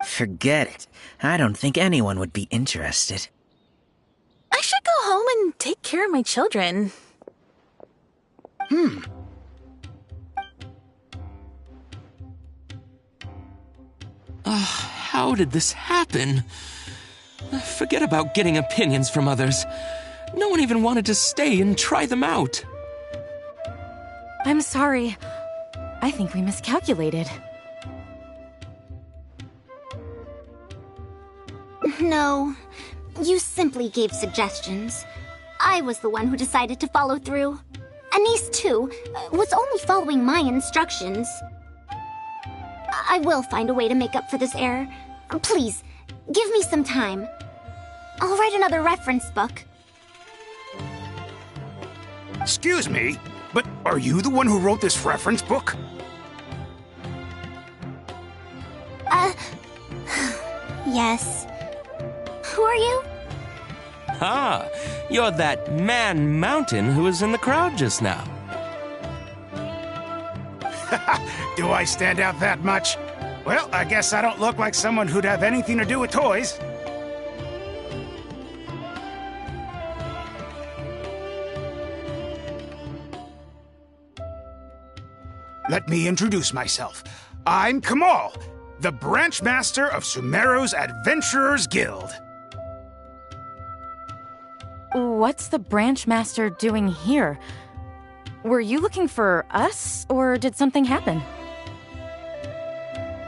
Forget it. I don't think anyone would be interested. I should go home and take care of my children. How did this happen? Forget about getting opinions from others. No one even wanted to stay and try them out. I'm sorry. I think we miscalculated. No, you simply gave suggestions. I was the one who decided to follow through. Anis, too, was only following my instructions. I will find a way to make up for this error. Please, give me some time. I'll write another reference book. Excuse me, but are you the one who wrote this reference book? Yes. Who are you? Ah, you're that man mountain who was in the crowd just now. Do I stand out that much? Well, I guess I don't look like someone who'd have anything to do with toys. Let me introduce myself. I'm Kamal, the branch master of Sumeru's Adventurers Guild. What's the branch master doing here? Were you looking for us, or did something happen?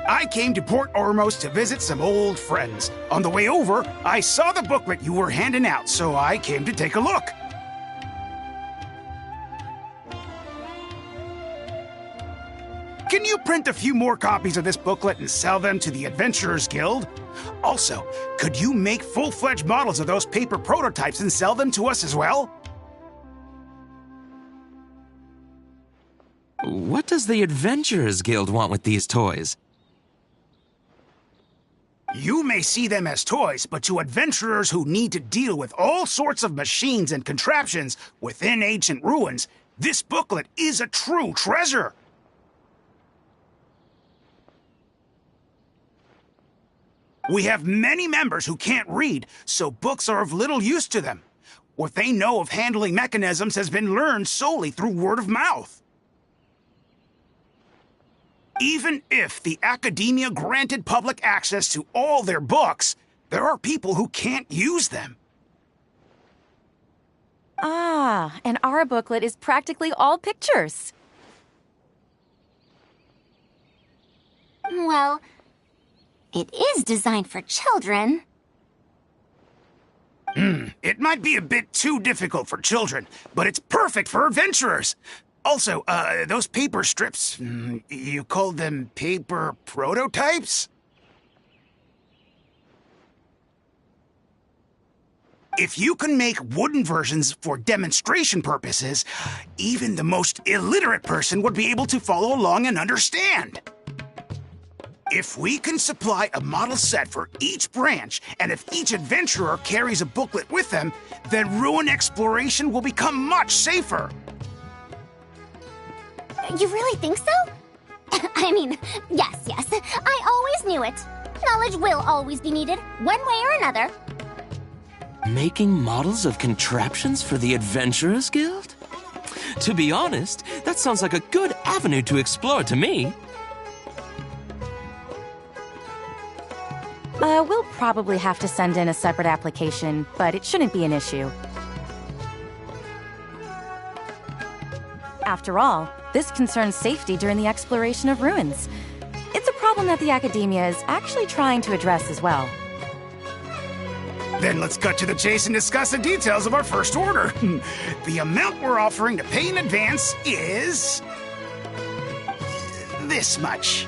I came to Port Ormos to visit some old friends. On the way over, I saw the booklet you were handing out, so I came to take a look. Can you print a few more copies of this booklet and sell them to the Adventurers Guild? Also, could you make full-fledged models of those paper prototypes and sell them to us as well? What does the Adventurers Guild want with these toys? You may see them as toys, but to adventurers who need to deal with all sorts of machines and contraptions within ancient ruins, this booklet is a true treasure. We have many members who can't read, so books are of little use to them. What they know of handling mechanisms has been learned solely through word of mouth. Even if the academia granted public access to all their books, there are people who can't use them. Ah, and our booklet is practically all pictures. Well, it is designed for children. It might be a bit too difficult for children, but it's perfect for adventurers. Also, those paper strips, you called them paper prototypes? If you can make wooden versions for demonstration purposes, even the most illiterate person would be able to follow along and understand. If we can supply a model set for each branch, and if each adventurer carries a booklet with them, then ruin exploration will become much safer. You really think so? I mean, yes. I always knew it. Knowledge will always be needed, one way or another. Making models of contraptions for the Adventurers Guild? To be honest, that sounds like a good avenue to explore to me. We'll probably have to send in a separate application, but it shouldn't be an issue. After all, this concerns safety during the exploration of ruins. It's a problem that the academia is actually trying to address as well. Then let's cut to the chase and discuss the details of our first order. The amount we're offering to pay in advance is this much.